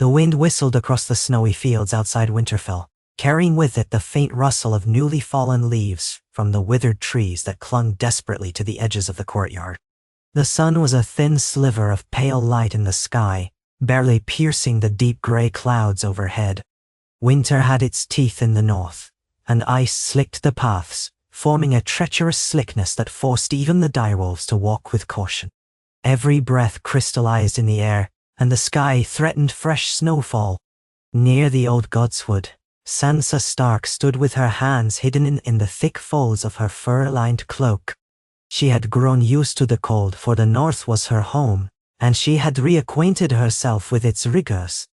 The wind whistled across the snowy fields outside Winterfell, carrying with it the faint rustle of newly fallen leaves from the withered trees that clung desperately to the edges of the courtyard. The sun was a thin sliver of pale light in the sky, barely piercing the deep gray clouds overhead. Winter had its teeth in the north, and ice slicked the paths, forming a treacherous slickness that forced even the direwolves to walk with caution. Every breath crystallized in the air, and the sky threatened fresh snowfall. Near the old godswood, Sansa Stark stood with her hands hidden in the thick folds of her fur-lined cloak. She had grown used to the cold, for the north was her home, and she had reacquainted herself with its rigors.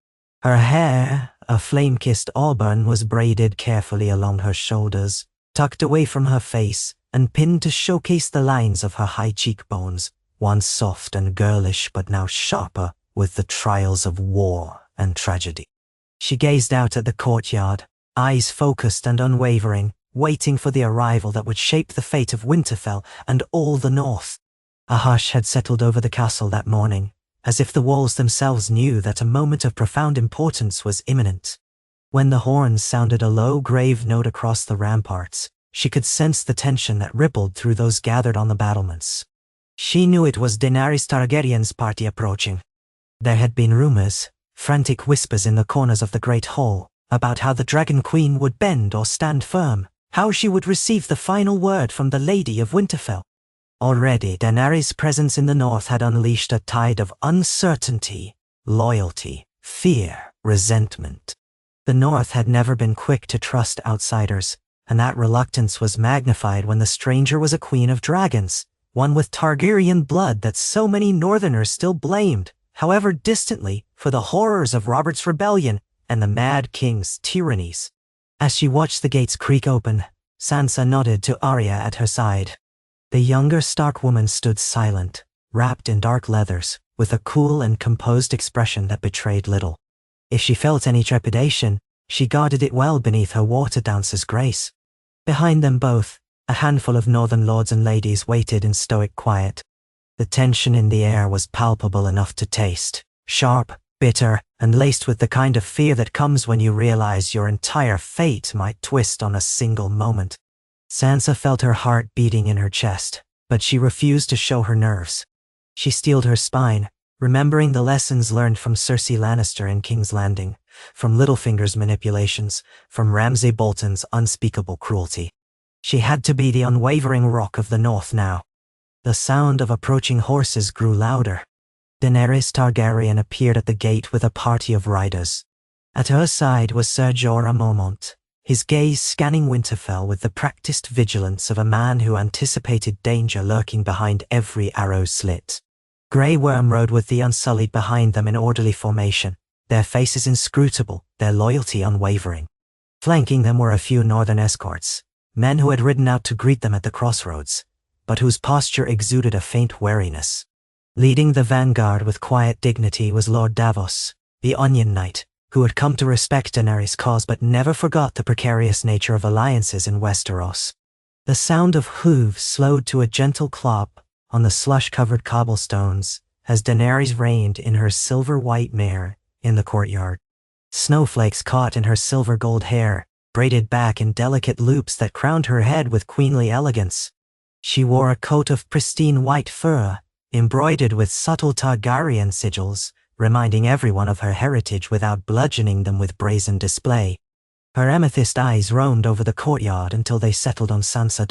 Her hair, a flame-kissed auburn, was braided carefully along her shoulders, tucked away from her face, and pinned to showcase the lines of her high cheekbones, once soft and girlish but now sharper with the trials of war and tragedy. She gazed out at the courtyard, eyes focused and unwavering, waiting for the arrival that would shape the fate of Winterfell and all the north. A hush had settled over the castle that morning, as if the walls themselves knew that a moment of profound importance was imminent. When the horns sounded a low, grave note across the ramparts, she could sense the tension that rippled through those gathered on the battlements. She knew it was Daenerys Targaryen's party approaching. There had been rumors, frantic whispers in the corners of the great hall, about how the Dragon Queen would bend or stand firm, how she would receive the final word from the Lady of Winterfell. Already, Daenerys' presence in the north had unleashed a tide of uncertainty, loyalty, fear, resentment. The north had never been quick to trust outsiders, and that reluctance was magnified when the stranger was a queen of dragons, one with Targaryen blood that so many northerners still blamed, however distantly, for the horrors of Robert's rebellion and the Mad King's tyrannies. As she watched the gates creak open, Sansa nodded to Arya at her side. The younger Stark woman stood silent, wrapped in dark leathers, with a cool and composed expression that betrayed little. If she felt any trepidation, she guarded it well beneath her water dancer's grace. Behind them both, a handful of northern lords and ladies waited in stoic quiet. The tension in the air was palpable enough to taste, sharp, bitter, and laced with the kind of fear that comes when you realize your entire fate might twist on a single moment. Sansa felt her heart beating in her chest, but she refused to show her nerves. She steeled her spine, remembering the lessons learned from Cersei Lannister in King's Landing, from Littlefinger's manipulations, from Ramsay Bolton's unspeakable cruelty. She had to be the unwavering rock of the north now. The sound of approaching horses grew louder. Daenerys Targaryen appeared at the gate with a party of riders. At her side was Ser Jorah Mormont, his gaze scanning Winterfell with the practiced vigilance of a man who anticipated danger lurking behind every arrow slit. Grey Worm rode with the Unsullied behind them in orderly formation, their faces inscrutable, their loyalty unwavering. Flanking them were a few northern escorts, men who had ridden out to greet them at the crossroads, but whose posture exuded a faint wariness. Leading the vanguard with quiet dignity was Lord Davos, the Onion Knight, who had come to respect Daenerys' cause but never forgot the precarious nature of alliances in Westeros. The sound of hooves slowed to a gentle clop on the slush-covered cobblestones as Daenerys reined in her silver-white mare in the courtyard. Snowflakes caught in her silver-gold hair, braided back in delicate loops that crowned her head with queenly elegance. She wore a coat of pristine white fur, embroidered with subtle Targaryen sigils, reminding everyone of her heritage without bludgeoning them with brazen display. Her amethyst eyes roamed over the courtyard until they settled on Sansa.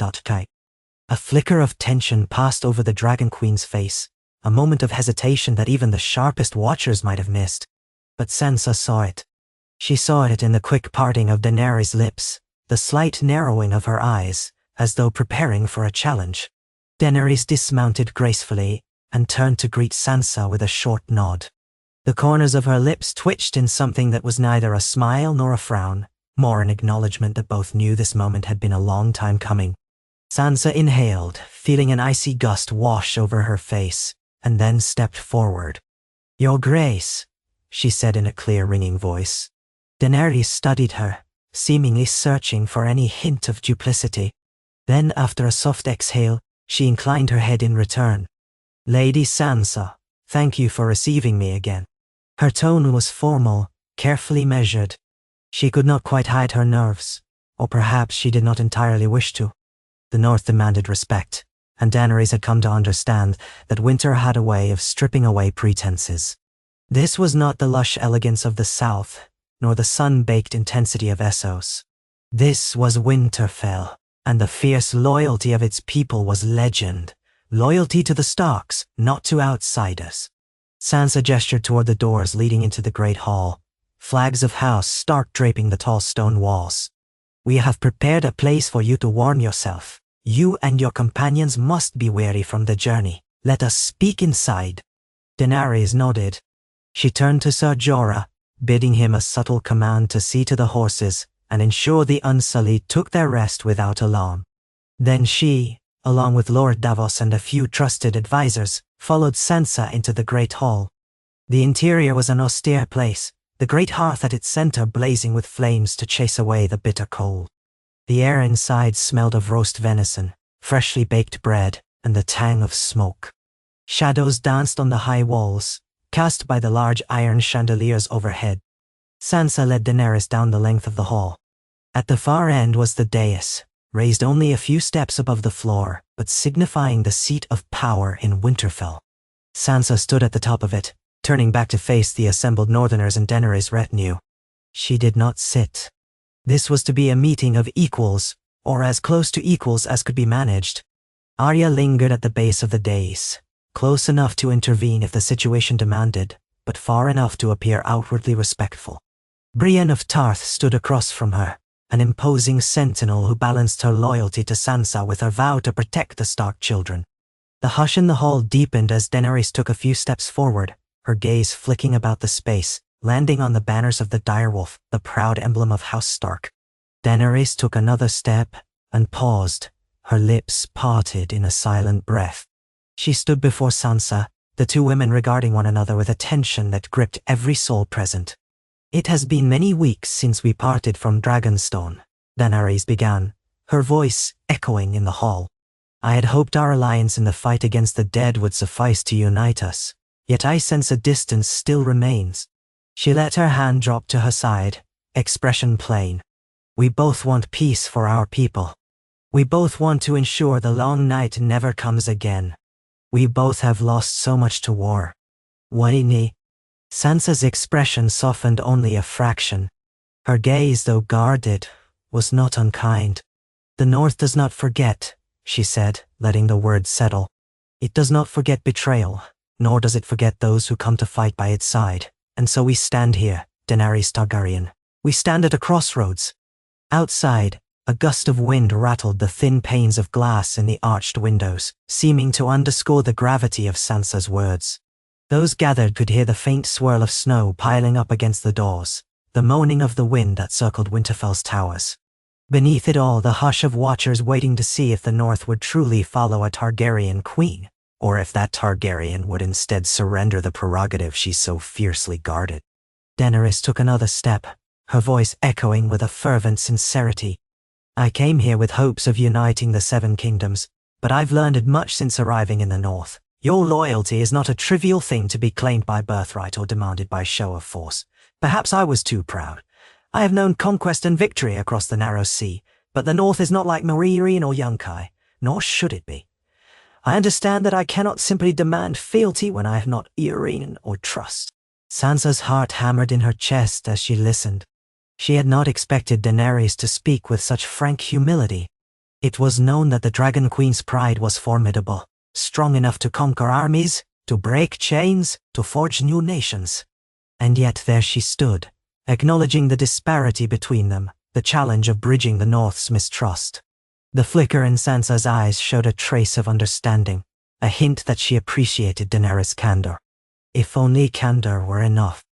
A flicker of tension passed over the Dragon Queen's face, a moment of hesitation that even the sharpest watchers might have missed. But Sansa saw it. She saw it in the quick parting of Daenerys' lips, the slight narrowing of her eyes, as though preparing for a challenge. Daenerys dismounted gracefully and turned to greet Sansa with a short nod. The corners of her lips twitched in something that was neither a smile nor a frown, more an acknowledgement that both knew this moment had been a long time coming. Sansa inhaled, feeling an icy gust wash over her face, and then stepped forward. "Your Grace," she said in a clear, ringing voice. Daenerys studied her, seemingly searching for any hint of duplicity. Then, after a soft exhale, she inclined her head in return. "Lady Sansa, thank you for receiving me again." Her tone was formal, carefully measured. She could not quite hide her nerves, or perhaps she did not entirely wish to. The North demanded respect, and Daenerys had come to understand that winter had a way of stripping away pretenses. This was not the lush elegance of the South, nor the sun-baked intensity of Essos. This was Winterfell, and the fierce loyalty of its people was legend. Loyalty to the Starks, not to outsiders. Sansa gestured toward the doors leading into the great hall, flags of House Stark draping the tall stone walls. We have prepared a place for you to warm yourself. You and your companions must be weary from the journey. Let us speak inside. Daenerys nodded. She turned to Ser Jorah, bidding him a subtle command to see to the horses and ensure the Unsullied took their rest without alarm. Then she, along with Lord Davos and a few trusted advisors, followed Sansa into the great hall. The interior was an austere place, the great hearth at its center blazing with flames to chase away the bitter cold. The air inside smelled of roast venison, freshly baked bread, and the tang of smoke. Shadows danced on the high walls, cast by the large iron chandeliers overhead. Sansa led Daenerys down the length of the hall. At the far end was the dais, raised only a few steps above the floor, but signifying the seat of power in Winterfell. Sansa stood at the top of it, turning back to face the assembled Northerners and Daenerys' retinue. She did not sit. This was to be a meeting of equals, or as close to equals as could be managed. Arya lingered at the base of the dais, close enough to intervene if the situation demanded, but far enough to appear outwardly respectful. Brienne of Tarth stood across from her, an imposing sentinel who balanced her loyalty to Sansa with her vow to protect the Stark children. The hush in the hall deepened as Daenerys took a few steps forward, her gaze flicking about the space, landing on the banners of the direwolf, the proud emblem of House Stark. Daenerys took another step and paused, her lips parted in a silent breath. She stood before Sansa, the two women regarding one another with a tension that gripped every soul present. It has been many weeks since we parted from Dragonstone, Daenerys began, her voice echoing in the hall. I had hoped our alliance in the fight against the dead would suffice to unite us, yet I sense a distance still remains. She let her hand drop to her side, expression plain. We both want peace for our people. We both want to ensure the long night never comes again. We both have lost so much to war. Waini. Sansa's expression softened only a fraction. Her gaze, though guarded, was not unkind. The North does not forget, she said, letting the words settle. It does not forget betrayal, nor does it forget those who come to fight by its side. And so we stand here, Daenerys Targaryen. We stand at a crossroads. Outside, a gust of wind rattled the thin panes of glass in the arched windows, seeming to underscore the gravity of Sansa's words. Those gathered could hear the faint swirl of snow piling up against the doors, the moaning of the wind that circled Winterfell's towers. Beneath it all, the hush of watchers waiting to see if the North would truly follow a Targaryen queen, or if that Targaryen would instead surrender the prerogative she so fiercely guarded. Daenerys took another step, her voice echoing with a fervent sincerity. I came here with hopes of uniting the Seven Kingdoms, but I've learned much since arriving in the North. Your loyalty is not a trivial thing to be claimed by birthright or demanded by show of force. Perhaps I was too proud. I have known conquest and victory across the narrow sea, but the North is not like Meereen or Yunkai, nor should it be. I understand that I cannot simply demand fealty when I have not Meereen or trust. Sansa's heart hammered in her chest as she listened. She had not expected Daenerys to speak with such frank humility. It was known that the Dragon Queen's pride was formidable, strong enough to conquer armies, to break chains, to forge new nations. And yet there she stood, acknowledging the disparity between them, the challenge of bridging the North's mistrust. The flicker in Sansa's eyes showed a trace of understanding, a hint that she appreciated Daenerys' candor. If only candor were enough.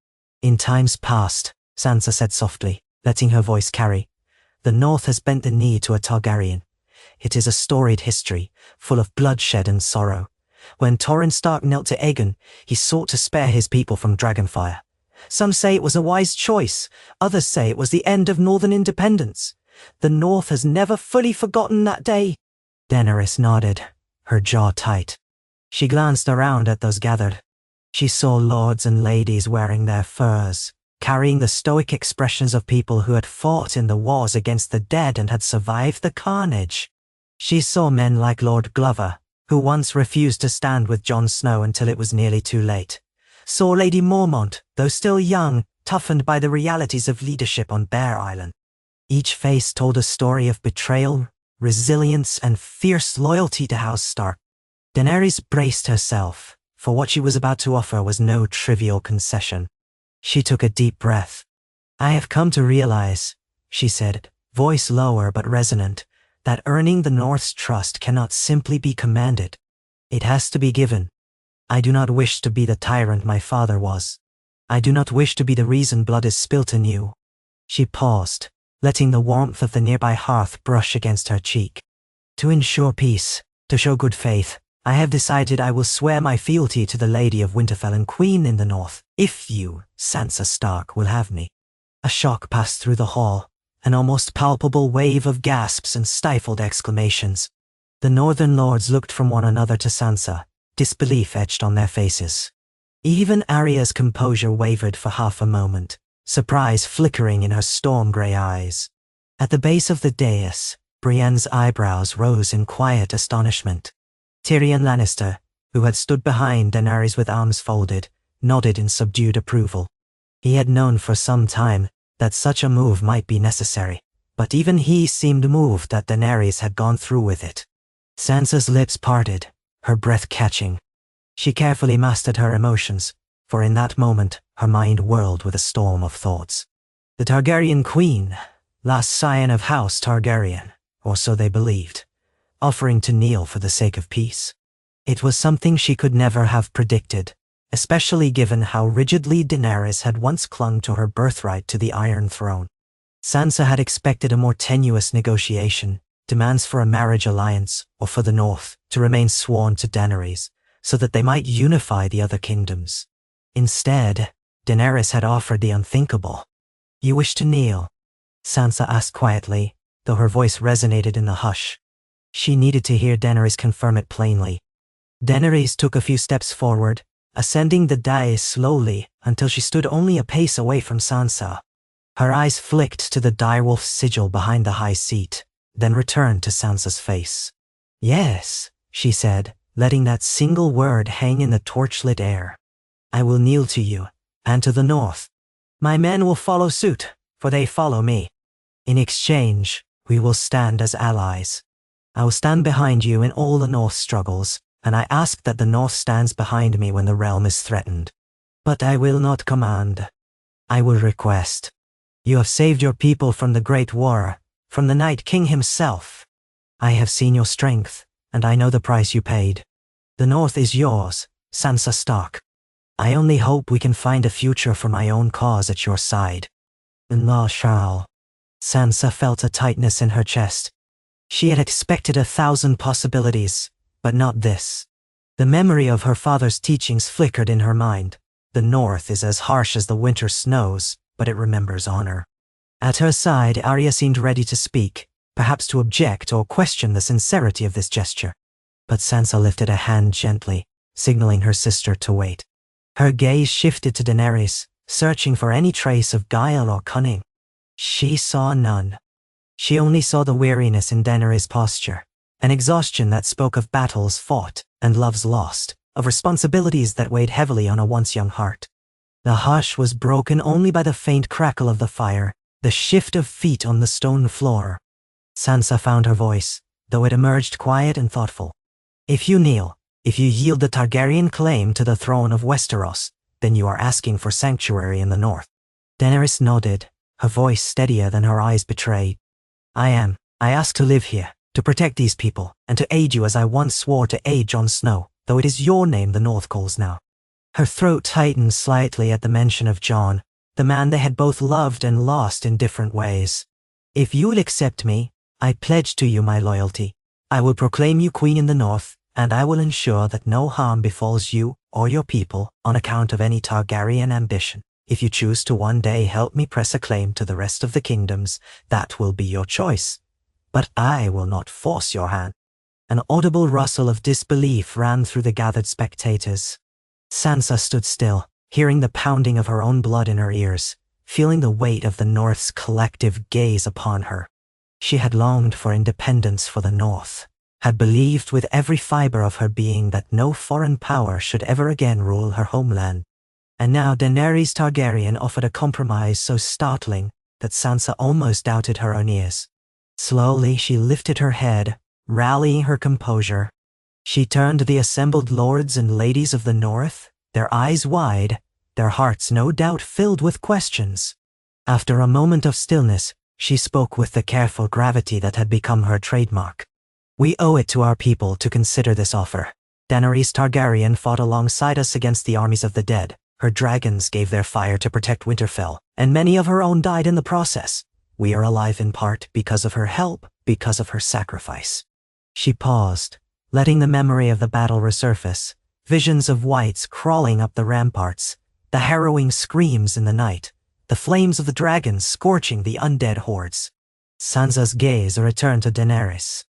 In times past, Sansa said softly, letting her voice carry, the North has bent the knee to a Targaryen. It is a storied history, full of bloodshed and sorrow. When Torrhen Stark knelt to Aegon, he sought to spare his people from dragonfire. Some say it was a wise choice, others say it was the end of northern independence. The North has never fully forgotten that day. Daenerys nodded, her jaw tight. She glanced around at those gathered. She saw lords and ladies wearing their furs, carrying the stoic expressions of people who had fought in the wars against the dead and had survived the carnage. She saw men like Lord Glover, who once refused to stand with Jon Snow until it was nearly too late. Saw Lady Mormont, though still young, toughened by the realities of leadership on Bear Island. Each face told a story of betrayal, resilience, and fierce loyalty to House Stark. Daenerys braced herself, for what she was about to offer was no trivial concession. She took a deep breath. "I have come to realize," she said, voice lower but resonant, "that earning the North's trust cannot simply be commanded. It has to be given. I do not wish to be the tyrant my father was. I do not wish to be the reason blood is spilt anew." She paused, letting the warmth of the nearby hearth brush against her cheek. "To ensure peace, to show good faith, I have decided I will swear my fealty to the Lady of Winterfell and Queen in the North, if you, Sansa Stark, will have me." A shock passed through the hall, an almost palpable wave of gasps and stifled exclamations. The Northern lords looked from one another to Sansa, disbelief etched on their faces. Even Arya's composure wavered for half a moment, surprise flickering in her storm-grey eyes. At the base of the dais, Brienne's eyebrows rose in quiet astonishment. Tyrion Lannister, who had stood behind Daenerys with arms folded, nodded in subdued approval. He had known for some time that such a move might be necessary, but even he seemed moved that Daenerys had gone through with it. Sansa's lips parted, her breath catching. She carefully mastered her emotions, for in that moment her mind whirled with a storm of thoughts. The Targaryen queen, last scion of House Targaryen, or so they believed, offering to kneel for the sake of peace. It was something she could never have predicted, especially given how rigidly Daenerys had once clung to her birthright to the Iron Throne. Sansa had expected a more tenuous negotiation, demands for a marriage alliance, or for the North to remain sworn to Daenerys, so that they might unify the other kingdoms. Instead, Daenerys had offered the unthinkable. "You wish to kneel?" Sansa asked quietly, though her voice resonated in the hush. She needed to hear Daenerys confirm it plainly. Daenerys took a few steps forward, ascending the dais slowly until she stood only a pace away from Sansa. Her eyes flicked to the direwolf sigil behind the high seat, then returned to Sansa's face. "Yes," she said, letting that single word hang in the torchlit air. "I will kneel to you, and to the North. My men will follow suit, for they follow me. In exchange, we will stand as allies. I will stand behind you in all the North struggles, and I ask that the North stands behind me when the realm is threatened. But I will not command. I will request. You have saved your people from the Great War, from the Night King himself. I have seen your strength, and I know the price you paid. The North is yours, Sansa Stark. I only hope we can find a future for my own cause at your side." "La shall." Sansa felt a tightness in her chest. She had expected 1,000 possibilities, but not this. The memory of her father's teachings flickered in her mind. The North is as harsh as the winter snows, but it remembers honor. At her side, Arya seemed ready to speak, perhaps to object or question the sincerity of this gesture. But Sansa lifted a hand gently, signaling her sister to wait. Her gaze shifted to Daenerys, searching for any trace of guile or cunning. She saw none. She only saw the weariness in Daenerys' posture, an exhaustion that spoke of battles fought and loves lost, of responsibilities that weighed heavily on a once young heart. The hush was broken only by the faint crackle of the fire, the shift of feet on the stone floor. Sansa found her voice, though it emerged quiet and thoughtful. "If you kneel, if you yield the Targaryen claim to the throne of Westeros, then you are asking for sanctuary in the North." Daenerys nodded, her voice steadier than her eyes betrayed. "I am. I ask to live here, to protect these people, and to aid you as I once swore to aid Jon Snow, though it is your name the North calls now." Her throat tightened slightly at the mention of Jon, the man they had both loved and lost in different ways. "If you will accept me, I pledge to you my loyalty. I will proclaim you queen in the North, and I will ensure that no harm befalls you or your people on account of any Targaryen ambition. If you choose to one day help me press a claim to the rest of the kingdoms, that will be your choice. But I will not force your hand." An audible rustle of disbelief ran through the gathered spectators. Sansa stood still, hearing the pounding of her own blood in her ears, feeling the weight of the North's collective gaze upon her. She had longed for independence for the North, had believed with every fiber of her being that no foreign power should ever again rule her homeland. And now Daenerys Targaryen offered a compromise so startling that Sansa almost doubted her own ears. Slowly she lifted her head, rallying her composure. She turned to the assembled lords and ladies of the North, their eyes wide, their hearts no doubt filled with questions. After a moment of stillness, she spoke with the careful gravity that had become her trademark. We owe it to our people to consider this offer. Daenerys Targaryen fought alongside us against the armies of the dead. Her dragons gave their fire to protect Winterfell, and many of her own died in the process. We are alive in part because of her help, because of her sacrifice. She paused, letting the memory of the battle resurface, visions of whites crawling up the ramparts, the harrowing screams in the night, the flames of the dragons scorching the undead hordes. Sansa's gaze returned to Daenerys.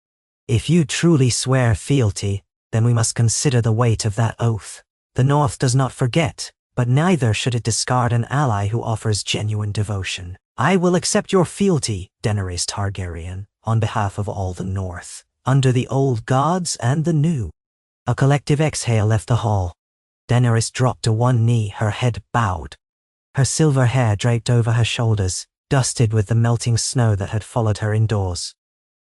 If you truly swear fealty, then we must consider the weight of that oath. The North does not forget, but neither should it discard an ally who offers genuine devotion. I will accept your fealty, Daenerys Targaryen, on behalf of all the North, under the old gods and the new. A collective exhale left the hall. Daenerys dropped to one knee, her head bowed. Her silver hair draped over her shoulders, dusted with the melting snow that had followed her indoors.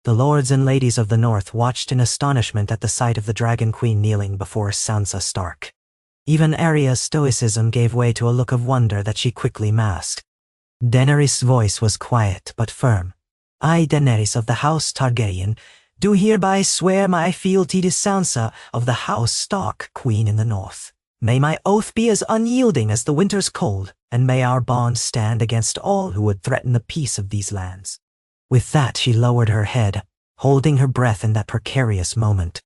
The lords and ladies of the North watched in astonishment at the sight of the Dragon Queen kneeling before Sansa Stark. Even Arya's stoicism gave way to a look of wonder that she quickly masked. Daenerys' voice was quiet but firm. I, Daenerys of the House Targaryen, do hereby swear my fealty to Sansa of the House Stark, Queen in the North. May my oath be as unyielding as the winter's cold, and may our bond stand against all who would threaten the peace of these lands. With that she lowered her head, holding her breath in that precarious moment.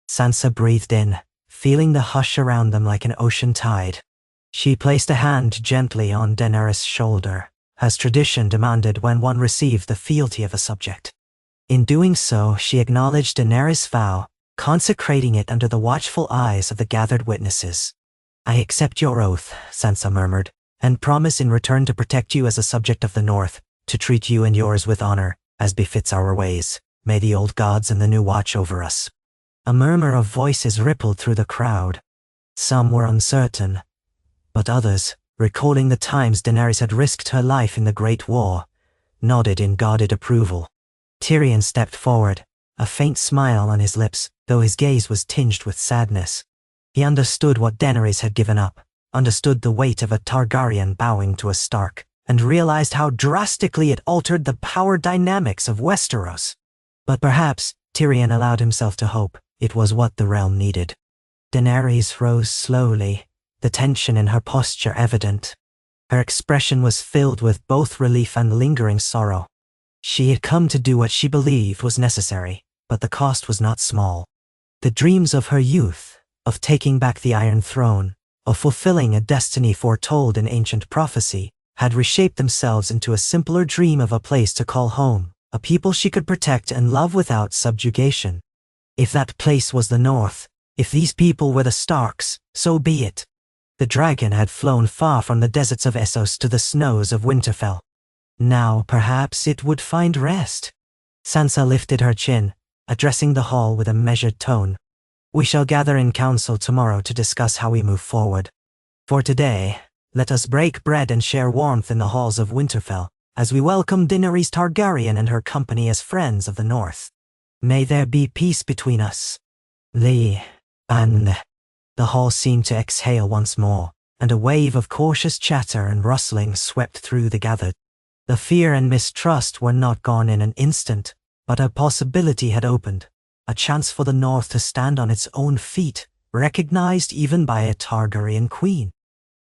Sansa breathed in, feeling the hush around them like an ocean tide. She placed a hand gently on Daenerys' shoulder, as tradition demanded when one received the fealty of a subject. In doing so, she acknowledged Daenerys' vow, consecrating it under the watchful eyes of the gathered witnesses. I accept your oath, Sansa murmured, and promise in return to protect you as a subject of the North, to treat you and yours with honor, as befits our ways. May the old gods and the new watch over us. A murmur of voices rippled through the crowd. Some were uncertain, but others, recalling the times Daenerys had risked her life in the Great War, nodded in guarded approval. Tyrion stepped forward, a faint smile on his lips, though his gaze was tinged with sadness. He understood what Daenerys had given up, understood the weight of a Targaryen bowing to a Stark, and realized how drastically it altered the power dynamics of Westeros. But perhaps, Tyrion allowed himself to hope, it was what the realm needed. Daenerys rose slowly, the tension in her posture evident. Her expression was filled with both relief and lingering sorrow. She had come to do what she believed was necessary, but the cost was not small. The dreams of her youth, of taking back the Iron Throne, of fulfilling a destiny foretold in ancient prophecy, had reshaped themselves into a simpler dream of a place to call home, a people she could protect and love without subjugation. If that place was the North, if these people were the Starks, so be it. The dragon had flown far from the deserts of Essos to the snows of Winterfell. Now, perhaps, it would find rest. Sansa lifted her chin, addressing the hall with a measured tone. We shall gather in council tomorrow to discuss how we move forward. For today, let us break bread and share warmth in the halls of Winterfell, as we welcome Daenerys Targaryen and her company as friends of the North. May there be peace between us. The hall seemed to exhale once more, and a wave of cautious chatter and rustling swept through the gathered. The fear and mistrust were not gone in an instant, but a possibility had opened, a chance for the North to stand on its own feet, recognized even by a Targaryen queen.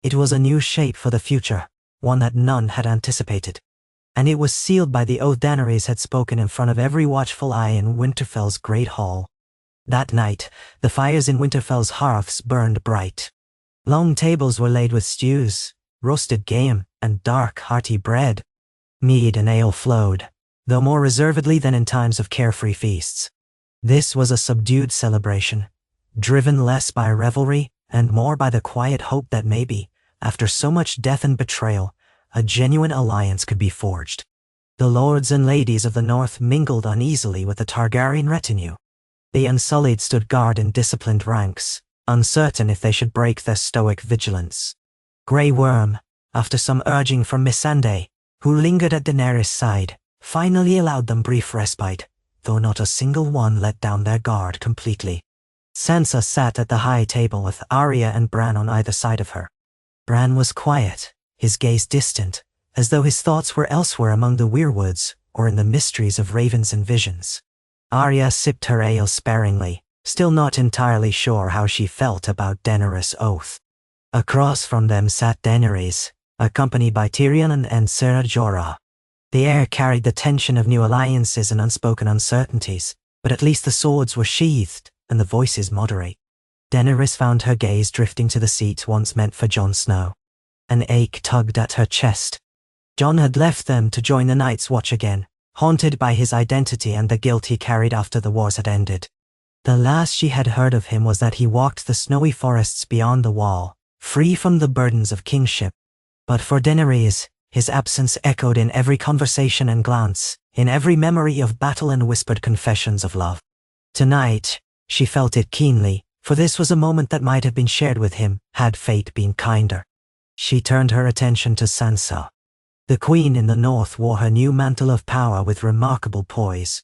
It was a new shape for the future, one that none had anticipated. And it was sealed by the oath Daenerys had spoken in front of every watchful eye in Winterfell's great hall. That night, the fires in Winterfell's hearths burned bright. Long tables were laid with stews, roasted game, and dark, hearty bread. Mead and ale flowed, though more reservedly than in times of carefree feasts. This was a subdued celebration, driven less by revelry and more by the quiet hope that maybe, after so much death and betrayal, a genuine alliance could be forged. The lords and ladies of the north mingled uneasily with the Targaryen retinue. The Unsullied stood guard in disciplined ranks, uncertain if they should break their stoic vigilance. Grey Worm, after some urging from Missandei, who lingered at Daenerys' side, finally allowed them brief respite, though not a single one let down their guard completely. Sansa sat at the high table with Arya and Bran on either side of her. Bran was quiet, his gaze distant, as though his thoughts were elsewhere among the weirwoods or in the mysteries of ravens and visions. Arya sipped her ale sparingly, still not entirely sure how she felt about Daenerys' oath. Across from them sat Daenerys, accompanied by Tyrion and Ser Jorah. The air carried the tension of new alliances and unspoken uncertainties, but at least the swords were sheathed and the voices moderate. Daenerys found her gaze drifting to the seat once meant for Jon Snow. An ache tugged at her chest. Jon had left them to join the Night's Watch again, haunted by his identity and the guilt he carried after the wars had ended. The last she had heard of him was that he walked the snowy forests beyond the Wall, free from the burdens of kingship. But for Daenerys, his absence echoed in every conversation and glance, in every memory of battle and whispered confessions of love. Tonight, she felt it keenly, for this was a moment that might have been shared with him, had fate been kinder. She turned her attention to Sansa. The Queen in the North wore her new mantle of power with remarkable poise.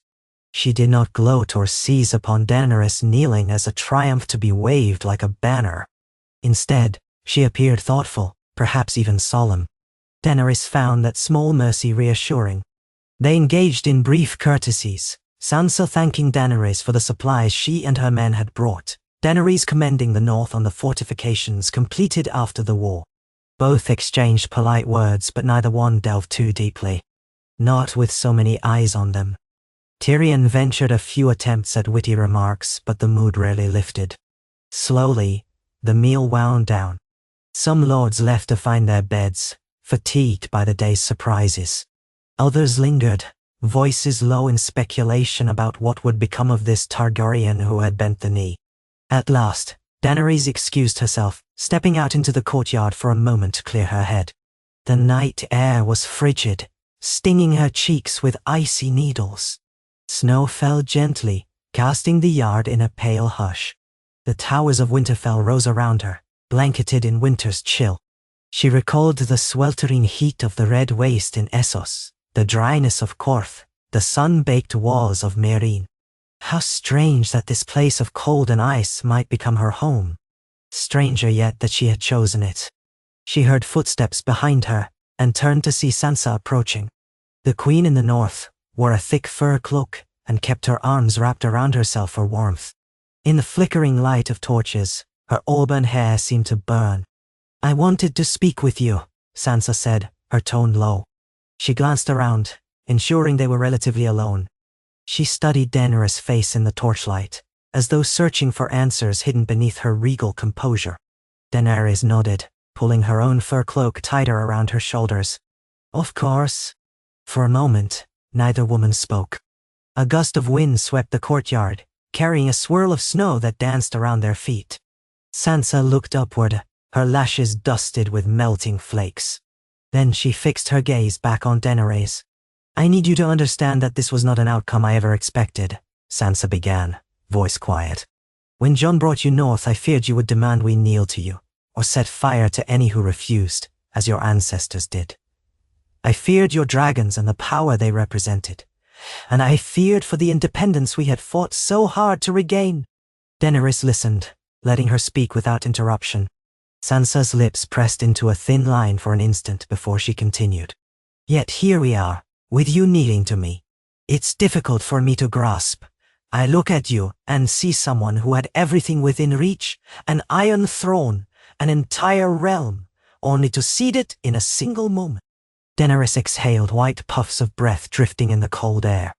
She did not gloat or seize upon Daenerys kneeling as a triumph to be waved like a banner. Instead, she appeared thoughtful, perhaps even solemn. Daenerys found that small mercy reassuring. They engaged in brief courtesies, Sansa thanking Daenerys for the supplies she and her men had brought, Daenerys commending the North on the fortifications completed after the war. Both exchanged polite words, but neither one delved too deeply. Not with so many eyes on them. Tyrion ventured a few attempts at witty remarks, but the mood rarely lifted. Slowly, the meal wound down. Some lords left to find their beds, fatigued by the day's surprises. Others lingered, voices low in speculation about what would become of this Targaryen who had bent the knee. At last, Daenerys excused herself, stepping out into the courtyard for a moment to clear her head. The night air was frigid, stinging her cheeks with icy needles. Snow fell gently, casting the yard in a pale hush. The towers of Winterfell rose around her, blanketed in winter's chill. She recalled the sweltering heat of the Red Waste in Essos, the dryness of Korth, the sun-baked walls of Meereen. How strange that this place of cold and ice might become her home. Stranger yet that she had chosen it. She heard footsteps behind her, and turned to see Sansa approaching. The Queen in the North wore a thick fur cloak, and kept her arms wrapped around herself for warmth. In the flickering light of torches, her auburn hair seemed to burn. "I wanted to speak with you," Sansa said, her tone low. She glanced around, ensuring they were relatively alone. She studied Daenerys' face in the torchlight, as though searching for answers hidden beneath her regal composure. Daenerys nodded, pulling her own fur cloak tighter around her shoulders. "Of course." For a moment, neither woman spoke. A gust of wind swept the courtyard, carrying a swirl of snow that danced around their feet. Sansa looked upward, her lashes dusted with melting flakes. Then she fixed her gaze back on Daenerys. "I need you to understand that this was not an outcome I ever expected," Sansa began, voice quiet. "When Jon brought you north, I feared you would demand we kneel to you, or set fire to any who refused, as your ancestors did. I feared your dragons and the power they represented, and I feared for the independence we had fought so hard to regain." Daenerys listened, letting her speak without interruption. Sansa's lips pressed into a thin line for an instant before she continued. "Yet here we are, with you kneeling to me. It's difficult for me to grasp. I look at you and see someone who had everything within reach, an iron throne, an entire realm, only to cede it in a single moment." Daenerys exhaled, white puffs of breath drifting in the cold air.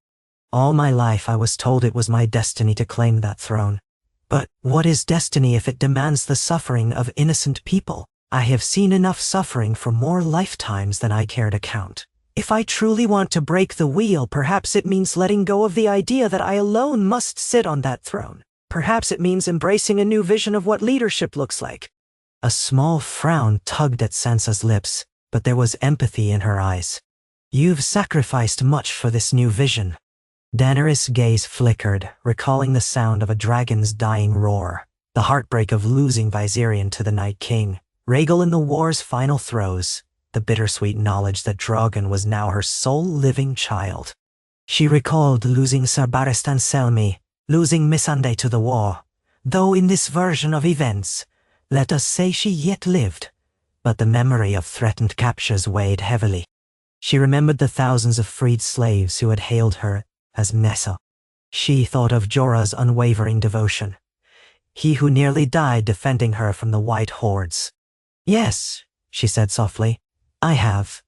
"All my life I was told it was my destiny to claim that throne. But what is destiny if it demands the suffering of innocent people? I have seen enough suffering for more lifetimes than I care to count. If I truly want to break the wheel, perhaps it means letting go of the idea that I alone must sit on that throne. Perhaps it means embracing a new vision of what leadership looks like. A small frown tugged at Sansa's lips, but there was empathy in her eyes. You've sacrificed much for this new vision. Daenerys' gaze flickered, recalling the sound of a dragon's dying roar, the heartbreak of losing Viserion to the Night King, Rhaegal in the war's final throes, the bittersweet knowledge that Drogon was now her sole living child. She recalled losing Ser Barristan Selmy, losing Missandei to the war, though in this version of events, let us say she yet lived, but the memory of threatened captures weighed heavily. She remembered the thousands of freed slaves who had hailed her as Nessa. She thought of Jorah's unwavering devotion, he who nearly died defending her from the white hordes. Yes, she said softly, I have,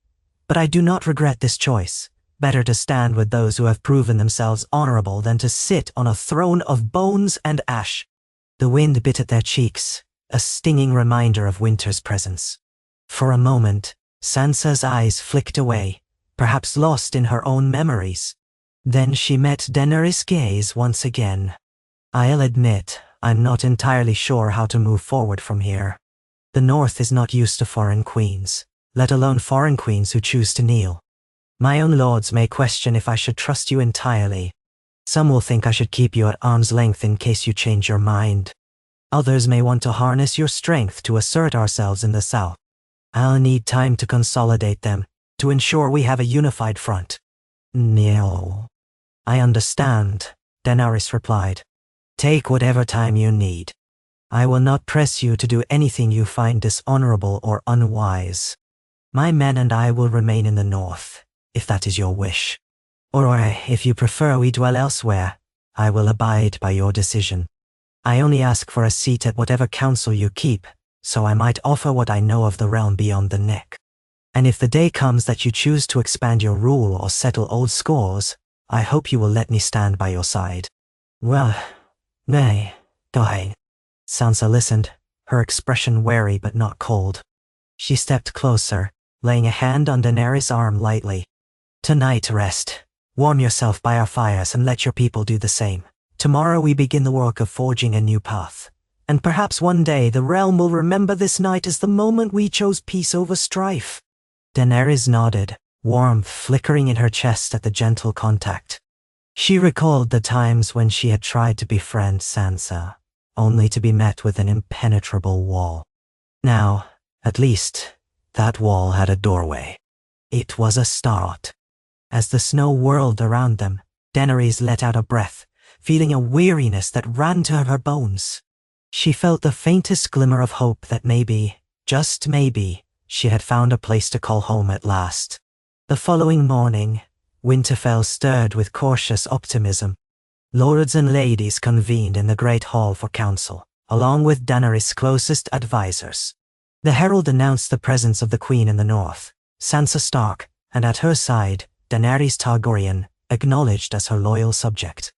but I do not regret this choice. Better to stand with those who have proven themselves honorable than to sit on a throne of bones and ash. The wind bit at their cheeks, a stinging reminder of winter's presence. For a moment, Sansa's eyes flicked away, perhaps lost in her own memories. Then she met Daenerys' gaze once again. I'll admit, I'm not entirely sure how to move forward from here. The North is not used to foreign queens, let alone foreign queens who choose to kneel. My own lords may question if I should trust you entirely. Some will think I should keep you at arm's length in case you change your mind. Others may want to harness your strength to assert ourselves in the South. I'll need time to consolidate them, to ensure we have a unified front. No. I understand, Daenerys replied. Take whatever time you need. I will not press you to do anything you find dishonorable or unwise. My men and I will remain in the North, if that is your wish. Or, if you prefer we dwell elsewhere, I will abide by your decision. I only ask for a seat at whatever council you keep, so I might offer what I know of the realm beyond the neck. And if the day comes that you choose to expand your rule or settle old scores, I hope you will let me stand by your side. Well, nay, die. Sansa listened, her expression wary but not cold. She stepped closer, laying a hand on Daenerys' arm lightly. Tonight rest. Warm yourself by our fires and let your people do the same. Tomorrow we begin the work of forging a new path. And perhaps one day the realm will remember this night as the moment we chose peace over strife. Daenerys nodded, warmth flickering in her chest at the gentle contact. She recalled the times when she had tried to befriend Sansa, only to be met with an impenetrable wall. Now, at least, that wall had a doorway. It was a start. As the snow whirled around them, Daenerys let out a breath, feeling a weariness that ran to her bones. She felt the faintest glimmer of hope that maybe, just maybe, she had found a place to call home at last. The following morning, Winterfell stirred with cautious optimism. Lords and ladies convened in the Great Hall for council, along with Daenerys' closest advisors. The herald announced the presence of the Queen in the north, Sansa Stark, and at her side, Daenerys Targaryen, acknowledged as her loyal subject.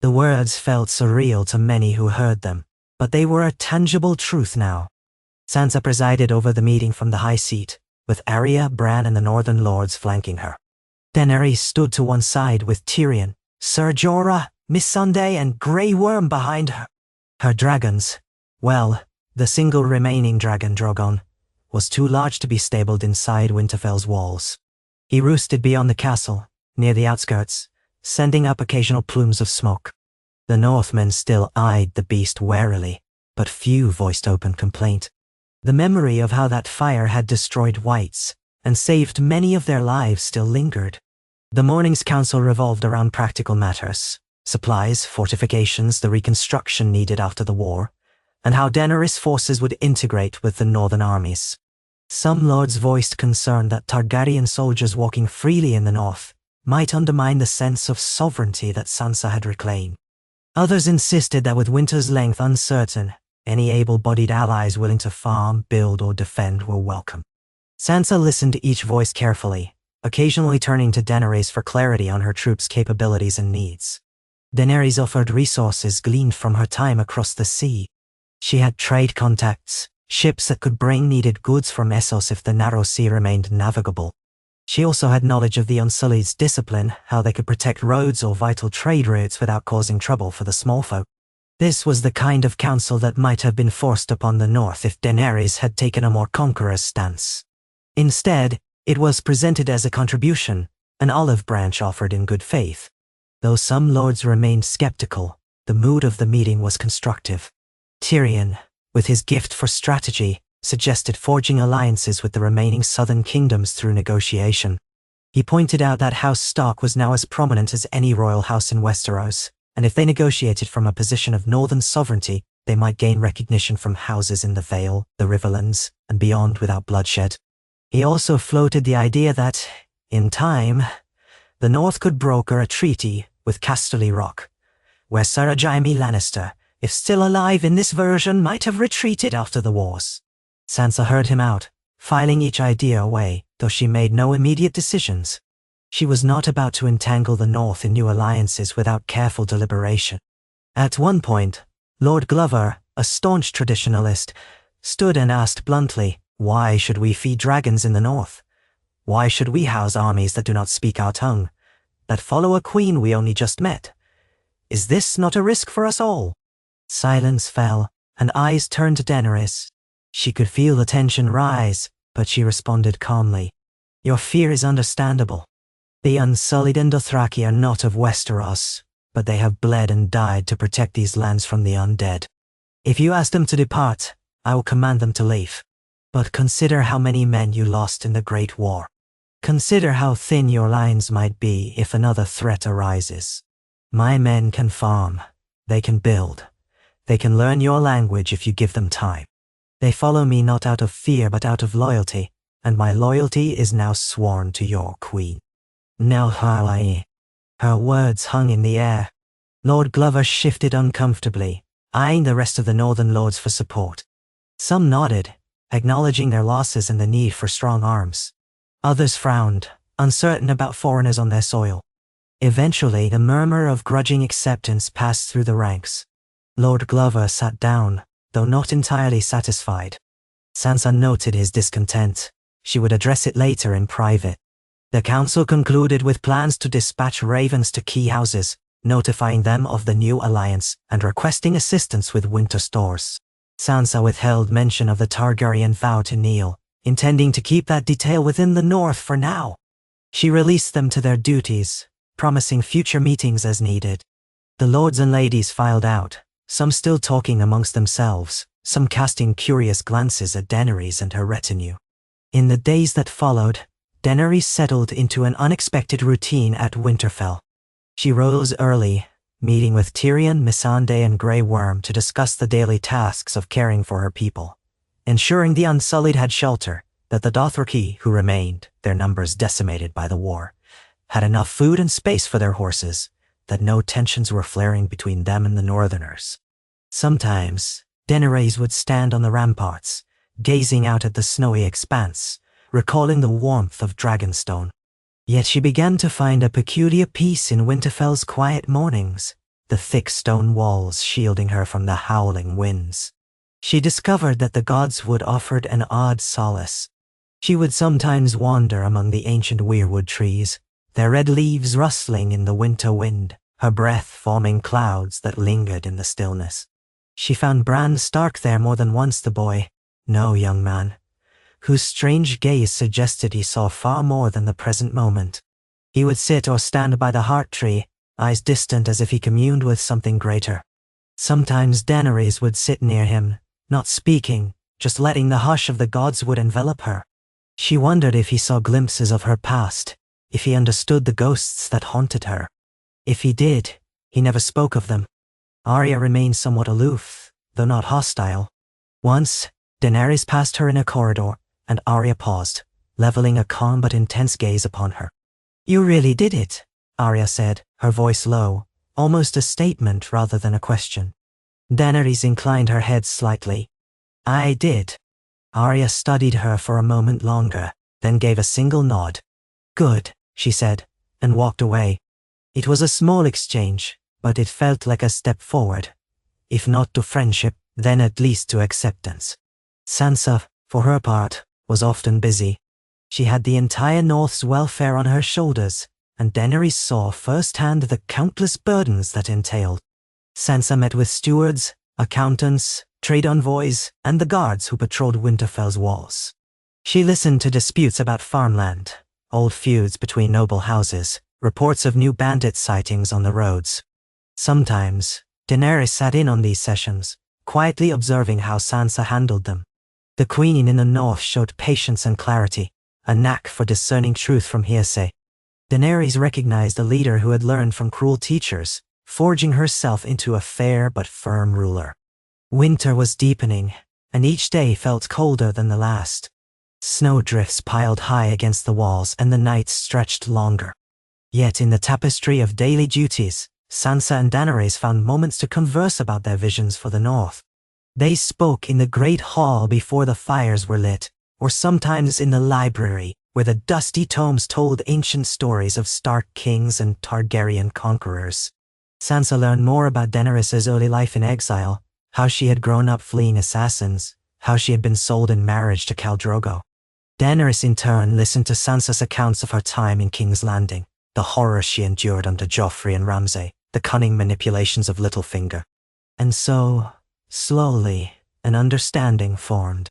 The words felt surreal to many who heard them, but they were a tangible truth now. Sansa presided over the meeting from the high seat, with Arya, Bran and the northern lords flanking her. Daenerys stood to one side with Tyrion, Ser Jorah, Missandei and Grey Worm behind her. Her dragons, well, the single remaining dragon Drogon, was too large to be stabled inside Winterfell's walls. He roosted beyond the castle, near the outskirts, sending up occasional plumes of smoke. The Northmen still eyed the beast warily, but few voiced open complaint. The memory of how that fire had destroyed whites and saved many of their lives still lingered. The morning's council revolved around practical matters, supplies, fortifications, the reconstruction needed after the war, and how Daenerys' forces would integrate with the northern armies. Some lords voiced concern that Targaryen soldiers walking freely in the north might undermine the sense of sovereignty that Sansa had reclaimed. Others insisted that with winter's length uncertain, any able-bodied allies willing to farm, build, or defend were welcome. Sansa listened to each voice carefully, occasionally turning to Daenerys for clarity on her troops' capabilities and needs. Daenerys offered resources gleaned from her time across the sea. She had trade contacts, ships that could bring needed goods from Essos if the narrow sea remained navigable. She also had knowledge of the Unsullied's discipline, how they could protect roads or vital trade routes without causing trouble for the small folk. This was the kind of counsel that might have been forced upon the North if Daenerys had taken a more conqueror's stance. Instead, it was presented as a contribution, an olive branch offered in good faith. Though some lords remained skeptical, the mood of the meeting was constructive. Tyrion, with his gift for strategy, suggested forging alliances with the remaining southern kingdoms through negotiation. He pointed out that House Stark was now as prominent as any royal house in Westeros, and if they negotiated from a position of northern sovereignty, they might gain recognition from houses in the Vale, the Riverlands, and beyond without bloodshed. He also floated the idea that, in time, the North could broker a treaty with Casterly Rock, where Sir Jaime Lannister, if still alive in this version, might have retreated after the wars. Sansa heard him out, filing each idea away, though she made no immediate decisions. She was not about to entangle the North in new alliances without careful deliberation. At one point, Lord Glover, a staunch traditionalist, stood and asked bluntly, "Why should we feed dragons in the North? Why should we house armies that do not speak our tongue, that follow a queen we only just met? Is this not a risk for us all?" Silence fell, and eyes turned to Daenerys. She could feel the tension rise, but she responded calmly. "Your fear is understandable. The Unsullied and Dothraki are not of Westeros, but they have bled and died to protect these lands from the undead. If you ask them to depart, I will command them to leave. But consider how many men you lost in the Great War. Consider how thin your lines might be if another threat arises. My men can farm, they can build, they can learn your language if you give them time. They follow me not out of fear but out of loyalty, and my loyalty is now sworn to your queen." Now Harlai. Her words hung in the air. Lord Glover shifted uncomfortably, eyeing the rest of the northern lords for support. Some nodded, acknowledging their losses and the need for strong arms. Others frowned, uncertain about foreigners on their soil. Eventually, the murmur of grudging acceptance passed through the ranks. Lord Glover sat down, though not entirely satisfied. Sansa noted his discontent. She would address it later in private. The council concluded with plans to dispatch ravens to key houses, notifying them of the new alliance and requesting assistance with winter stores. Sansa withheld mention of the Targaryen vow to kneel, intending to keep that detail within the North for now. She released them to their duties, promising future meetings as needed. The lords and ladies filed out, some still talking amongst themselves, some casting curious glances at Daenerys and her retinue. In the days that followed, Daenerys settled into an unexpected routine at Winterfell. She rose early, meeting with Tyrion, Missandei, and Grey Worm to discuss the daily tasks of caring for her people, ensuring the Unsullied had shelter, that the Dothraki who remained, their numbers decimated by the war, had enough food and space for their horses, that no tensions were flaring between them and the Northerners. Sometimes, Daenerys would stand on the ramparts, gazing out at the snowy expanse, recalling the warmth of Dragonstone. Yet she began to find a peculiar peace in Winterfell's quiet mornings, the thick stone walls shielding her from the howling winds. She discovered that the godswood offered an odd solace. She would sometimes wander among the ancient weirwood trees, their red leaves rustling in the winter wind, her breath forming clouds that lingered in the stillness. She found Bran Stark there more than once, the boy, no young man, whose strange gaze suggested he saw far more than the present moment. He would sit or stand by the heart tree, eyes distant as if he communed with something greater. Sometimes Daenerys would sit near him, not speaking, just letting the hush of the godswood envelop her. She wondered if he saw glimpses of her past, if he understood the ghosts that haunted her. If he did, he never spoke of them. Arya remained somewhat aloof, though not hostile. Once, Daenerys passed her in a corridor, and Arya paused, leveling a calm but intense gaze upon her. "You really did it," Arya said, her voice low, almost a statement rather than a question. Daenerys inclined her head slightly. "I did." Arya studied her for a moment longer, then gave a single nod. "Good," she said, and walked away. It was a small exchange, but it felt like a step forward. If not to friendship, then at least to acceptance. Sansa, for her part, was often busy. She had the entire North's welfare on her shoulders, and Daenerys saw firsthand the countless burdens that entailed. Sansa met with stewards, accountants, trade envoys, and the guards who patrolled Winterfell's walls. She listened to disputes about farmland, old feuds between noble houses, reports of new bandit sightings on the roads. Sometimes, Daenerys sat in on these sessions, quietly observing how Sansa handled them. The queen in the north showed patience and clarity, a knack for discerning truth from hearsay. Daenerys recognized a leader who had learned from cruel teachers, forging herself into a fair but firm ruler. Winter was deepening, and each day felt colder than the last. Snowdrifts piled high against the walls and the nights stretched longer. Yet in the tapestry of daily duties, Sansa and Daenerys found moments to converse about their visions for the north. They spoke in the great hall before the fires were lit, or sometimes in the library, where the dusty tomes told ancient stories of Stark kings and Targaryen conquerors. Sansa learned more about Daenerys' early life in exile, how she had grown up fleeing assassins, how she had been sold in marriage to Khal Drogo. Daenerys in turn listened to Sansa's accounts of her time in King's Landing, the horrors she endured under Joffrey and Ramsay, the cunning manipulations of Littlefinger. And so, slowly, an understanding formed.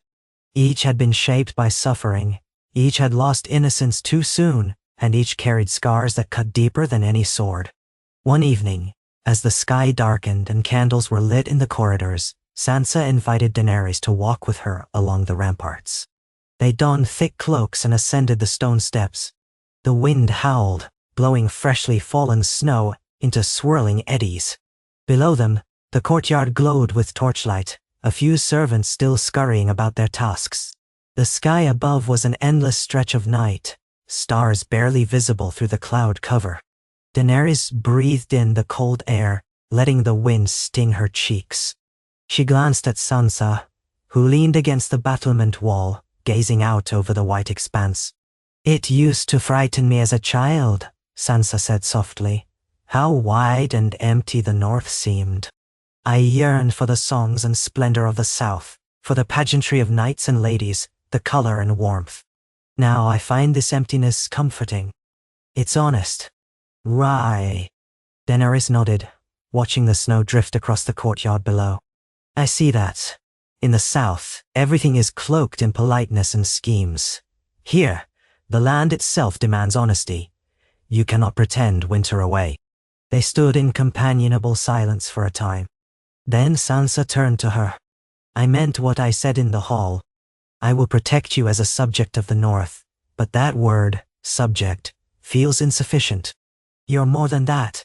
Each had been shaped by suffering, each had lost innocence too soon, and each carried scars that cut deeper than any sword. One evening, as the sky darkened and candles were lit in the corridors, Sansa invited Daenerys to walk with her along the ramparts. They donned thick cloaks and ascended the stone steps. The wind howled, blowing freshly fallen snow into swirling eddies. Below them, the courtyard glowed with torchlight, a few servants still scurrying about their tasks. The sky above was an endless stretch of night, stars barely visible through the cloud cover. Daenerys breathed in the cold air, letting the wind sting her cheeks. She glanced at Sansa, who leaned against the battlement wall, gazing out over the white expanse. "It used to frighten me as a child," Sansa said softly. "How wide and empty the north seemed. I yearned for the songs and splendor of the south, for the pageantry of knights and ladies, the color and warmth. Now I find this emptiness comforting. It's honest." "Right." Daenerys nodded, watching the snow drift across the courtyard below. "I see that. In the south, everything is cloaked in politeness and schemes. Here, the land itself demands honesty. You cannot pretend winter away." They stood in companionable silence for a time. Then Sansa turned to her. "I meant what I said in the hall. I will protect you as a subject of the North, but that word, subject, feels insufficient. You're more than that.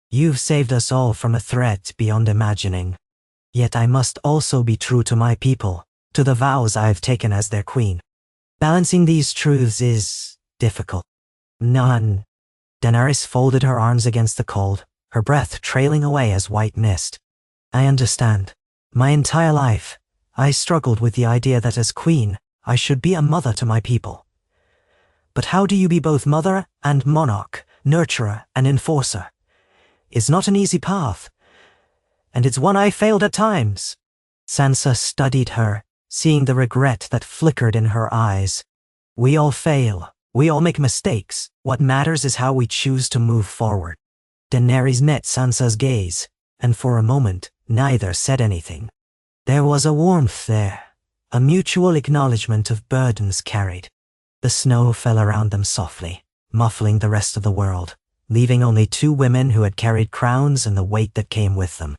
You've saved us all from a threat beyond imagining. Yet I must also be true to my people, to the vows I've taken as their queen. Balancing these truths is difficult." "None." Daenerys folded her arms against the cold, her breath trailing away as white mist. "I understand. My entire life, I struggled with the idea that as queen, I should be a mother to my people. But how do you be both mother and monarch, nurturer and enforcer? It's not an easy path, and it's one I failed at times." Sansa studied her, seeing the regret that flickered in her eyes. "We all fail. We all make mistakes. What matters is how we choose to move forward." Daenerys met Sansa's gaze, and for a moment, neither said anything. There was a warmth there, a mutual acknowledgement of burdens carried. The snow fell around them softly, muffling the rest of the world, leaving only two women who had carried crowns and the weight that came with them.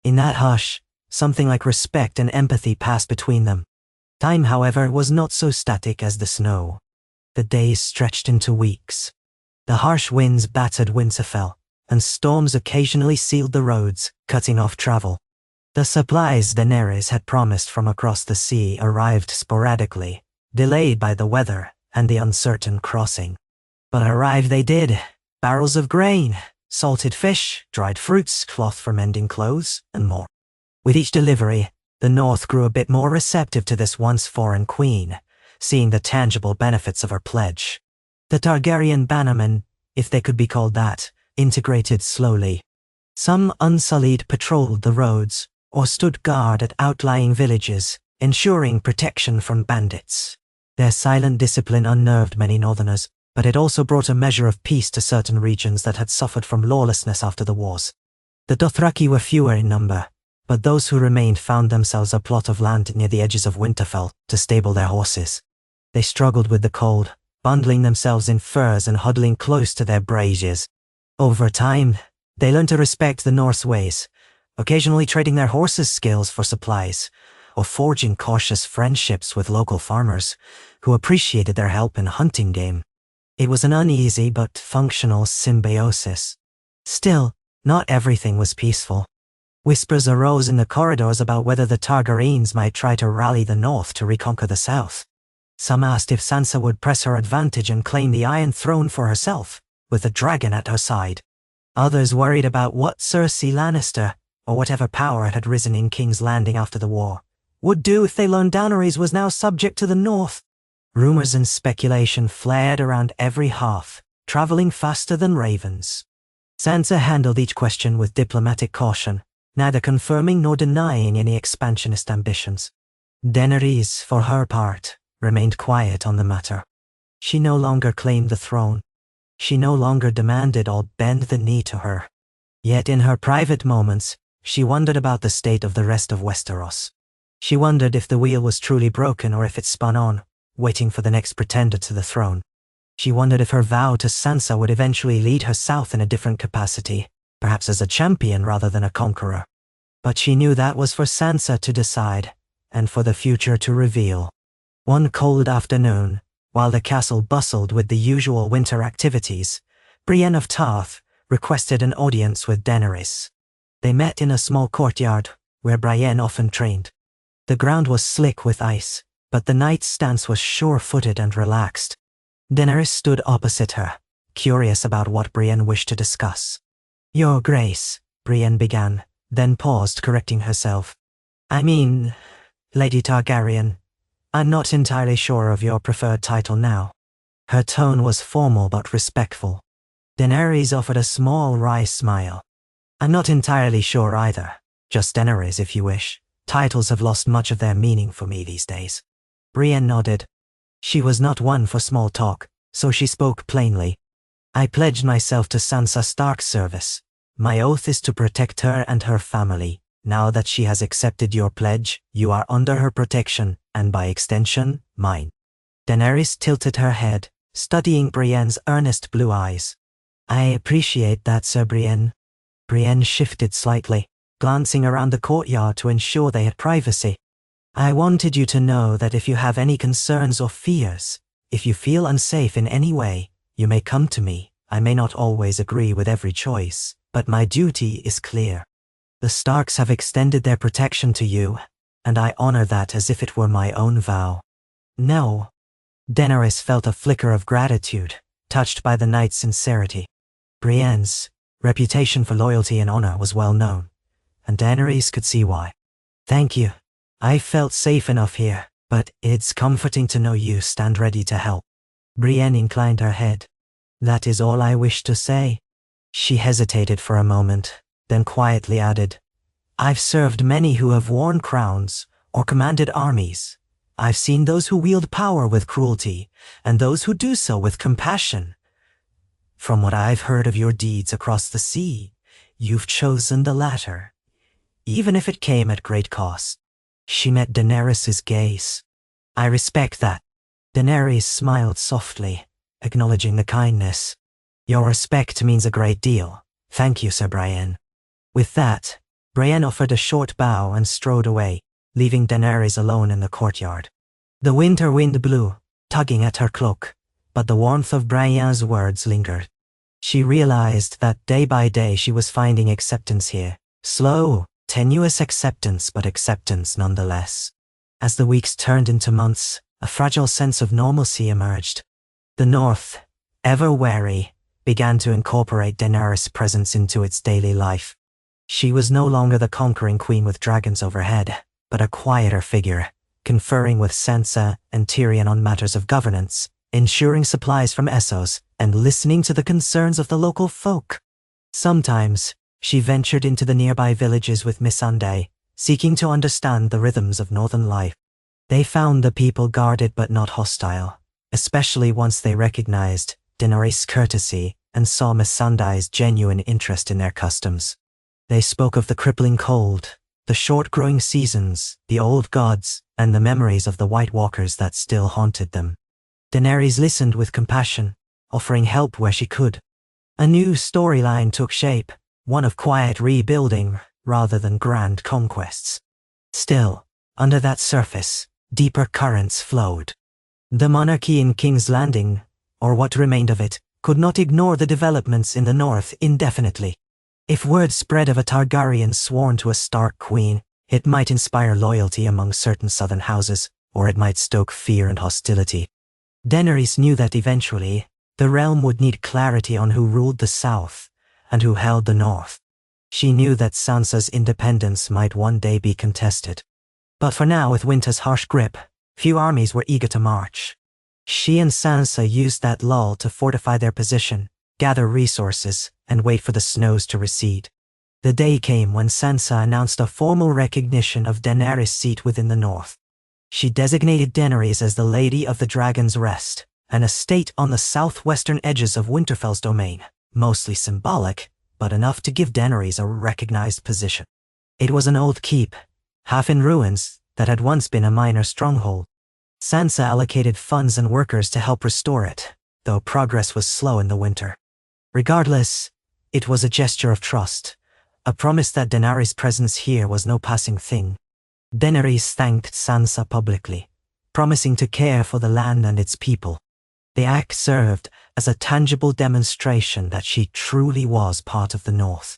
In that hush, something like respect and empathy passed between them. Time, however, was not so static as the snow. The days stretched into weeks. The harsh winds battered Winterfell, and storms occasionally sealed the roads, cutting off travel. The supplies Daenerys had promised from across the sea arrived sporadically, delayed by the weather and the uncertain crossing. But arrive they did. Barrels of grain, salted fish, dried fruits, cloth for mending clothes, and more. With each delivery, the North grew a bit more receptive to this once foreign queen, seeing the tangible benefits of her pledge. The Targaryen bannermen, if they could be called that, integrated slowly. Some unsullied patrolled the roads, or stood guard at outlying villages, ensuring protection from bandits. Their silent discipline unnerved many northerners, but it also brought a measure of peace to certain regions that had suffered from lawlessness after the wars. The Dothraki were fewer in number, but those who remained found themselves a plot of land near the edges of Winterfell to stable their horses. They struggled with the cold, bundling themselves in furs and huddling close to their braziers. Over time, they learned to respect the North's ways, occasionally trading their horses' skills for supplies, or forging cautious friendships with local farmers who appreciated their help in hunting game. It was an uneasy but functional symbiosis. Still, not everything was peaceful. Whispers arose in the corridors about whether the Targaryens might try to rally the North to reconquer the South. Some asked if Sansa would press her advantage and claim the Iron Throne for herself, with a dragon at her side. Others worried about what Cersei Lannister, or whatever power had risen in King's Landing after the war, would do if they learned Daenerys was now subject to the North. Rumors and speculation flared around every hearth, traveling faster than ravens. Sansa handled each question with diplomatic caution, neither confirming nor denying any expansionist ambitions. Daenerys, for her part, remained quiet on the matter. She no longer claimed the throne. She no longer demanded all bend the knee to her. Yet in her private moments, she wondered about the state of the rest of Westeros. She wondered if the wheel was truly broken or if it spun on, waiting for the next pretender to the throne. She wondered if her vow to Sansa would eventually lead her south in a different capacity, perhaps as a champion rather than a conqueror. But she knew that was for Sansa to decide, and for the future to reveal. One cold afternoon, while the castle bustled with the usual winter activities, Brienne of Tarth requested an audience with Daenerys. They met in a small courtyard, where Brienne often trained. The ground was slick with ice, but the knight's stance was sure-footed and relaxed. Daenerys stood opposite her, curious about what Brienne wished to discuss. "Your Grace," Brienne began, then paused, correcting herself. "I mean, Lady Targaryen, I'm not entirely sure of your preferred title now." Her tone was formal but respectful. Daenerys offered a small wry smile. "I'm not entirely sure either. Just Daenerys if you wish. Titles have lost much of their meaning for me these days." Brienne nodded. She was not one for small talk, so she spoke plainly. "I pledged myself to Sansa Stark's service. My oath is to protect her and her family. Now that she has accepted your pledge, you are under her protection, and by extension, mine." Daenerys tilted her head, studying Brienne's earnest blue eyes. "I appreciate that, Sir Brienne." Brienne shifted slightly, glancing around the courtyard to ensure they had privacy. "I wanted you to know that if you have any concerns or fears, if you feel unsafe in any way, you may come to me. I may not always agree with every choice, but my duty is clear. The Starks have extended their protection to you, and I honor that as if it were my own vow." "No." Daenerys felt a flicker of gratitude, touched by the knight's sincerity. Brienne's reputation for loyalty and honor was well known, and Daenerys could see why. "Thank you. I felt safe enough here, but it's comforting to know you stand ready to help." Brienne inclined her head. "That is all I wish to say." She hesitated for a moment, then quietly added, "I've served many who have worn crowns or commanded armies. I've seen those who wield power with cruelty, and those who do so with compassion. From what I've heard of your deeds across the sea, you've chosen the latter, even if it came at great cost." She met Daenerys' gaze. "I respect that." Daenerys smiled softly, acknowledging the kindness. "Your respect means a great deal. Thank you, Sir Brienne." With that, Brienne offered a short bow and strode away, leaving Daenerys alone in the courtyard. The winter wind blew, tugging at her cloak, but the warmth of Brienne's words lingered. She realized that day by day she was finding acceptance here. Slow, tenuous acceptance, but acceptance nonetheless. As the weeks turned into months, a fragile sense of normalcy emerged. The North, ever wary, began to incorporate Daenerys' presence into its daily life. She was no longer the conquering queen with dragons overhead, but a quieter figure, conferring with Sansa and Tyrion on matters of governance, ensuring supplies from Essos, and listening to the concerns of the local folk. Sometimes, she ventured into the nearby villages with Missandei, seeking to understand the rhythms of northern life. They found the people guarded but not hostile, especially once they recognized Daenerys' courtesy and saw Missandei's genuine interest in their customs. They spoke of the crippling cold, the short-growing seasons, the old gods, and the memories of the White Walkers that still haunted them. Daenerys listened with compassion, offering help where she could. A new storyline took shape, one of quiet rebuilding rather than grand conquests. Still, under that surface, deeper currents flowed. The monarchy in King's Landing, or what remained of it, could not ignore the developments in the north indefinitely. If word spread of a Targaryen sworn to a Stark queen, it might inspire loyalty among certain southern houses, or it might stoke fear and hostility. Daenerys knew that eventually, the realm would need clarity on who ruled the south and who held the north. She knew that Sansa's independence might one day be contested. But for now, with winter's harsh grip, few armies were eager to march. She and Sansa used that lull to fortify their position, gather resources, and wait for the snows to recede. The day came when Sansa announced a formal recognition of Daenerys' seat within the north. She designated Daenerys as the Lady of the Dragon's Rest, an estate on the southwestern edges of Winterfell's domain, mostly symbolic, but enough to give Daenerys a recognized position. It was an old keep, half in ruins, that had once been a minor stronghold. Sansa allocated funds and workers to help restore it, though progress was slow in the winter. Regardless, it was a gesture of trust, a promise that Daenerys' presence here was no passing thing. Daenerys thanked Sansa publicly, promising to care for the land and its people. The act served as a tangible demonstration that she truly was part of the North.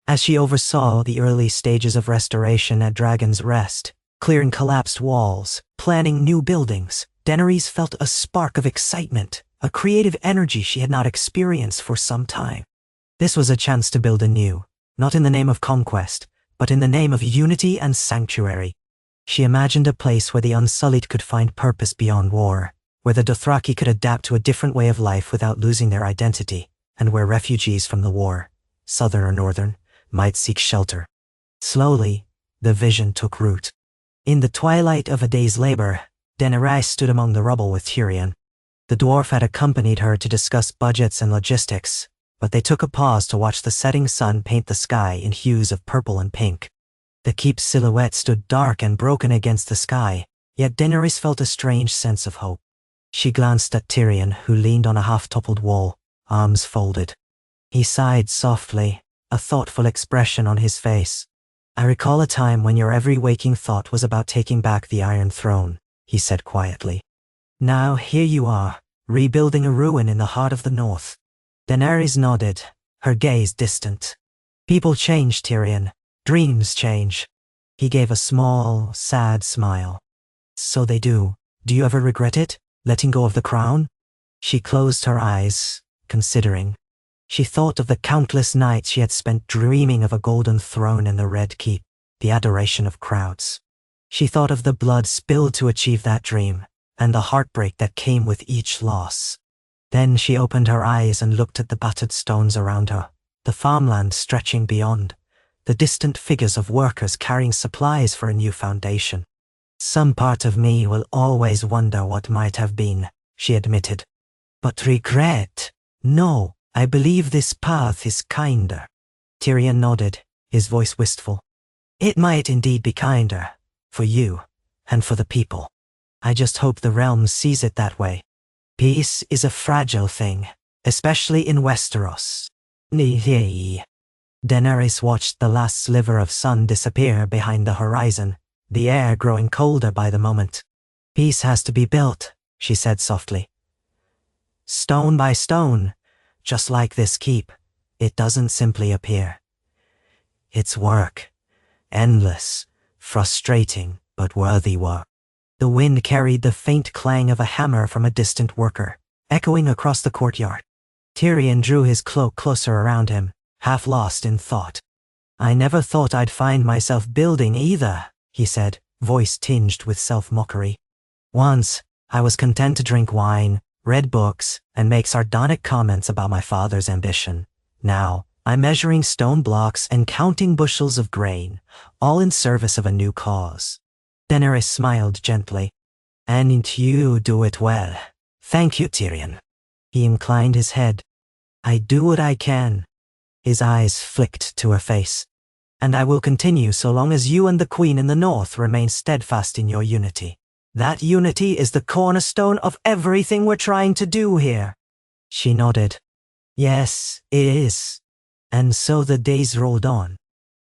As she oversaw the early stages of restoration at Dragon's Rest, clearing collapsed walls, planning new buildings, Daenerys felt a spark of excitement, a creative energy she had not experienced for some time. This was a chance to build anew, not in the name of conquest, but in the name of unity and sanctuary. She imagined a place where the Unsullied could find purpose beyond war, where the Dothraki could adapt to a different way of life without losing their identity, and where refugees from the war, southern or northern, might seek shelter. Slowly, the vision took root. In the twilight of a day's labor, Daenerys stood among the rubble with Tyrion. The dwarf had accompanied her to discuss budgets and logistics, but they took a pause to watch the setting sun paint the sky in hues of purple and pink. The keep's silhouette stood dark and broken against the sky, yet Daenerys felt a strange sense of hope. She glanced at Tyrion, who leaned on a half-toppled wall, arms folded. He sighed softly, a thoughtful expression on his face. "I recall a time when your every waking thought was about taking back the Iron Throne," he said quietly. "Now here you are, rebuilding a ruin in the heart of the North." Daenerys nodded, her gaze distant. "People change, Tyrion. Dreams change." He gave a small, sad smile. "So they do. Do you ever regret it, letting go of the crown?" She closed her eyes, considering. She thought of the countless nights she had spent dreaming of a golden throne in the Red Keep, the adoration of crowds. She thought of the blood spilled to achieve that dream, and the heartbreak that came with each loss. Then she opened her eyes and looked at the battered stones around her, the farmland stretching beyond, the distant figures of workers carrying supplies for a new foundation. "Some part of me will always wonder what might have been," she admitted. "But regret? No, I believe this path is kinder." Tyrion nodded, his voice wistful. "It might indeed be kinder, for you, and for the people. I just hope the realm sees it that way. Peace is a fragile thing, especially in Westeros." Daenerys watched the last sliver of sun disappear behind the horizon, the air growing colder by the moment. "Peace has to be built," she said softly. "Stone by stone, just like this keep. It doesn't simply appear. It's work. Endless, frustrating, but worthy work." The wind carried the faint clang of a hammer from a distant worker, echoing across the courtyard. Tyrion drew his cloak closer around him, half lost in thought. "I never thought I'd find myself building either," he said, voice tinged with self-mockery. "Once, I was content to drink wine, read books, and make sardonic comments about my father's ambition. Now, I'm measuring stone blocks and counting bushels of grain, all in service of a new cause." Daenerys smiled gently. "And you do it well. Thank you, Tyrion." He inclined his head. "I do what I can." His eyes flicked to her face. And I will continue so long as you and the Queen in the North remain steadfast in your unity. That unity is the cornerstone of everything we're trying to do here." She nodded. "Yes, it is." And so the days rolled on.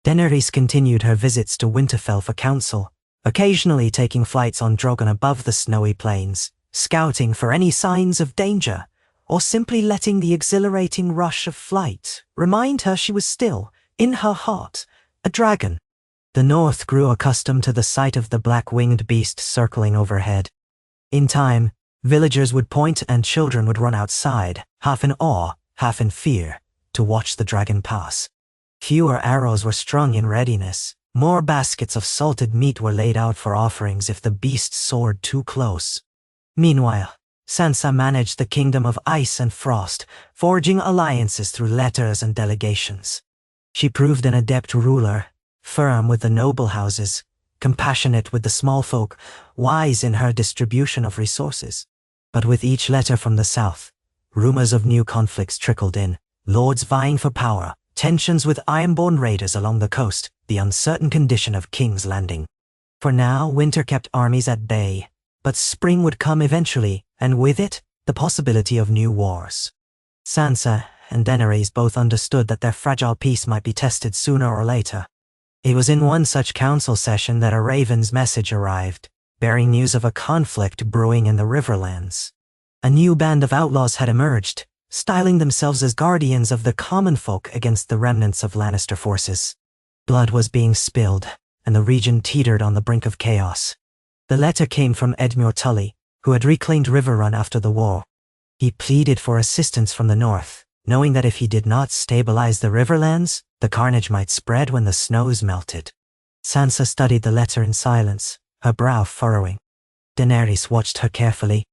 Daenerys continued her visits to Winterfell for counsel, occasionally taking flights on Drogon above the snowy plains, scouting for any signs of danger, or simply letting the exhilarating rush of flight remind her she was still, in her heart, a dragon. The North grew accustomed to the sight of the black-winged beast circling overhead. In time, villagers would point and children would run outside, half in awe, half in fear, to watch the dragon pass. Fewer arrows were strung in readiness. More baskets of salted meat were laid out for offerings if the beast soared too close. Meanwhile, Sansa managed the kingdom of ice and frost, forging alliances through letters and delegations. She proved an adept ruler, firm with the noble houses, compassionate with the small folk, wise in her distribution of resources. But with each letter from the south, rumors of new conflicts trickled in, lords vying for power, tensions with ironborn raiders along the coast, the uncertain condition of King's Landing. For now, winter kept armies at bay, but spring would come eventually, and with it, the possibility of new wars. Sansa and Daenerys both understood that their fragile peace might be tested sooner or later. It was in one such council session that a raven's message arrived, bearing news of a conflict brewing in the Riverlands. A new band of outlaws had emerged, styling themselves as guardians of the common folk against the remnants of Lannister forces. Blood was being spilled, and the region teetered on the brink of chaos. The letter came from Edmure Tully, who had reclaimed Riverrun after the war. He pleaded for assistance from the north, knowing that if he did not stabilize the Riverlands, the carnage might spread when the snows melted. Sansa studied the letter in silence, her brow furrowing. Daenerys watched her carefully.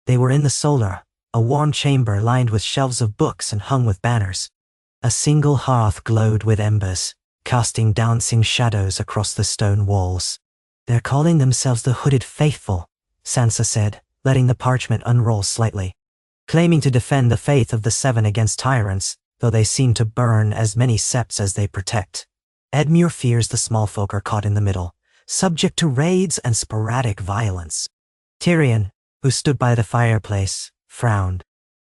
They were in the solar, a warm chamber lined with shelves of books and hung with banners. A single hearth glowed with embers, casting dancing shadows across the stone walls. "They're calling themselves the Hooded Faithful," Sansa said, letting the parchment unroll slightly. "Claiming to defend the faith of the Seven against tyrants, though they seem to burn as many septs as they protect. Edmure fears the small folk are caught in the middle, subject to raids and sporadic violence." Tyrion, who stood by the fireplace, frowned.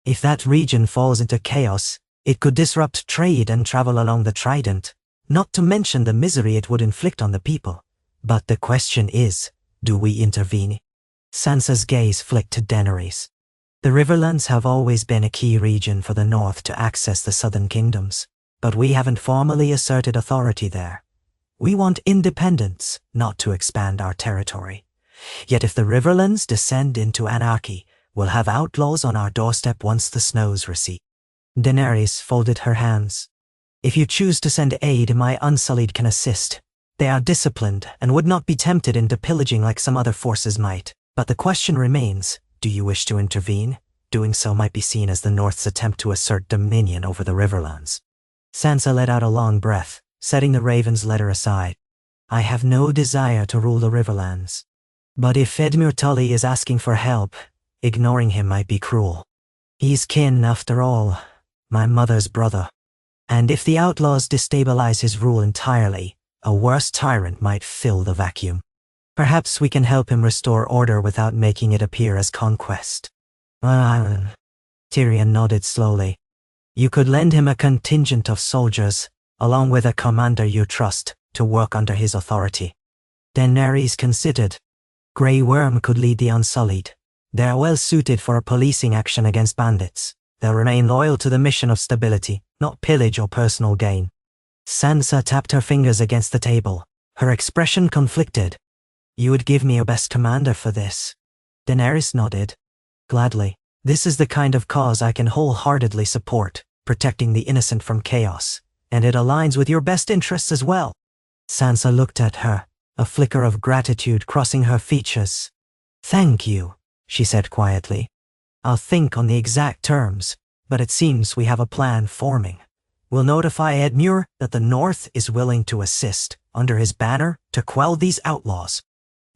"If that region falls into chaos, it could disrupt trade and travel along the Trident, not to mention the misery it would inflict on the people. But the question is, do we intervene?" Sansa's gaze flicked to Daenerys. "The Riverlands have always been a key region for the North to access the southern kingdoms, but we haven't formally asserted authority there. We want independence, not to expand our territory. Yet if the Riverlands descend into anarchy, we'll have outlaws on our doorstep once the snows recede." Daenerys folded her hands. "If you choose to send aid, my Unsullied can assist. They are disciplined and would not be tempted into pillaging like some other forces might. But the question remains, do you wish to intervene? Doing so might be seen as the North's attempt to assert dominion over the Riverlands." Sansa let out a long breath, setting the Raven's letter aside. "I have no desire to rule the Riverlands. But if Edmure Tully is asking for help, ignoring him might be cruel. He's kin, after all, my mother's brother. And if the outlaws destabilize his rule entirely, a worse tyrant might fill the vacuum. Perhaps we can help him restore order without making it appear as conquest." Tyrion nodded slowly. "You could lend him a contingent of soldiers, along with a commander you trust, to work under his authority." Daenerys considered. Grey Worm could lead the Unsullied. They're well suited for a policing action against bandits. They'll remain loyal to the mission of stability, not pillage or personal gain. Sansa tapped her fingers against the table, her expression conflicted. "You would give me your best commander for this?" Daenerys nodded. "Gladly. This is the kind of cause I can wholeheartedly support, protecting the innocent from chaos, and it aligns with your best interests as well." Sansa looked at her, a flicker of gratitude crossing her features. "Thank you," she said quietly. "I'll think on the exact terms, but it seems we have a plan forming. We'll notify Edmure that the North is willing to assist, under his banner, to quell these outlaws."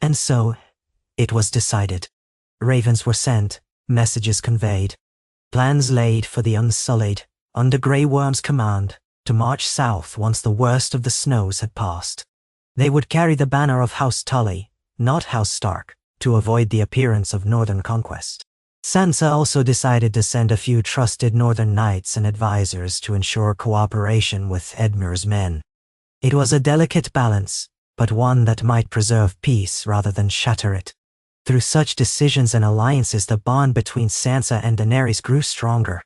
And so, it was decided. Ravens were sent, messages conveyed. Plans laid for the Unsullied, under Grey Worm's command, to march south once the worst of the snows had passed. They would carry the banner of House Tully, not House Stark, to avoid the appearance of northern conquest. Sansa also decided to send a few trusted northern knights and advisors to ensure cooperation with Edmure's men. It was a delicate balance, but one that might preserve peace rather than shatter it. Through such decisions and alliances, the bond between Sansa and Daenerys grew stronger.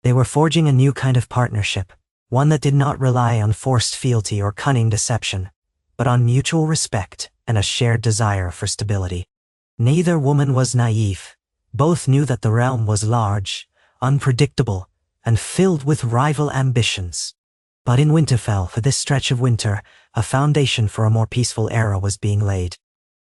They were forging a new kind of partnership, one that did not rely on forced fealty or cunning deception, but on mutual respect and a shared desire for stability. Neither woman was naive. Both knew that the realm was large, unpredictable, and filled with rival ambitions. But in Winterfell, for this stretch of winter, a foundation for a more peaceful era was being laid.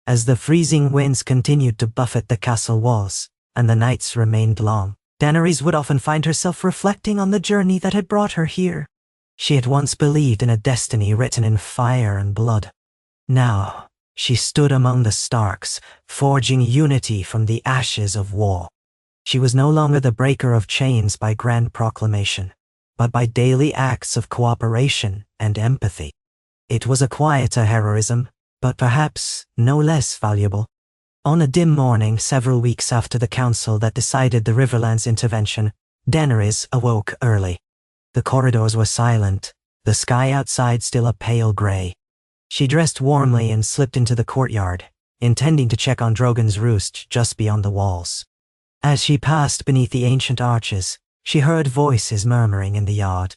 As the freezing winds continued to buffet the castle walls, and the nights remained long, Daenerys would often find herself reflecting on the journey that had brought her here. She had once believed in a destiny written in fire and blood. Now, she stood among the Starks, forging unity from the ashes of war. She was no longer the breaker of chains by grand proclamation, but by daily acts of cooperation and empathy. It was a quieter heroism, but perhaps no less valuable. On a dim morning, several weeks after the council that decided the Riverlands intervention, Daenerys awoke early. The corridors were silent, the sky outside still a pale gray. She dressed warmly and slipped into the courtyard, intending to check on Drogon's roost just beyond the walls. As she passed beneath the ancient arches, she heard voices murmuring in the yard.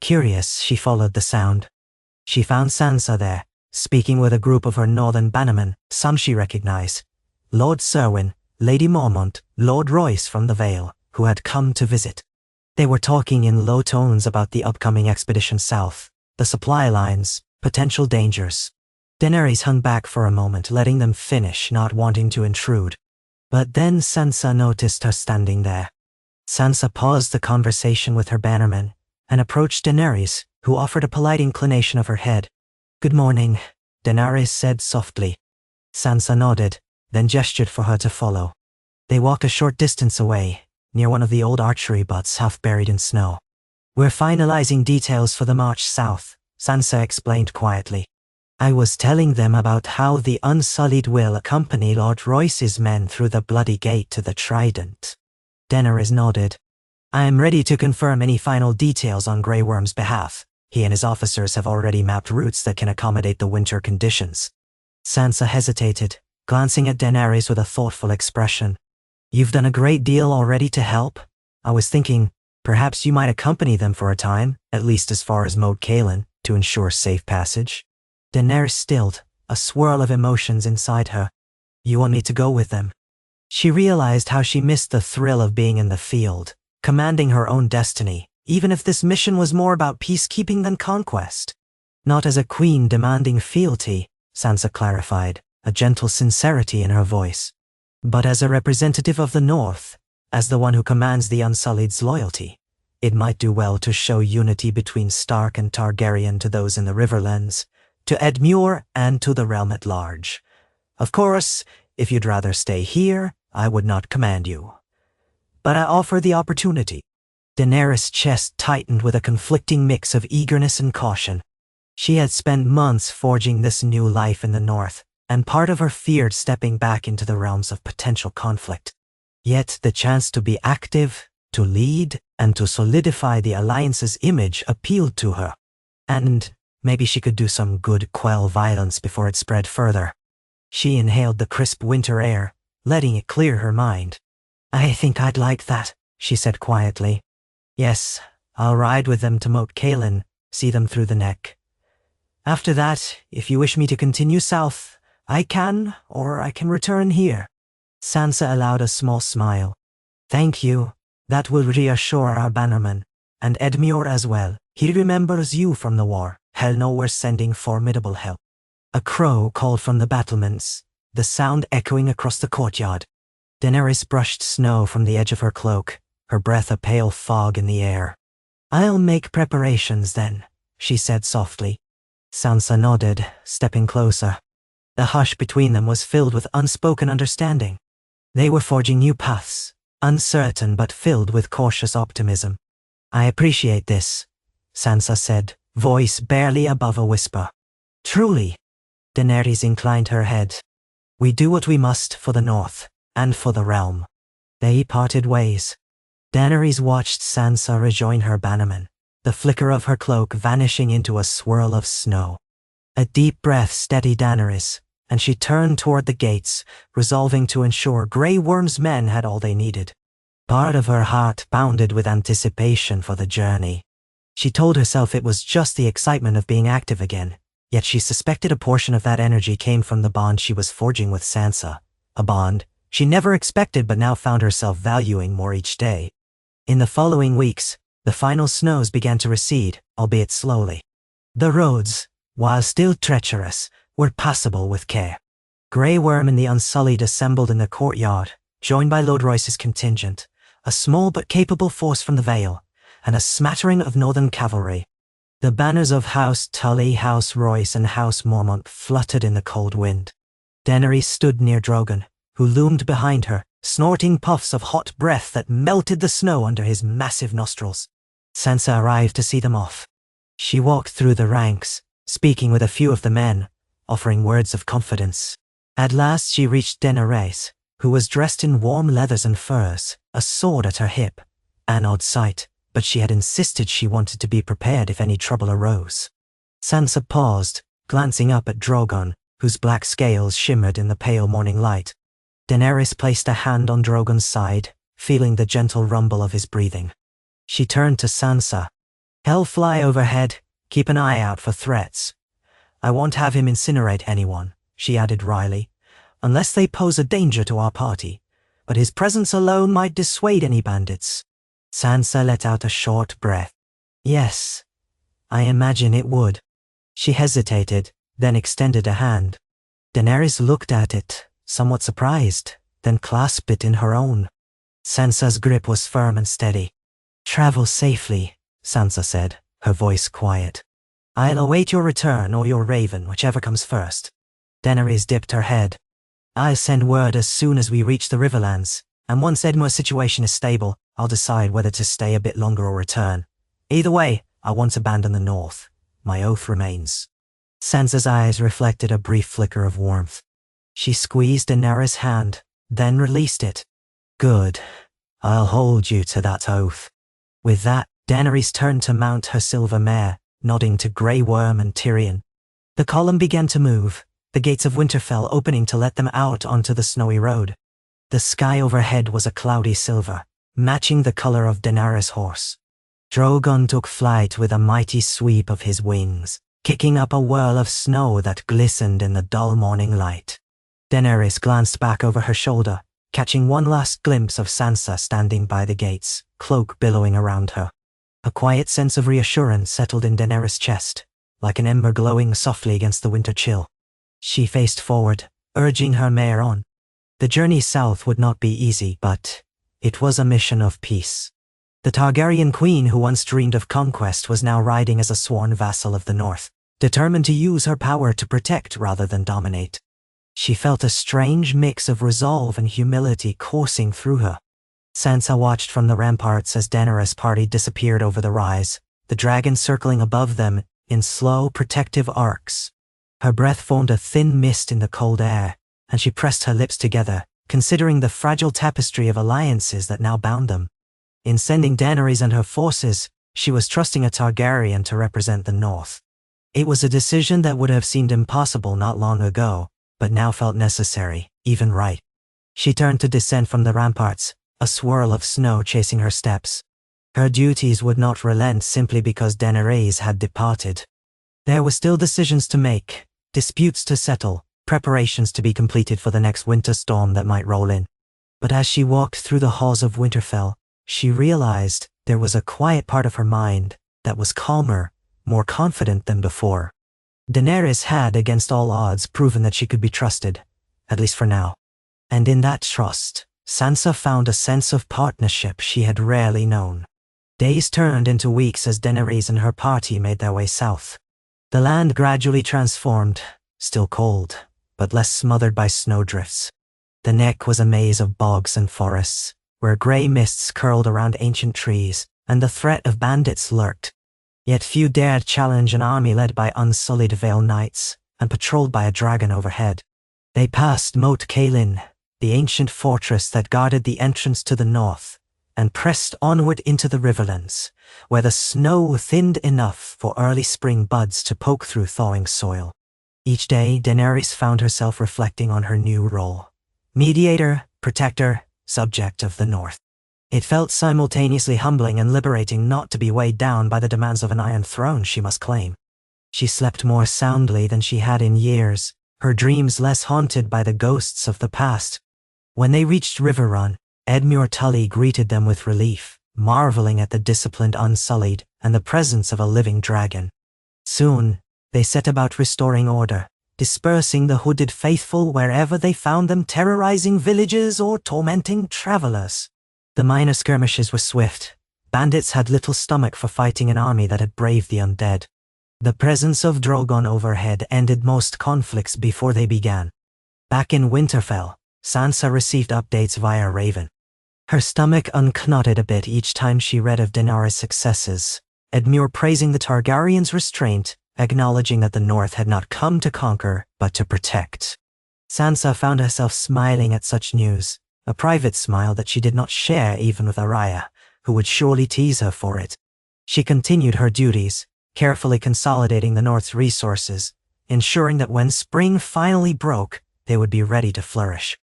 Curious, she followed the sound. She found Sansa there, speaking with a group of her northern bannermen, some she recognized. Lord Serwyn, Lady Mormont, Lord Royce from the Vale, who had come to visit. They were talking in low tones about the upcoming expedition south, the supply lines, potential dangers. Daenerys hung back for a moment, letting them finish, not wanting to intrude. But then Sansa noticed her standing there. Sansa paused the conversation with her bannermen and approached Daenerys, who offered a polite inclination of her head. "Good morning," Daenerys said softly. Sansa nodded, then gestured for her to follow. They walked a short distance away, near one of the old archery butts half buried in snow. "We're finalizing details for the march south," Sansa explained quietly. "I was telling them about how the Unsullied will accompany Lord Royce's men through the Bloody Gate to the Trident." Daenerys nodded. "I am ready to confirm any final details on Grey Worm's behalf. He and his officers have already mapped routes that can accommodate the winter conditions." Sansa hesitated, glancing at Daenerys with a thoughtful expression. "You've done a great deal already to help. I was thinking, perhaps you might accompany them for a time, at least as far as Moat Cailin, to ensure safe passage." Daenerys stilled, a swirl of emotions inside her. "You want me to go with them?" She realized how she missed the thrill of being in the field, commanding her own destiny, even if this mission was more about peacekeeping than conquest. "Not as a queen demanding fealty," Sansa clarified, a gentle sincerity in her voice, "but as a representative of the North, as the one who commands the Unsullied's loyalty. It might do well to show unity between Stark and Targaryen to those in the Riverlands, to Edmure and to the realm at large. Of course, if you'd rather stay here, I would not command you. But I offer the opportunity." Daenerys' chest tightened with a conflicting mix of eagerness and caution. She had spent months forging this new life in the North, and part of her feared stepping back into the realms of potential conflict. Yet the chance to be active, to lead, and to solidify the Alliance's image appealed to her. And maybe she could do some good quell violence before it spread further. She inhaled the crisp winter air, letting it clear her mind. "I think I'd like that," she said quietly. "Yes, I'll ride with them to Moat Cailin, see them through the neck. After that, if you wish me to continue south, I can, or I can return here." Sansa allowed a small smile. "Thank you. That will reassure our bannerman, and Edmure as well. He remembers you from the war. He'll know we're sending formidable help." A crow called from the battlements, the sound echoing across the courtyard. Daenerys brushed snow from the edge of her cloak, her breath a pale fog in the air. "I'll make preparations then," she said softly. Sansa nodded, stepping closer. The hush between them was filled with unspoken understanding. They were forging new paths, uncertain but filled with cautious optimism. "I appreciate this," Sansa said, voice barely above a whisper. Truly. Daenerys inclined her head. We do what we must for the north, and for the realm. They parted ways. Daenerys watched Sansa rejoin her bannerman, the flicker of her cloak vanishing into a swirl of snow. A deep breath steadied Daenerys, and she turned toward the gates, resolving to ensure Grey Worm's men had all they needed. Part of her heart pounded with anticipation for the journey. She told herself it was just the excitement of being active again, yet she suspected a portion of that energy came from the bond she was forging with Sansa, a bond she never expected but now found herself valuing more each day. In the following weeks, the final snows began to recede, albeit slowly. The roads, while still treacherous, were passable with care. Grey Worm and the Unsullied assembled in the courtyard, joined by Lord Royce's contingent, a small but capable force from the Vale, and a smattering of northern cavalry. The banners of House Tully, House Royce, and House Mormont fluttered in the cold wind. Daenerys stood near Drogon, who loomed behind her, snorting puffs of hot breath that melted the snow under his massive nostrils. Sansa arrived to see them off. She walked through the ranks, speaking with a few of the men, offering words of confidence. At last she reached Daenerys, who was dressed in warm leathers and furs, a sword at her hip. An odd sight, but she had insisted she wanted to be prepared if any trouble arose. Sansa paused, glancing up at Drogon, whose black scales shimmered in the pale morning light. Daenerys placed a hand on Drogon's side, feeling the gentle rumble of his breathing. She turned to Sansa. Hell fly overhead, keep an eye out for threats. I won't have him incinerate anyone, she added wryly, unless they pose a danger to our party, but his presence alone might dissuade any bandits. Sansa let out a short breath. Yes, I imagine it would. She hesitated, then extended a hand. Daenerys looked at it, somewhat surprised, then clasped it in her own. Sansa's grip was firm and steady. Travel safely, Sansa said, her voice quiet. I'll await your return or your raven, whichever comes first. Daenerys dipped her head. I'll send word as soon as we reach the Riverlands, and once Edmure's situation is stable, I'll decide whether to stay a bit longer or return. Either way, I won't abandon the north. My oath remains. Sansa's eyes reflected a brief flicker of warmth. She squeezed Daenerys' hand, then released it. Good. I'll hold you to that oath. With that, Daenerys turned to mount her silver mare, nodding to Grey Worm and Tyrion. The column began to move, the gates of Winterfell opening to let them out onto the snowy road. The sky overhead was a cloudy silver, matching the color of Daenerys' horse. Drogon took flight with a mighty sweep of his wings, kicking up a whirl of snow that glistened in the dull morning light. Daenerys glanced back over her shoulder, catching one last glimpse of Sansa standing by the gates, cloak billowing around her. A quiet sense of reassurance settled in Daenerys' chest, like an ember glowing softly against the winter chill. She faced forward, urging her mare on. The journey south would not be easy, but it was a mission of peace. The Targaryen queen who once dreamed of conquest was now riding as a sworn vassal of the north, determined to use her power to protect rather than dominate. She felt a strange mix of resolve and humility coursing through her. Sansa watched from the ramparts as Daenerys' party disappeared over the rise, the dragon circling above them in slow, protective arcs. Her breath formed a thin mist in the cold air, and she pressed her lips together, considering the fragile tapestry of alliances that now bound them. In sending Daenerys and her forces, she was trusting a Targaryen to represent the north. It was a decision that would have seemed impossible not long ago, but now felt necessary, even right. She turned to descend from the ramparts, a swirl of snow chasing her steps. Her duties would not relent simply because Daenerys had departed. There were still decisions to make, disputes to settle, preparations to be completed for the next winter storm that might roll in. But as she walked through the halls of Winterfell, she realized there was a quiet part of her mind that was calmer, more confident than before. Daenerys had, against all odds, proven that she could be trusted, at least for now. And in that trust, Sansa found a sense of partnership she had rarely known. Days turned into weeks as Daenerys and her party made their way south. The land gradually transformed, still cold, but less smothered by snowdrifts. The neck was a maze of bogs and forests, where grey mists curled around ancient trees, and the threat of bandits lurked. Yet few dared challenge an army led by unsullied Vale Knights and patrolled by a dragon overhead. They passed Moat Cailin, the ancient fortress that guarded the entrance to the north, and pressed onward into the riverlands, where the snow thinned enough for early spring buds to poke through thawing soil. Each day, Daenerys found herself reflecting on her new role: mediator, protector, subject of the North. It felt simultaneously humbling and liberating not to be weighed down by the demands of an iron throne she must claim. She slept more soundly than she had in years, her dreams less haunted by the ghosts of the past. When they reached Riverrun, Edmure Tully greeted them with relief, marveling at the disciplined Unsullied and the presence of a living dragon. Soon, they set about restoring order, dispersing the hooded faithful wherever they found them, terrorizing villages or tormenting travelers. The minor skirmishes were swift. Bandits had little stomach for fighting an army that had braved the undead. The presence of Drogon overhead ended most conflicts before they began. Back in Winterfell, Sansa received updates via Raven. Her stomach unknotted a bit each time she read of Daenerys' successes, Edmure praising the Targaryens' restraint, acknowledging that the North had not come to conquer, but to protect. Sansa found herself smiling at such news, a private smile that she did not share even with Arya, who would surely tease her for it. She continued her duties, carefully consolidating the North's resources, ensuring that when spring finally broke, they would be ready to flourish.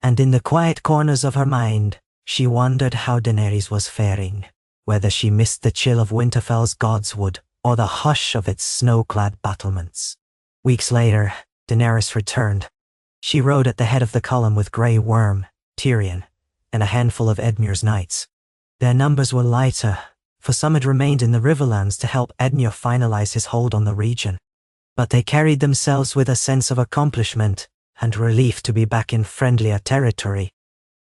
And in the quiet corners of her mind, she wondered how Daenerys was faring, whether she missed the chill of Winterfell's godswood or the hush of its snow-clad battlements. Weeks later, Daenerys returned. She rode at the head of the column with Grey Worm, Tyrion, and a handful of Edmure's knights. Their numbers were lighter, for some had remained in the Riverlands to help Edmure finalize his hold on the region. But they carried themselves with a sense of accomplishment and relief to be back in friendlier territory.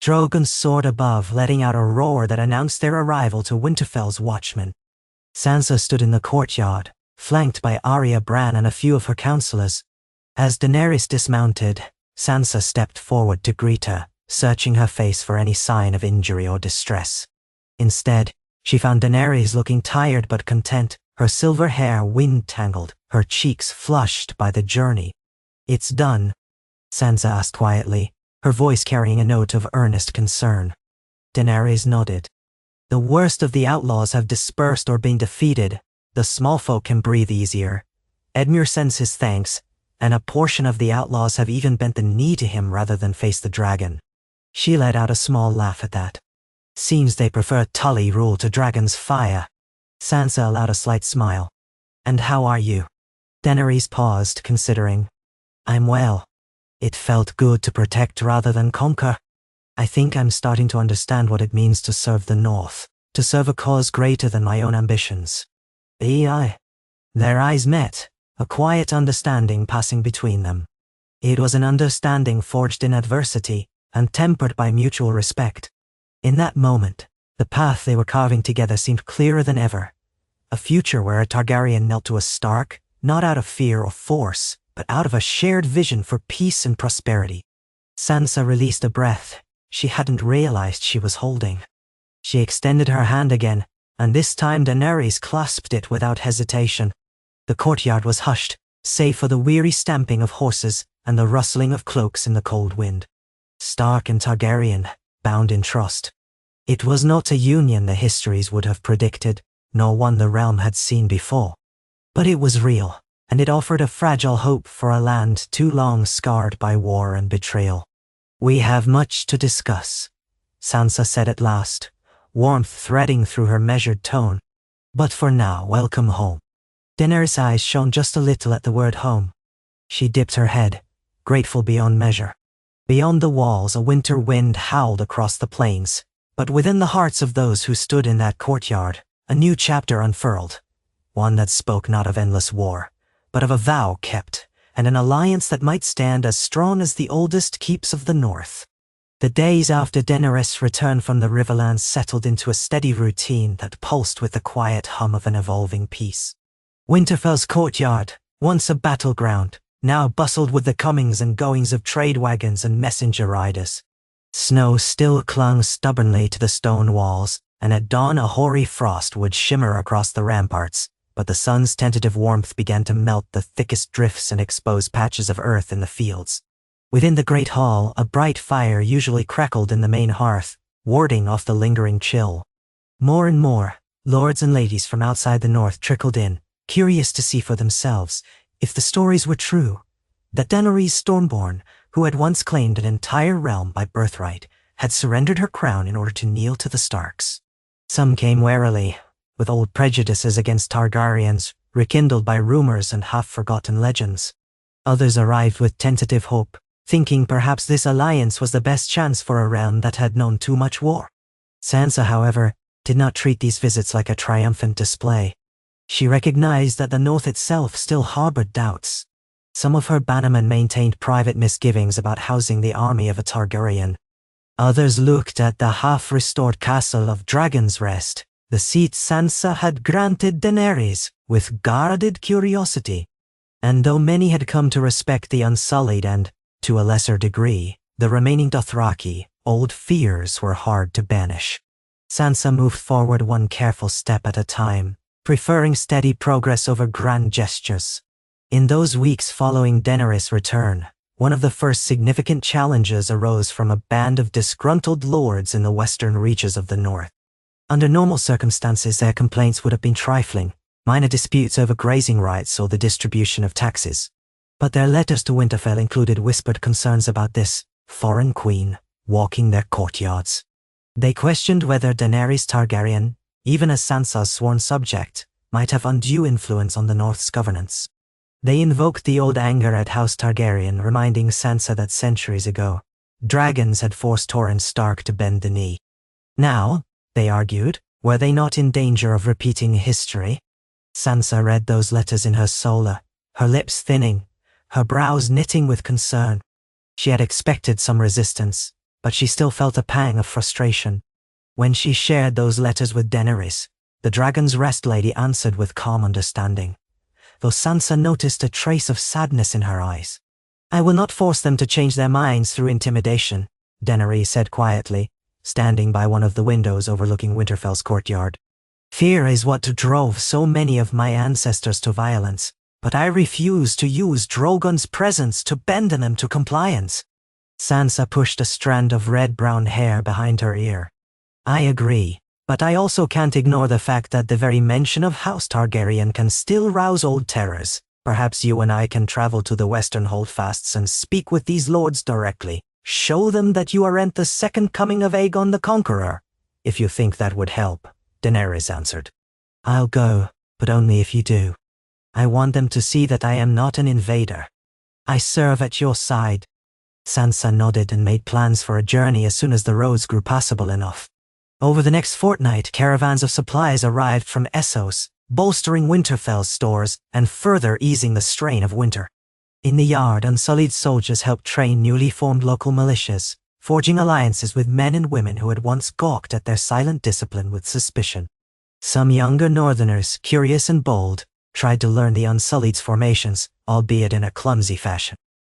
Drogon soared above, letting out a roar that announced their arrival to Winterfell's watchmen. Sansa stood in the courtyard, flanked by Arya Bran and a few of her counselors. As Daenerys dismounted, Sansa stepped forward to greet her, searching her face for any sign of injury or distress. Instead, she found Daenerys looking tired but content, her silver hair wind-tangled, her cheeks flushed by the journey. "It's done," Sansa asked quietly, her voice carrying a note of earnest concern. Daenerys nodded. "The worst of the outlaws have dispersed or been defeated. The small folk can breathe easier. Edmure sends his thanks, and a portion of the outlaws have even bent the knee to him rather than face the dragon." She let out a small laugh at that. "Seems they prefer Tully rule to dragon's fire." Sansa allowed a slight smile. "And how are you?" Daenerys paused, considering. "I'm well. It felt good to protect rather than conquer. I think I'm starting to understand what it means to serve the North, to serve a cause greater than my own ambitions." Their eyes met, a quiet understanding passing between them. It was an understanding forged in adversity and tempered by mutual respect. In that moment, the path they were carving together seemed clearer than ever. A future where a Targaryen knelt to a Stark, not out of fear or force, but out of a shared vision for peace and prosperity. Sansa released a breath she hadn't realized she was holding. She extended her hand again, and this time Daenerys clasped it without hesitation. The courtyard was hushed, save for the weary stamping of horses and the rustling of cloaks in the cold wind. Stark and Targaryen, bound in trust. It was not a union the histories would have predicted, nor one the realm had seen before. But it was real, and it offered a fragile hope for a land too long scarred by war and betrayal. "We have much to discuss," Sansa said at last, warmth threading through her measured tone. "But for now, welcome home." Daenerys' eyes shone just a little at the word home. She dipped her head, grateful beyond measure. Beyond the walls, a winter wind howled across the plains, but within the hearts of those who stood in that courtyard, a new chapter unfurled, one that spoke not of endless war, but of a vow kept, and an alliance that might stand as strong as the oldest keeps of the North. The days after Daenerys' return from the Riverlands settled into a steady routine that pulsed with the quiet hum of an evolving peace. Winterfell's courtyard, once a battleground, now bustled with the comings and goings of trade wagons and messenger riders. Snow still clung stubbornly to the stone walls, and at dawn a hoary frost would shimmer across the ramparts, but the sun's tentative warmth began to melt the thickest drifts and expose patches of earth in the fields. Within the great hall, a bright fire usually crackled in the main hearth, warding off the lingering chill. More and more, lords and ladies from outside the north trickled in, curious to see for themselves, if the stories were true, that Daenerys Stormborn, who had once claimed an entire realm by birthright, had surrendered her crown in order to kneel to the Starks. Some came warily, with old prejudices against Targaryens, rekindled by rumors and half-forgotten legends. Others arrived with tentative hope, thinking perhaps this alliance was the best chance for a realm that had known too much war. Sansa, however, did not treat these visits like a triumphant display. She recognized that the North itself still harbored doubts. Some of her bannermen maintained private misgivings about housing the army of a Targaryen. Others looked at the half-restored castle of Dragon's Rest, the seat Sansa had granted Daenerys, with guarded curiosity. And though many had come to respect the Unsullied and, to a lesser degree, the remaining Dothraki, old fears were hard to banish. Sansa moved forward one careful step at a time, preferring steady progress over grand gestures. In those weeks following Daenerys' return, one of the first significant challenges arose from a band of disgruntled lords in the western reaches of the north. Under normal circumstances, their complaints would have been trifling, minor disputes over grazing rights or the distribution of taxes. But their letters to Winterfell included whispered concerns about this foreign queen walking their courtyards. They questioned whether Daenerys Targaryen, even as Sansa's sworn subject, might have undue influence on the North's governance. They invoked the old anger at House Targaryen, reminding Sansa that centuries ago, dragons had forced Torrhen Stark to bend the knee. Now, they argued, were they not in danger of repeating history? Sansa read those letters in her soul, her lips thinning, her brows knitting with concern. She had expected some resistance, but she still felt a pang of frustration. When she shared those letters with Daenerys, the Dragon's Rest lady answered with calm understanding, though Sansa noticed a trace of sadness in her eyes. "I will not force them to change their minds through intimidation," Daenerys said quietly, standing by one of the windows overlooking Winterfell's courtyard. "Fear is what drove so many of my ancestors to violence, but I refuse to use Drogon's presence to bend them to compliance." Sansa pushed a strand of red-brown hair behind her ear. "I agree, but I also can't ignore the fact that the very mention of House Targaryen can still rouse old terrors. Perhaps you and I can travel to the Western Holdfasts and speak with these lords directly. Show them that you aren't the second coming of Aegon the Conqueror. If you think that would help," Daenerys answered. "I'll go, but only if you do. I want them to see that I am not an invader. I serve at your side." Sansa nodded and made plans for a journey as soon as the roads grew passable enough. Over the next fortnight, caravans of supplies arrived from Essos, bolstering Winterfell's stores and further easing the strain of winter. In the yard, Unsullied soldiers helped train newly formed local militias, forging alliances with men and women who had once gawked at their silent discipline with suspicion. Some younger Northerners, curious and bold, tried to learn the Unsullied's formations, albeit in a clumsy fashion.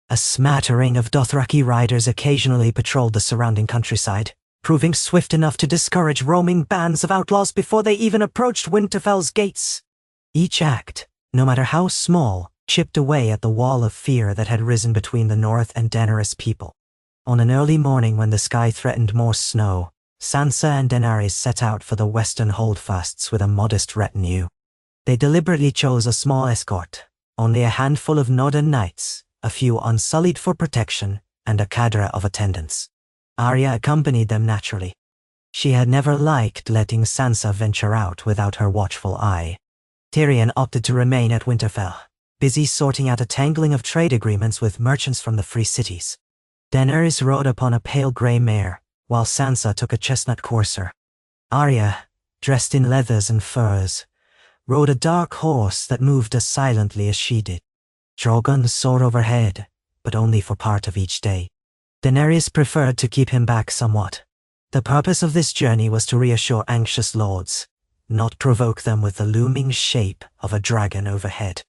A smattering of Dothraki riders occasionally patrolled the surrounding countryside, proving swift enough to discourage roaming bands of outlaws before they even approached Winterfell's gates. Each act, no matter how small, chipped away at the wall of fear that had risen between the North and Daenerys people. On an early morning when the sky threatened more snow, Sansa and Daenerys set out for the Western Holdfasts with a modest retinue. They deliberately chose a small escort, only a handful of Northern knights, a few Unsullied for protection, and a cadre of attendants. Arya accompanied them naturally. She had never liked letting Sansa venture out without her watchful eye. Tyrion opted to remain at Winterfell, busy sorting out a tangling of trade agreements with merchants from the free cities. Daenerys rode upon a pale grey mare, while Sansa took a chestnut courser. Arya, dressed in leathers and furs, rode a dark horse that moved as silently as she did. Drogon soared overhead, but only for part of each day. Daenerys preferred to keep him back somewhat. The purpose of this journey was to reassure anxious lords, not provoke them with the looming shape of a dragon overhead.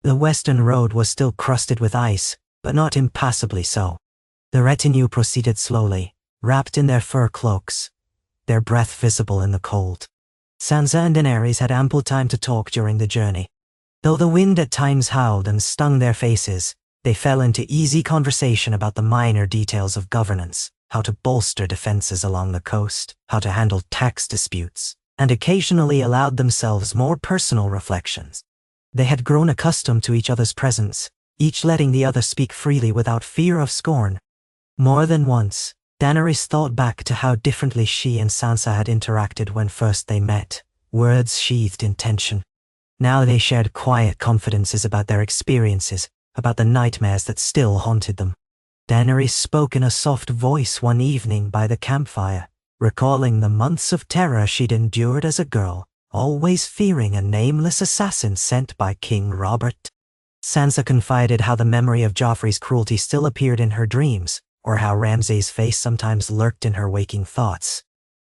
The western road was still crusted with ice, but not impassably so. The retinue proceeded slowly, wrapped in their fur cloaks, their breath visible in the cold. Sansa and Daenerys had ample time to talk during the journey. Though the wind at times howled and stung their faces, they fell into easy conversation about the minor details of governance, how to bolster defenses along the coast, how to handle tax disputes, and occasionally allowed themselves more personal reflections. They had grown accustomed to each other's presence, each letting the other speak freely without fear of scorn. More than once, Daenerys thought back to how differently she and Sansa had interacted when first they met, words sheathed in tension. Now they shared quiet confidences about their experiences, about the nightmares that still haunted them. Daenerys spoke in a soft voice one evening by the campfire, recalling the months of terror she'd endured as a girl, always fearing a nameless assassin sent by King Robert. Sansa confided how the memory of Joffrey's cruelty still appeared in her dreams, or how Ramsay's face sometimes lurked in her waking thoughts.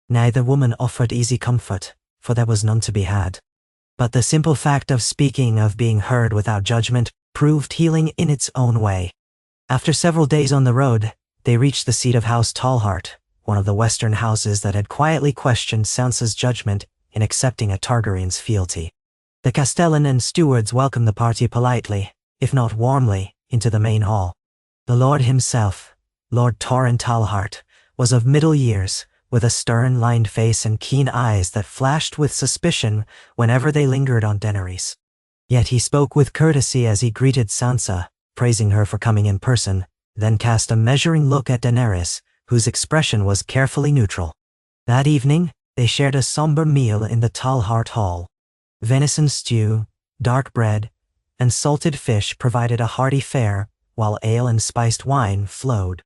Neither woman offered easy comfort, for there was none to be had. But the simple fact of speaking, of being heard without judgment, proved healing in its own way. After several days on the road, they reached the seat of House Tallheart, one of the western houses that had quietly questioned Sansa's judgment in accepting a Targaryen's fealty. The castellan and stewards welcomed the party politely, if not warmly, into the main hall. The lord himself, Lord Torrhen Tallheart, was of middle years, with a stern-lined face and keen eyes that flashed with suspicion whenever they lingered on Daenerys. Yet he spoke with courtesy as he greeted Sansa, praising her for coming in person, then cast a measuring look at Daenerys, whose expression was carefully neutral. That evening, they shared a somber meal in the Tallheart Hall. Venison stew, dark bread, and salted fish provided a hearty fare, while ale and spiced wine flowed.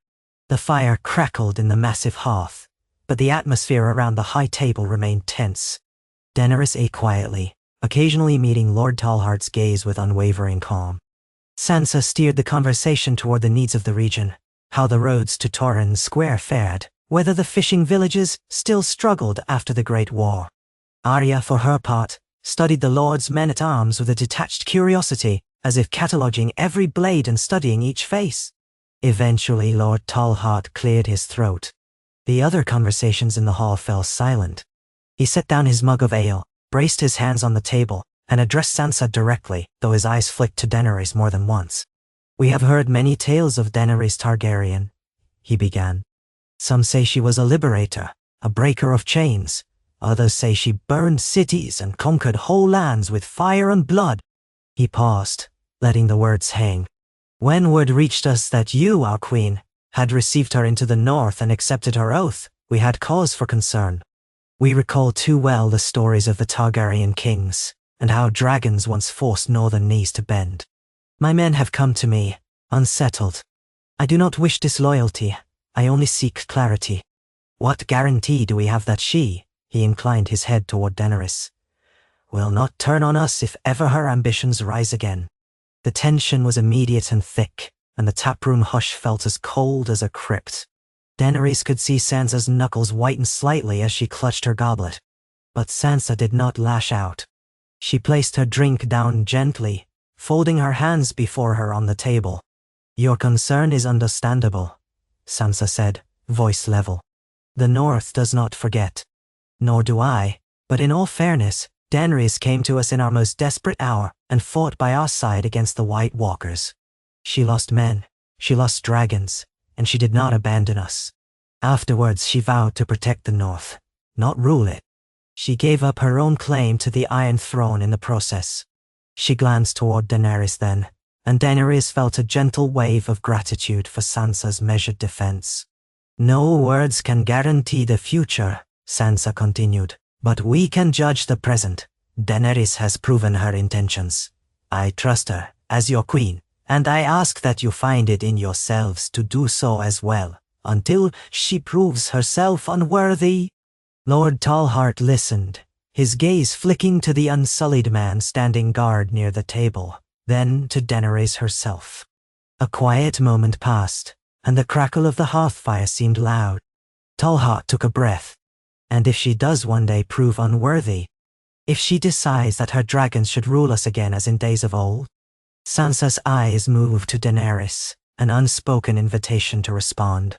The fire crackled in the massive hearth, but the atmosphere around the high table remained tense. Daenerys ate quietly, occasionally meeting Lord Tallheart's gaze with unwavering calm. Sansa steered the conversation toward the needs of the region, how the roads to Torrhen Square fared, whether the fishing villages still struggled after the Great War. Arya, for her part, studied the Lord's men-at-arms with a detached curiosity, as if cataloguing every blade and studying each face. Eventually Lord Tallheart cleared his throat. The other conversations in the hall fell silent. He set down his mug of ale, braced his hands on the table, and addressed Sansa directly, though his eyes flicked to Daenerys more than once. "We have heard many tales of Daenerys Targaryen," he began. "Some say she was a liberator, a breaker of chains. Others say she burned cities and conquered whole lands with fire and blood." He paused, letting the words hang. "When word reached us that you, our queen, had received her into the north and accepted her oath, we had cause for concern. We recall too well the stories of the Targaryen kings, and how dragons once forced northern knees to bend. My men have come to me, unsettled. I do not wish disloyalty, I only seek clarity. What guarantee do we have that she," he inclined his head toward Daenerys, "will not turn on us if ever her ambitions rise again?" The tension was immediate and thick, and the taproom hush felt as cold as a crypt. Daenerys could see Sansa's knuckles whiten slightly as she clutched her goblet. But Sansa did not lash out. She placed her drink down gently, folding her hands before her on the table. "Your concern is understandable," Sansa said, voice level. "The North does not forget. Nor do I, but in all fairness, Daenerys came to us in our most desperate hour and fought by our side against the White Walkers. She lost men, she lost dragons, and she did not abandon us. Afterwards she vowed to protect the North, not rule it. She gave up her own claim to the Iron Throne in the process." She glanced toward Daenerys then, and Daenerys felt a gentle wave of gratitude for Sansa's measured defense. "No words can guarantee the future," Sansa continued, "but we can judge the present. Daenerys has proven her intentions. I trust her, as your queen, and I ask that you find it in yourselves to do so as well, until she proves herself unworthy." Lord Tallheart listened, his gaze flicking to the unsullied man standing guard near the table, then to Daenerys herself. A quiet moment passed, and the crackle of the hearth fire seemed loud. Tallheart took a breath. "And if she does one day prove unworthy? If she decides that her dragons should rule us again as in days of old?" Sansa's eyes moved to Daenerys, an unspoken invitation to respond.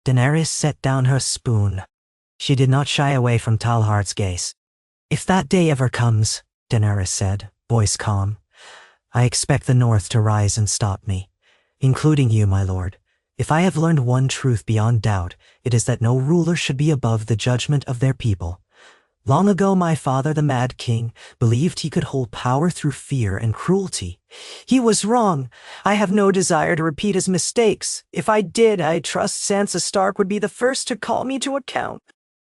Daenerys set down her spoon. She did not shy away from Tallheart's gaze. If that day ever comes, Daenerys said, voice calm, I expect the North to rise and stop me, including you, my lord. If I have learned one truth beyond doubt, it is that no ruler should be above the judgment of their people. Long ago my father, the Mad King, believed he could hold power through fear and cruelty. He was wrong. I have no desire to repeat his mistakes. If I did, I trust Sansa Stark would be the first to call me to account.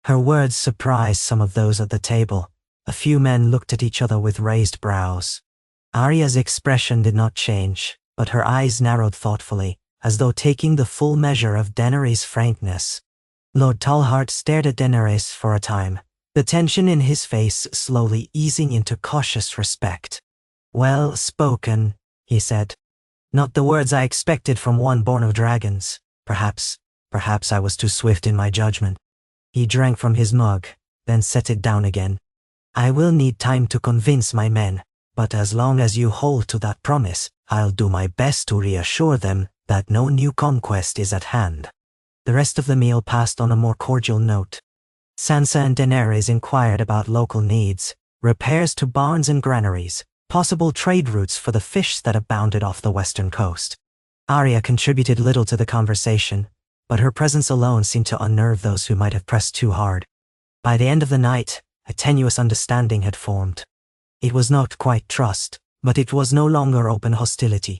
Her words surprised some of those at the table. A few men looked at each other with raised brows. Arya's expression did not change, but her eyes narrowed thoughtfully, as though taking the full measure of Daenerys' frankness. Lord Tallhart stared at Daenerys for a time, the tension in his face slowly easing into cautious respect. Well spoken, he said. Not the words I expected from one born of dragons. Perhaps I was too swift in my judgment. He drank from his mug, then set it down again. I will need time to convince my men, but as long as you hold to that promise, I'll do my best to reassure them that no new conquest is at hand. The rest of the meal passed on a more cordial note. Sansa and Daenerys inquired about local needs, repairs to barns and granaries, possible trade routes for the fish that abounded off the western coast. Arya contributed little to the conversation, but her presence alone seemed to unnerve those who might have pressed too hard. By the end of the night, a tenuous understanding had formed. It was not quite trust, but it was no longer open hostility.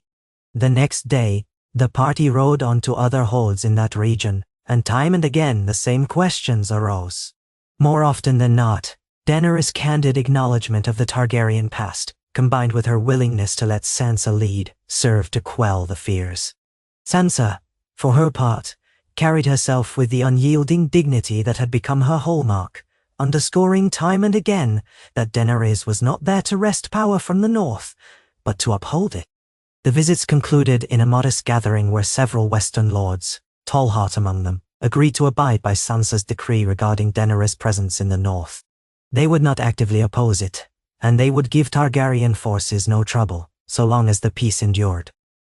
The next day, the party rode on to other holds in that region, and time and again the same questions arose. More often than not, Daenerys' candid acknowledgement of the Targaryen past, combined with her willingness to let Sansa lead, served to quell the fears. Sansa, for her part, carried herself with the unyielding dignity that had become her hallmark, underscoring time and again that Daenerys was not there to wrest power from the north, but to uphold it. The visits concluded in a modest gathering where several Western lords, Tallhart among them, agreed to abide by Sansa's decree regarding Daenerys' presence in the north. They would not actively oppose it, and they would give Targaryen forces no trouble, so long as the peace endured.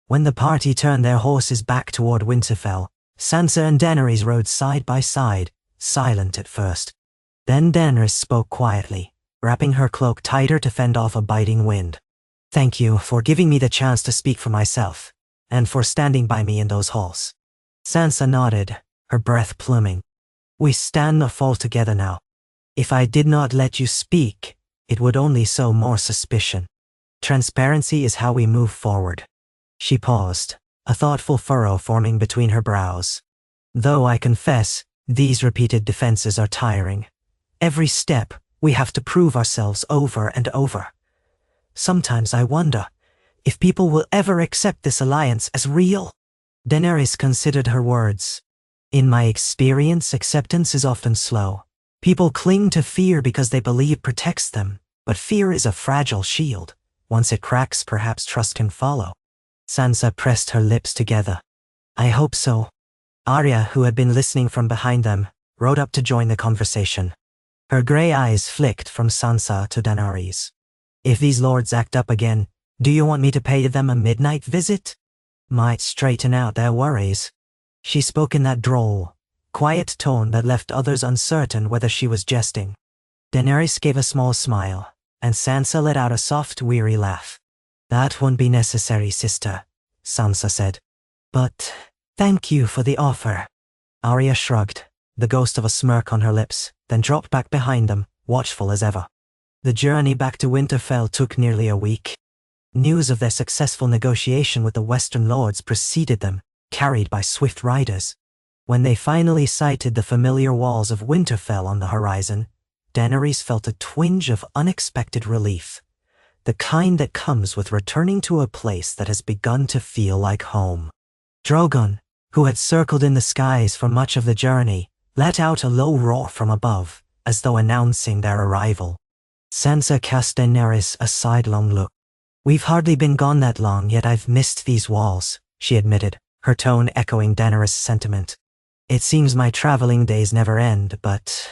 When the party turned their horses back toward Winterfell, Sansa and Daenerys rode side by side, silent at first. Then Daenerys spoke quietly, wrapping her cloak tighter to fend off a biting wind. Thank you for giving me the chance to speak for myself, and for standing by me in those halls. Sansa nodded, her breath pluming. We stand or fall together now. If I did not let you speak, it would only sow more suspicion. Transparency is how we move forward. She paused, a thoughtful furrow forming between her brows. Though I confess, these repeated defenses are tiring. Every step, we have to prove ourselves over and over. Sometimes I wonder if people will ever accept this alliance as real. Daenerys considered her words. In my experience, acceptance is often slow. People cling to fear because they believe protects them, but fear is a fragile shield. Once it cracks, perhaps trust can follow. Sansa pressed her lips together. I hope so. Arya, who had been listening from behind them, rode up to join the conversation. Her grey eyes flicked from Sansa to Daenerys. If these lords act up again, do you want me to pay them a midnight visit? Might straighten out their worries. She spoke in that droll, quiet tone that left others uncertain whether she was jesting. Daenerys gave a small smile, and Sansa let out a soft, weary laugh. That won't be necessary, sister, Sansa said. But thank you for the offer. Arya shrugged, the ghost of a smirk on her lips, then dropped back behind them, watchful as ever. The journey back to Winterfell took nearly a week. News of their successful negotiation with the Western Lords preceded them, carried by swift riders. When they finally sighted the familiar walls of Winterfell on the horizon, Daenerys felt a twinge of unexpected relief, the kind that comes with returning to a place that has begun to feel like home. Drogon, who had circled in the skies for much of the journey, let out a low roar from above, as though announcing their arrival. Sansa cast Daenerys a sidelong look. We've hardly been gone that long, yet I've missed these walls, she admitted, her tone echoing Daenerys' sentiment. It seems my traveling days never end, but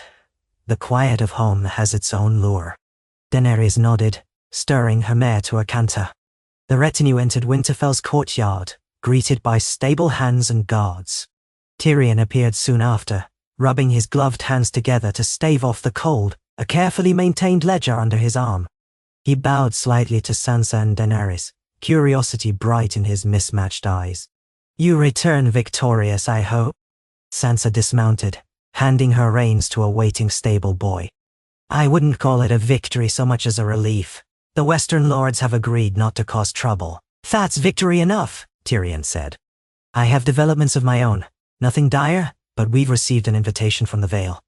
the quiet of home has its own lure. Daenerys nodded, stirring her mare to a canter. The retinue entered Winterfell's courtyard, greeted by stable hands and guards. Tyrion appeared soon after, rubbing his gloved hands together to stave off the cold a carefully maintained ledger under his arm. He bowed slightly to Sansa and Daenerys, curiosity bright in his mismatched eyes. "You return victorious, I hope?" Sansa dismounted, handing her reins to a waiting stable boy. "I wouldn't call it a victory so much as a relief. The Western lords have agreed not to cause trouble." "That's victory enough," Tyrion said. "I have developments of my own. Nothing dire, but we've received an invitation from the Vale.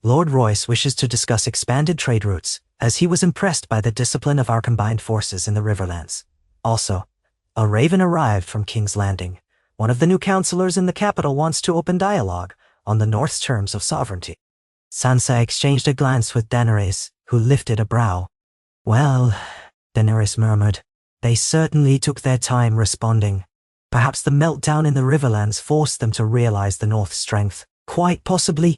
Lord Royce wishes to discuss expanded trade routes, as he was impressed by the discipline of our combined forces in the Riverlands. Also, a raven arrived from King's Landing. One of the new councillors in the capital wants to open dialogue on the North's terms of sovereignty." Sansa exchanged a glance with Daenerys, who lifted a brow. "Well," Daenerys murmured, "they certainly took their time responding. Perhaps the meltdown in the Riverlands forced them to realize the North's strength. Quite possibly.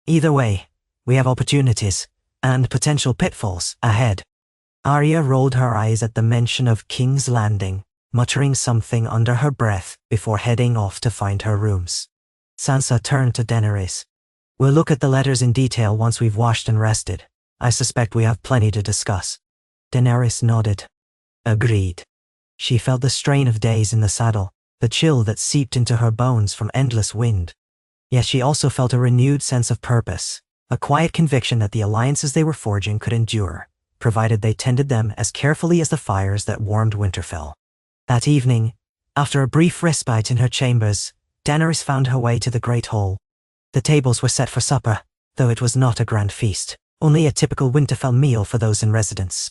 Either way, we have opportunities and potential pitfalls ahead." Arya rolled her eyes at the mention of King's Landing, muttering something under her breath before heading off to find her rooms. Sansa turned to Daenerys. "We'll look at the letters in detail once we've washed and rested. I suspect we have plenty to discuss." Daenerys nodded. Agreed. She felt the strain of days in the saddle, the chill that seeped into her bones from endless wind. Yet she also felt a renewed sense of purpose, a quiet conviction that the alliances they were forging could endure, provided they tended them as carefully as the fires that warmed Winterfell. That evening, after a brief respite in her chambers, Daenerys found her way to the Great Hall. The tables were set for supper, though it was not a grand feast, only a typical Winterfell meal for those in residence.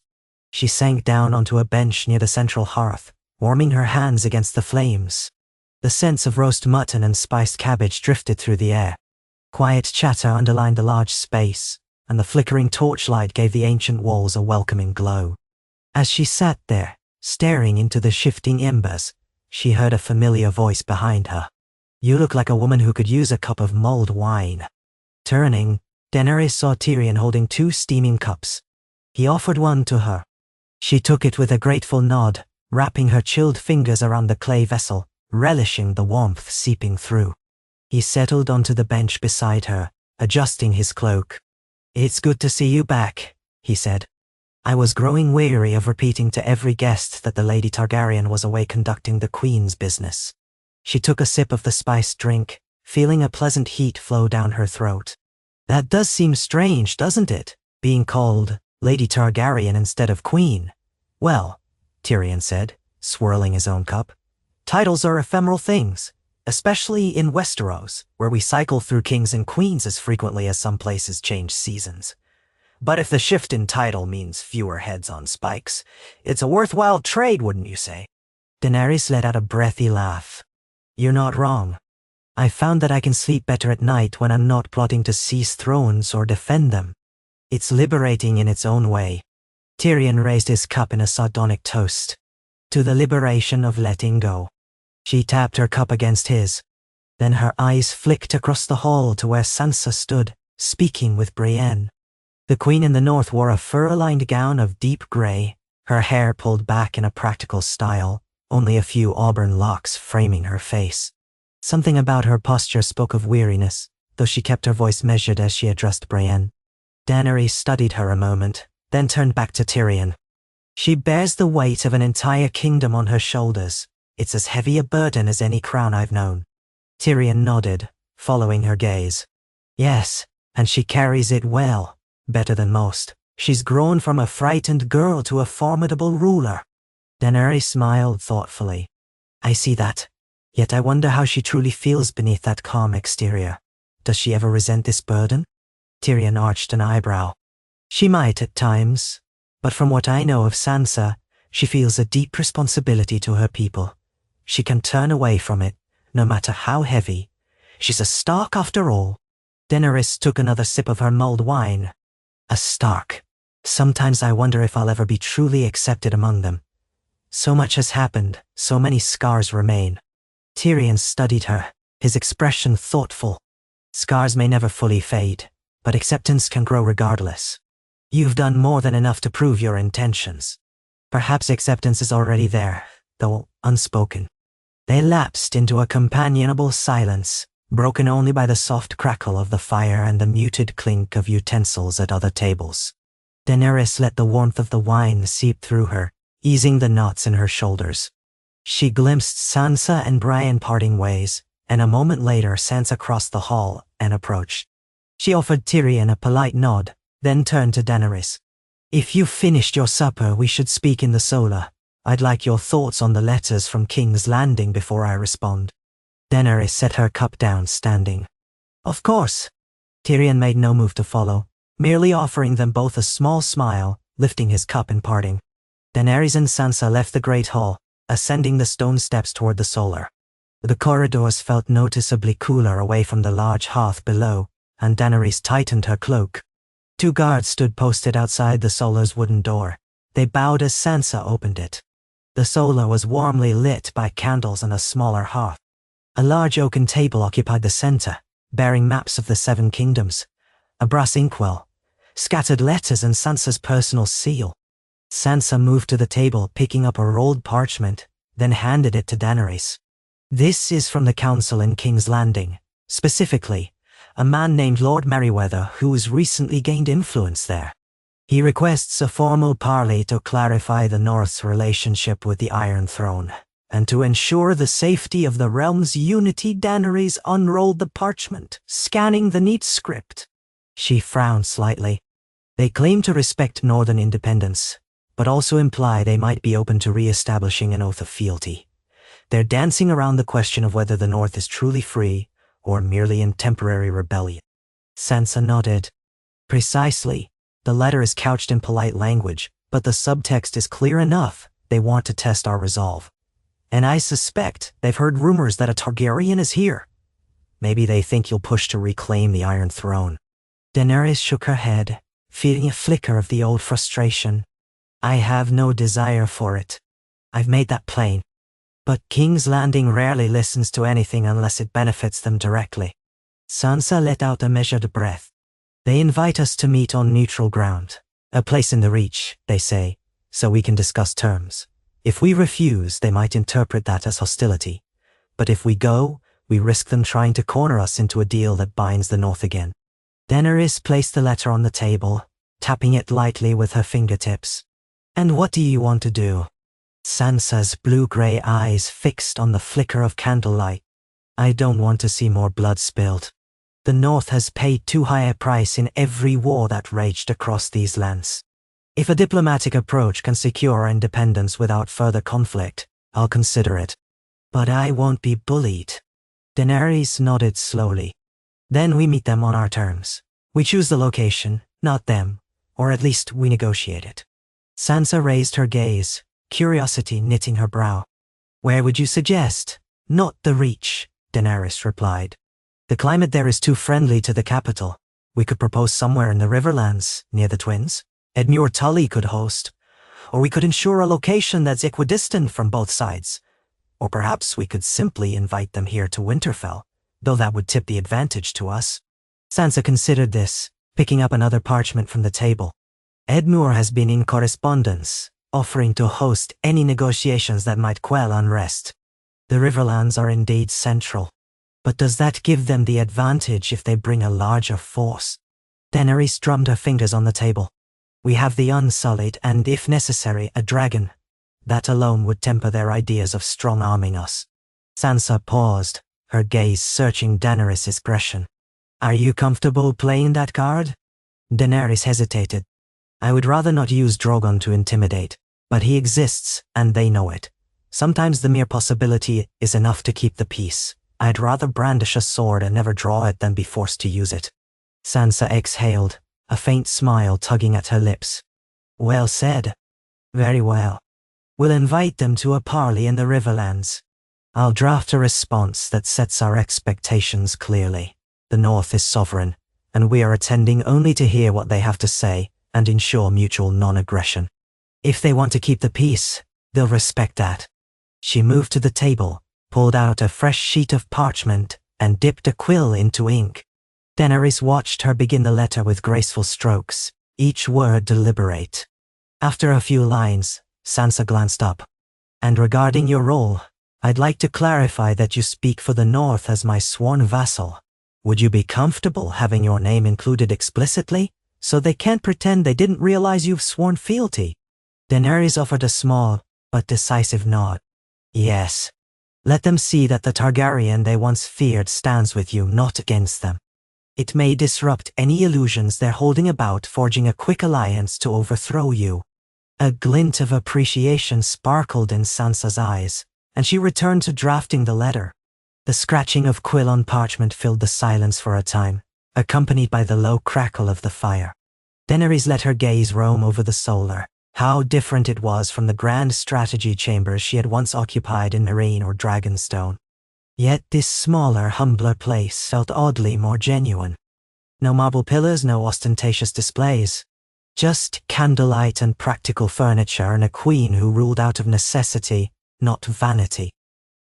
She sank down onto a bench near the central hearth, warming her hands against the flames. The scents of roast mutton and spiced cabbage drifted through the air. Quiet chatter underlined the large space, and the flickering torchlight gave the ancient walls a welcoming glow. As she sat there, staring into the shifting embers, she heard a familiar voice behind her. "You look like a woman who could use a cup of mulled wine." Turning, Daenerys saw Tyrion holding 2 steaming cups. He offered one to her. She took it with a grateful nod, wrapping her chilled fingers around the clay vessel, relishing the warmth seeping through. He settled onto the bench beside her, adjusting his cloak. "It's good to see you back," he said. "I was growing weary of repeating to every guest that the Lady Targaryen was away conducting the Queen's business." She took a sip of the spiced drink, feeling a pleasant heat flow down her throat. "That does seem strange, doesn't it, being called Lady Targaryen instead of Queen?" "Well," Tyrion said, swirling his own cup, "titles are ephemeral things, especially in Westeros, where we cycle through kings and queens as frequently as some places change seasons. But if the shift in title means fewer heads on spikes, it's a worthwhile trade, wouldn't you say?" Daenerys let out a breathy laugh. "You're not wrong. I found that I can sleep better at night when I'm not plotting to seize thrones or defend them. It's liberating in its own way." Tyrion raised his cup in a sardonic toast. "To the liberation of letting go." She tapped her cup against his. Then her eyes flicked across the hall to where Sansa stood, speaking with Brienne. The Queen in the North wore a fur-lined gown of deep grey, her hair pulled back in a practical style, only a few auburn locks framing her face. Something about her posture spoke of weariness, though she kept her voice measured as she addressed Brienne. Daenerys studied her a moment, then turned back to Tyrion. "She bears the weight of an entire kingdom on her shoulders. It's as heavy a burden as any crown I've known." Tyrion nodded, following her gaze. "Yes, and she carries it well, better than most. She's grown from a frightened girl to a formidable ruler." Daenerys smiled thoughtfully. "I see that. Yet I wonder how she truly feels beneath that calm exterior. Does she ever resent this burden?" Tyrion arched an eyebrow. "She might at times, but from what I know of Sansa, she feels a deep responsibility to her people. She can turn away from it, no matter how heavy. She's a Stark after all." Daenerys took another sip of her mulled wine. "A Stark. Sometimes I wonder if I'll ever be truly accepted among them. So much has happened, so many scars remain." Tyrion studied her, his expression thoughtful. "Scars may never fully fade, but acceptance can grow regardless. You've done more than enough to prove your intentions. Perhaps acceptance is already there, though unspoken." They lapsed into a companionable silence, broken only by the soft crackle of the fire and the muted clink of utensils at other tables. Daenerys let the warmth of the wine seep through her, easing the knots in her shoulders. She glimpsed Sansa and Brian parting ways, and a moment later Sansa crossed the hall and approached. She offered Tyrion a polite nod, then turned to Daenerys. "If you've finished your supper, we should speak in the solar. I'd like your thoughts on the letters from King's Landing before I respond." Daenerys set her cup down, standing. "Of course." Tyrion made no move to follow, merely offering them both a small smile, lifting his cup in parting. Daenerys and Sansa left the great hall, ascending the stone steps toward the solar. The corridors felt noticeably cooler away from the large hearth below, and Daenerys tightened her cloak. 2 guards stood posted outside the solar's wooden door. They bowed as Sansa opened it. The solar was warmly lit by candles and a smaller hearth. A large oaken table occupied the center, bearing maps of the 7 kingdoms, a brass inkwell, scattered letters and Sansa's personal seal. Sansa moved to the table, picking up a rolled parchment, then handed it to Daenerys. "This is from the council in King's Landing, specifically, a man named Lord Merryweather who's recently gained influence there. He requests a formal parley to clarify the North's relationship with the Iron Throne, and to ensure the safety of the realm's unity." Daenerys unrolled the parchment, scanning the neat script. She frowned slightly. They claim to respect Northern independence, but also imply they might be open to re-establishing an oath of fealty. They're dancing around the question of whether the North is truly free or merely in temporary rebellion. Sansa nodded. "Precisely. The letter is couched in polite language, but the subtext is clear enough. They want to test our resolve. And I suspect they've heard rumors that a Targaryen is here. Maybe they think you'll push to reclaim the Iron Throne." Daenerys shook her head, feeling a flicker of the old frustration. "I have no desire for it. I've made that plain. But King's Landing rarely listens to anything unless it benefits them directly." Sansa let out a measured breath. "They invite us to meet on neutral ground. A place in the Reach, they say, so we can discuss terms. If we refuse, they might interpret that as hostility. But if we go, we risk them trying to corner us into a deal that binds the North again." Daenerys placed the letter on the table, tapping it lightly with her fingertips. "And what do you want to do?" Sansa's blue-gray eyes fixed on the flicker of candlelight. "I don't want to see more blood spilled. The North has paid too high a price in every war that raged across these lands. If a diplomatic approach can secure our independence without further conflict, I'll consider it. But I won't be bullied." Daenerys nodded slowly. "Then we meet them on our terms. We choose the location, not them, or at least we negotiate it." Sansa raised her gaze, curiosity knitting her brow. "Where would you suggest?" "Not the Reach," Daenerys replied. "The climate there is too friendly to the capital. We could propose somewhere in the Riverlands, near the Twins. Edmure Tully could host. Or we could ensure a location that's equidistant from both sides. Or perhaps we could simply invite them here to Winterfell, though that would tip the advantage to us." Sansa considered this, picking up another parchment from the table. "Edmure has been in correspondence, offering to host any negotiations that might quell unrest. The Riverlands are indeed central. But does that give them the advantage if they bring a larger force?" Daenerys drummed her fingers on the table. "We have the Unsullied and, if necessary, a dragon. That alone would temper their ideas of strong-arming us." Sansa paused, her gaze searching Daenerys' expression. "Are you comfortable playing that card?" Daenerys hesitated. "I would rather not use Drogon to intimidate, but he exists, and they know it. Sometimes the mere possibility is enough to keep the peace. I'd rather brandish a sword and never draw it than be forced to use it." Sansa exhaled, a faint smile tugging at her lips. "Well said. Very well. We'll invite them to a parley in the Riverlands. I'll draft a response that sets our expectations clearly. The North is sovereign, and we are attending only to hear what they have to say and ensure mutual non-aggression. If they want to keep the peace, they'll respect that." She moved to the table, pulled out a fresh sheet of parchment, and dipped a quill into ink. Daenerys watched her begin the letter with graceful strokes, each word deliberate. After a few lines, Sansa glanced up. "And regarding your role, I'd like to clarify that you speak for the North as my sworn vassal. Would you be comfortable having your name included explicitly, so they can't pretend they didn't realize you've sworn fealty?" Daenerys offered a small, but decisive nod. "Yes. Let them see that the Targaryen they once feared stands with you, not against them. It may disrupt any illusions they're holding about forging a quick alliance to overthrow you." A glint of appreciation sparkled in Sansa's eyes, and she returned to drafting the letter. The scratching of quill on parchment filled the silence for a time, accompanied by the low crackle of the fire. Daenerys let her gaze roam over the solar. How different it was from the grand strategy chambers she had once occupied in Meereen or Dragonstone. Yet this smaller, humbler place felt oddly more genuine. No marble pillars, no ostentatious displays. Just candlelight and practical furniture and a queen who ruled out of necessity, not vanity.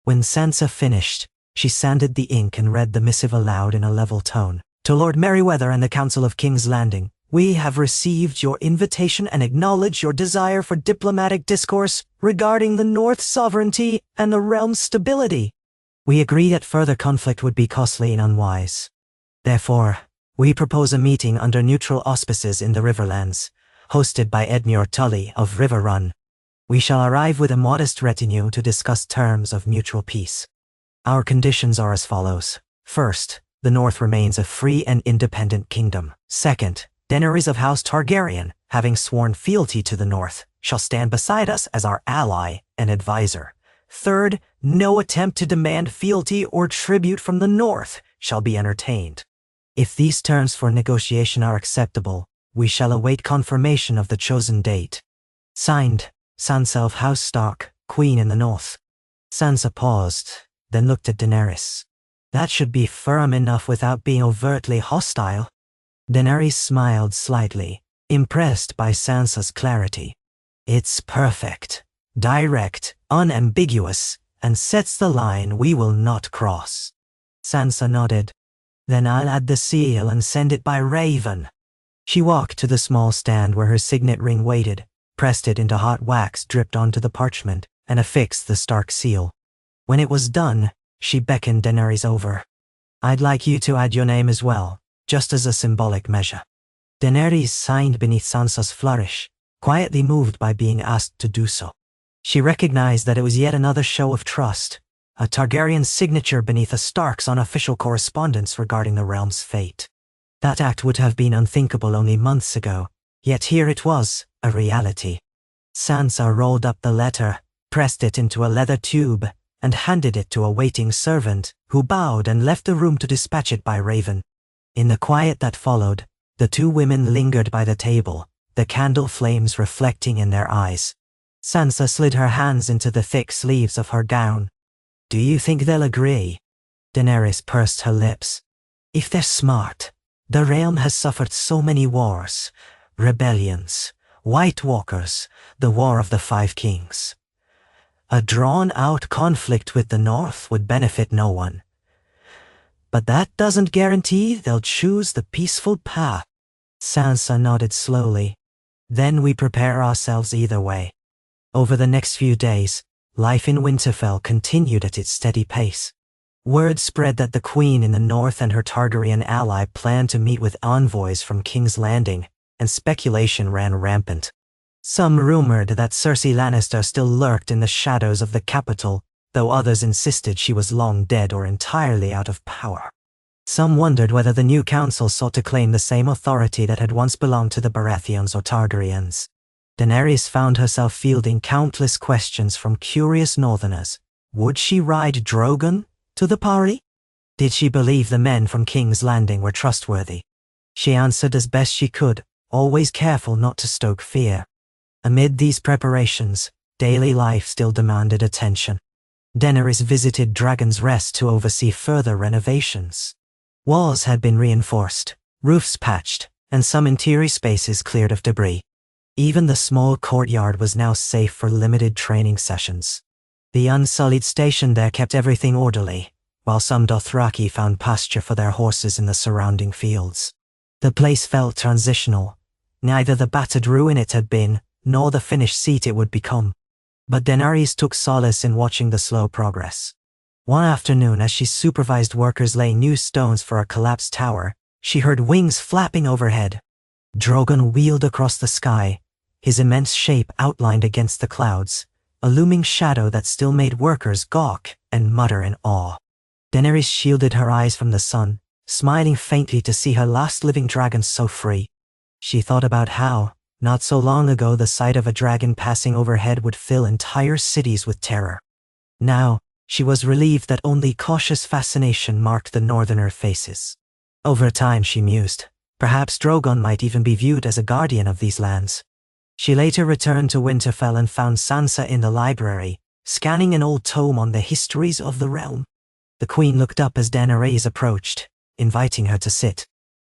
When Sansa finished, she sanded the ink and read the missive aloud in a level tone. "To Lord Merryweather and the Council of King's Landing, we have received your invitation and acknowledge your desire for diplomatic discourse regarding the North's sovereignty and the realm's stability. We agree that further conflict would be costly and unwise. Therefore, we propose a meeting under neutral auspices in the Riverlands, hosted by Edmure Tully of Riverrun. We shall arrive with a modest retinue to discuss terms of mutual peace. Our conditions are as follows. First, the North remains a free and independent kingdom. Second, Daenerys of House Targaryen, having sworn fealty to the North, shall stand beside us as our ally and advisor. Third, no attempt to demand fealty or tribute from the North shall be entertained. If these terms for negotiation are acceptable, we shall await confirmation of the chosen date. Signed, Sansa of House Stark, Queen in the North." Sansa paused, then looked at Daenerys. "That should be firm enough without being overtly hostile." Daenerys smiled slightly, impressed by Sansa's clarity. "It's perfect, direct, unambiguous, and sets the line we will not cross." Sansa nodded. "Then I'll add the seal and send it by raven." She walked to the small stand where her signet ring waited, pressed it into hot wax dripped onto the parchment, and affixed the Stark seal. When it was done, she beckoned Daenerys over. "I'd like you to add your name as well, just as a symbolic measure." Daenerys signed beneath Sansa's flourish, quietly moved by being asked to do so. She recognized that it was yet another show of trust, a Targaryen signature beneath a Stark's unofficial correspondence regarding the realm's fate. That act would have been unthinkable only months ago, yet here it was, a reality. Sansa rolled up the letter, pressed it into a leather tube, and handed it to a waiting servant, who bowed and left the room to dispatch it by raven. In the quiet that followed, the two women lingered by the table, the candle flames reflecting in their eyes. Sansa slid her hands into the thick sleeves of her gown. "Do you think they'll agree?" Daenerys pursed her lips. "If they're smart. The realm has suffered so many wars, rebellions, White Walkers, the War of the Five Kings. A drawn-out conflict with the North would benefit no one. But that doesn't guarantee they'll choose the peaceful path." Sansa nodded slowly. "Then we prepare ourselves either way." Over the next few days, life in Winterfell continued at its steady pace. Word spread that the Queen in the North and her Targaryen ally planned to meet with envoys from King's Landing, and speculation ran rampant. Some rumored that Cersei Lannister still lurked in the shadows of the capital, though others insisted she was long dead or entirely out of power. Some wondered whether the new council sought to claim the same authority that had once belonged to the Baratheons or Targaryens. Daenerys found herself fielding countless questions from curious northerners. Would she ride Drogon to the party? Did she believe the men from King's Landing were trustworthy? She answered as best she could, always careful not to stoke fear. Amid these preparations, daily life still demanded attention. Daenerys visited Dragon's Rest to oversee further renovations. Walls had been reinforced, roofs patched, and some interior spaces cleared of debris. Even the small courtyard was now safe for limited training sessions. The unsullied station there kept everything orderly, while some Dothraki found pasture for their horses in the surrounding fields. The place felt transitional. Neither the battered ruin it had been, nor the finished seat it would become. But Daenerys took solace in watching the slow progress. One afternoon, as she supervised workers laying new stones for a collapsed tower, she heard wings flapping overhead. Drogon wheeled across the sky, his immense shape outlined against the clouds, a looming shadow that still made workers gawk and mutter in awe. Daenerys shielded her eyes from the sun, smiling faintly to see her last living dragon so free. She thought about how, not so long ago, the sight of a dragon passing overhead would fill entire cities with terror. Now, she was relieved that only cautious fascination marked the northerner faces. Over time, she mused, perhaps Drogon might even be viewed as a guardian of these lands. She later returned to Winterfell and found Sansa in the library, scanning an old tome on the histories of the realm. The queen looked up as Daenerys approached, inviting her to sit.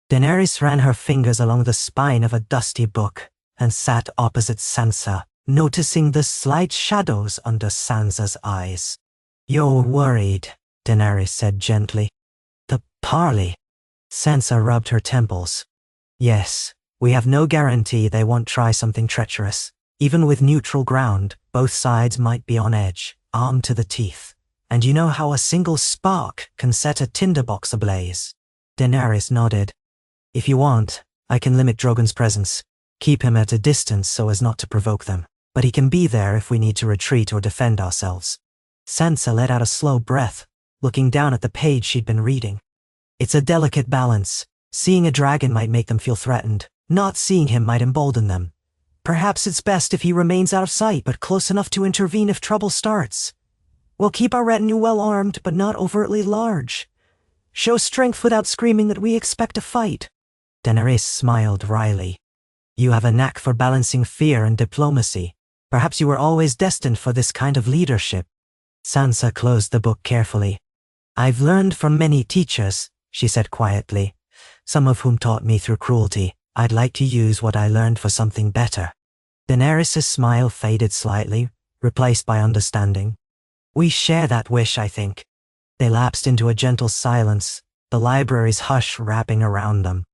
Daenerys ran her fingers along the spine of a dusty book and sat opposite Sansa, noticing the slight shadows under Sansa's eyes. "You're worried," Daenerys said gently. "The parley." Sansa rubbed her temples. "Yes, we have no guarantee they won't try something treacherous. Even with neutral ground, both sides might be on edge, armed to the teeth. And you know how a single spark can set a tinderbox ablaze." Daenerys nodded. "If you want, I can limit Drogon's presence. Keep him at a distance so as not to provoke them. But he can be there if we need to retreat or defend ourselves." Sansa let out a slow breath, looking down at the page she'd been reading. "It's a delicate balance. Seeing a dragon might make them feel threatened. Not seeing him might embolden them. Perhaps it's best if he remains out of sight but close enough to intervene if trouble starts. We'll keep our retinue well armed but not overtly large. Show strength without screaming that we expect a fight." Daenerys smiled wryly. "You have a knack for balancing fear and diplomacy. Perhaps you were always destined for this kind of leadership." Sansa closed the book carefully. "I've learned from many teachers," she said quietly, "some of whom taught me through cruelty. I'd like to use what I learned for something better." Daenerys' smile faded slightly, replaced by understanding. "We share that wish, I think." They lapsed into a gentle silence, the library's hush wrapping around them.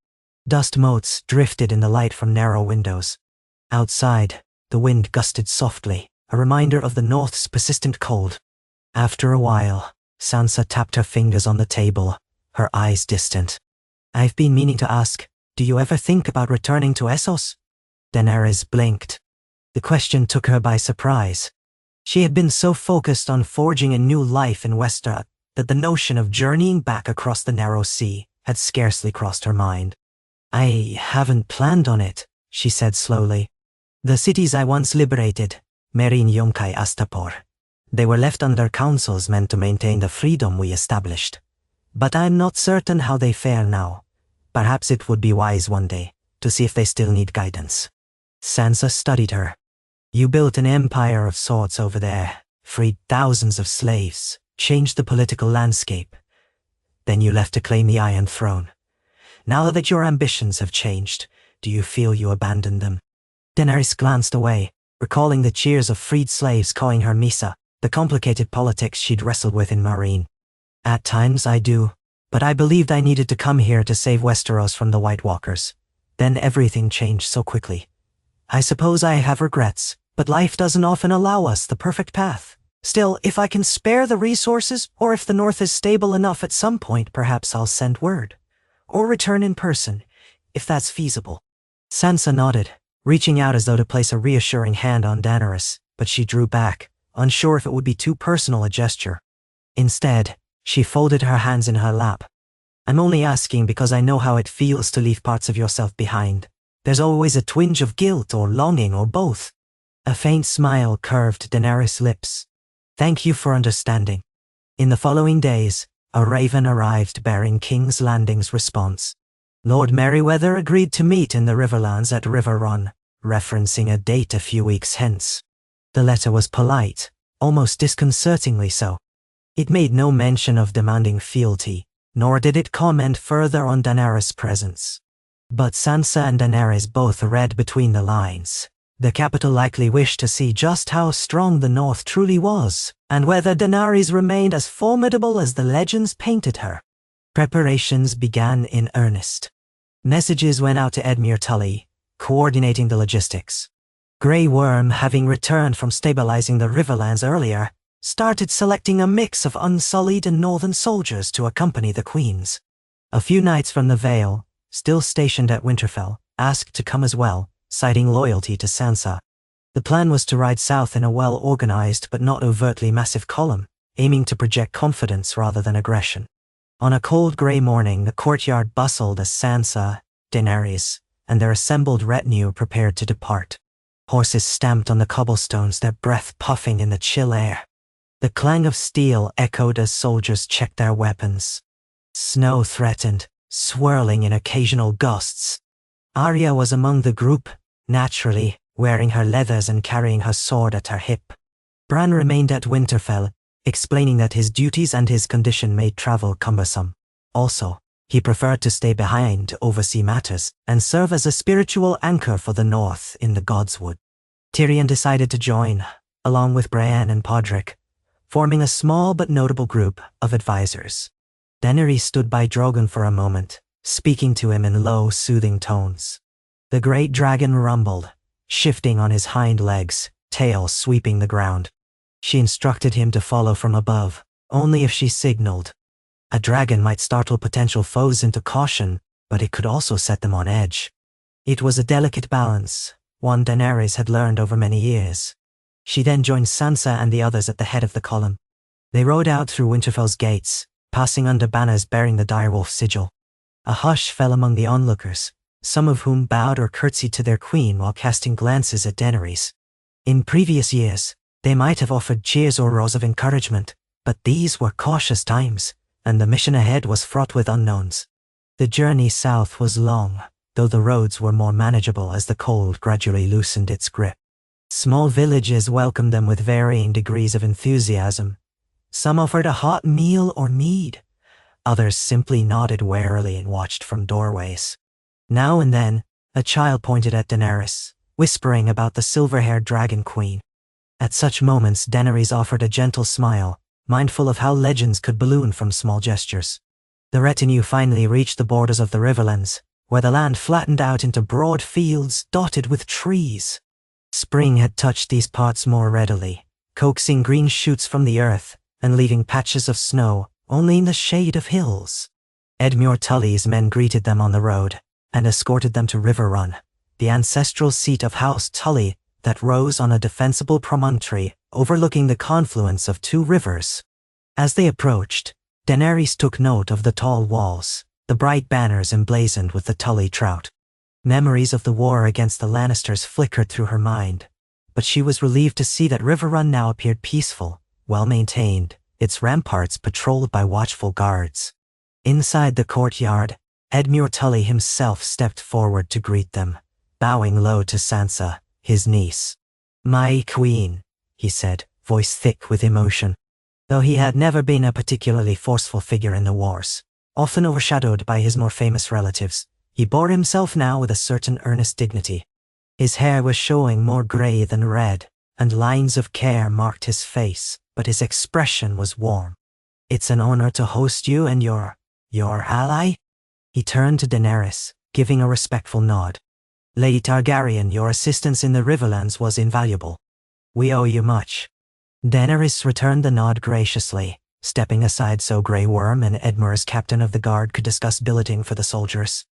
Dust motes drifted in the light from narrow windows. Outside, the wind gusted softly, a reminder of the north's persistent cold. After a while, Sansa tapped her fingers on the table, her eyes distant. "I've been meaning to ask, do you ever think about returning to Essos?" Daenerys blinked. The question took her by surprise. She had been so focused on forging a new life in Westeros that the notion of journeying back across the narrow sea had scarcely crossed her mind. "I haven't planned on it," she said slowly. "The cities I once liberated, Meereen Yunkai Astapor, they were left under councils meant to maintain the freedom we established. But I'm not certain how they fare now. Perhaps it would be wise one day to see if they still need guidance." Sansa studied her. "You built an empire of sorts over there, freed thousands of slaves, changed the political landscape. Then you left to claim the Iron Throne. Now that your ambitions have changed, do you feel you abandoned them?" Daenerys glanced away, recalling the cheers of freed slaves calling her Misa, the complicated politics she'd wrestled with in Meereen. "At times I do, but I believed I needed to come here to save Westeros from the White Walkers. Then everything changed so quickly. I suppose I have regrets, but life doesn't often allow us the perfect path. Still, if I can spare the resources, or if the North is stable enough at some point, perhaps I'll send word. Or return in person, if that's feasible." Sansa nodded, reaching out as though to place a reassuring hand on Daenerys, but she drew back, unsure if it would be too personal a gesture. Instead, she folded her hands in her lap. "I'm only asking because I know how it feels to leave parts of yourself behind. There's always a twinge of guilt or longing or both." A faint smile curved Daenerys' lips. "Thank you for understanding." In the following days, a raven arrived bearing King's Landing's response. Lord Merryweather agreed to meet in the Riverlands at River Run, referencing a date a few weeks hence. The letter was polite, almost disconcertingly so. It made no mention of demanding fealty, nor did it comment further on Daenerys' presence. But Sansa and Daenerys both read between the lines. The capital likely wished to see just how strong the North truly was, and whether Daenerys remained as formidable as the legends painted her. Preparations began in earnest. Messages went out to Edmure Tully, coordinating the logistics. Grey Worm, having returned from stabilizing the Riverlands earlier, started selecting a mix of unsullied and northern soldiers to accompany the queens. A few knights from the Vale, still stationed at Winterfell, asked to come as well, citing loyalty to Sansa. The plan was to ride south in a well-organized but not overtly massive column, aiming to project confidence rather than aggression. On a cold grey morning, the courtyard bustled as Sansa, Daenerys, and their assembled retinue prepared to depart. Horses stamped on the cobblestones, their breath puffing in the chill air. The clang of steel echoed as soldiers checked their weapons. Snow threatened, swirling in occasional gusts. Arya was among the group, naturally, wearing her leathers and carrying her sword at her hip. Bran remained at Winterfell, explaining that his duties and his condition made travel cumbersome. Also, he preferred to stay behind to oversee matters and serve as a spiritual anchor for the north in the Godswood. Tyrion decided to join, along with Brienne and Podrick, forming a small but notable group of advisors. Daenerys stood by Drogon for a moment, speaking to him in low, soothing tones. The great dragon rumbled, shifting on his hind legs, tail sweeping the ground. She instructed him to follow from above, only if she signaled. A dragon might startle potential foes into caution, but it could also set them on edge. It was a delicate balance, one Daenerys had learned over many years. She then joined Sansa and the others at the head of the column. They rode out through Winterfell's gates, passing under banners bearing the direwolf sigil. A hush fell among the onlookers, some of whom bowed or curtsied to their queen while casting glances at Daenerys. In previous years, they might have offered cheers or roars of encouragement, but these were cautious times, and the mission ahead was fraught with unknowns. The journey south was long, though the roads were more manageable as the cold gradually loosened its grip. Small villages welcomed them with varying degrees of enthusiasm. Some offered a hot meal or mead. Others simply nodded warily and watched from doorways. Now and then, a child pointed at Daenerys, whispering about the silver-haired dragon queen. At such moments, Daenerys offered a gentle smile, mindful of how legends could balloon from small gestures. The retinue finally reached the borders of the Riverlands, where the land flattened out into broad fields dotted with trees. Spring had touched these parts more readily, coaxing green shoots from the earth and leaving patches of snow only in the shade of hills. Edmure Tully's men greeted them on the road and escorted them to River Run, the ancestral seat of House Tully that rose on a defensible promontory overlooking the confluence of two rivers. As they approached, Daenerys took note of the tall walls, the bright banners emblazoned with the Tully trout. Memories of the war against the Lannisters flickered through her mind, but she was relieved to see that River Run now appeared peaceful, well-maintained, its ramparts patrolled by watchful guards. Inside the courtyard, Edmure Tully himself stepped forward to greet them, bowing low to Sansa, his niece. "My queen," he said, voice thick with emotion. Though he had never been a particularly forceful figure in the wars, often overshadowed by his more famous relatives, he bore himself now with a certain earnest dignity. His hair was showing more grey than red, and lines of care marked his face, but his expression was warm. "It's an honor to host you and your ally?" He turned to Daenerys, giving a respectful nod. "Lady Targaryen, your assistance in the Riverlands was invaluable. We owe you much." Daenerys returned the nod graciously, stepping aside so Grey Worm and Edmure's captain of the guard could discuss billeting for the soldiers.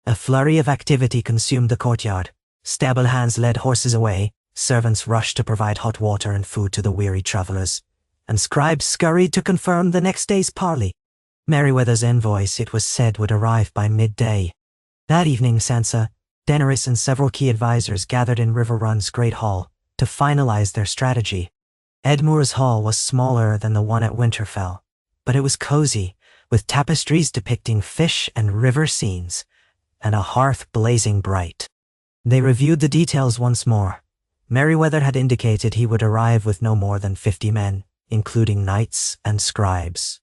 A flurry of activity consumed the courtyard. Stable hands led horses away, servants rushed to provide hot water and food to the weary travelers, and scribes scurried to confirm the next day's parley. Merryweather's envoys, it was said, would arrive by midday. That evening, Sansa, Daenerys and several key advisors gathered in River Run's Great Hall to finalize their strategy. Edmure's hall was smaller than the one at Winterfell, but it was cozy, with tapestries depicting fish and river scenes, and a hearth blazing bright. They reviewed the details once more. Merryweather had indicated he would arrive with no more than 50 men, including knights and scribes.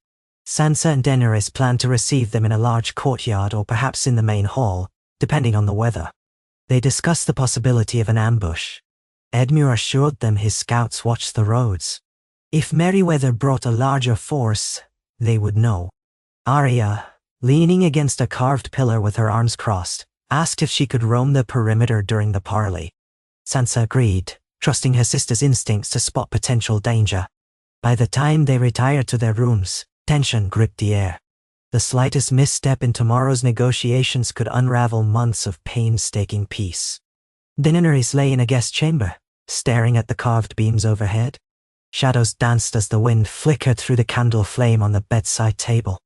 Sansa and Daenerys planned to receive them in a large courtyard or perhaps in the main hall, depending on the weather. They discussed the possibility of an ambush. Edmure assured them his scouts watched the roads. If Merryweather brought a larger force, they would know. Arya, leaning against a carved pillar with her arms crossed, asked if she could roam the perimeter during the parley. Sansa agreed, trusting her sister's instincts to spot potential danger. By the time they retired to their rooms, tension gripped the air. The slightest misstep in tomorrow's negotiations could unravel months of painstaking peace. Daenerys lay in a guest chamber, staring at the carved beams overhead. Shadows danced as the wind flickered through the candle flame on the bedside table.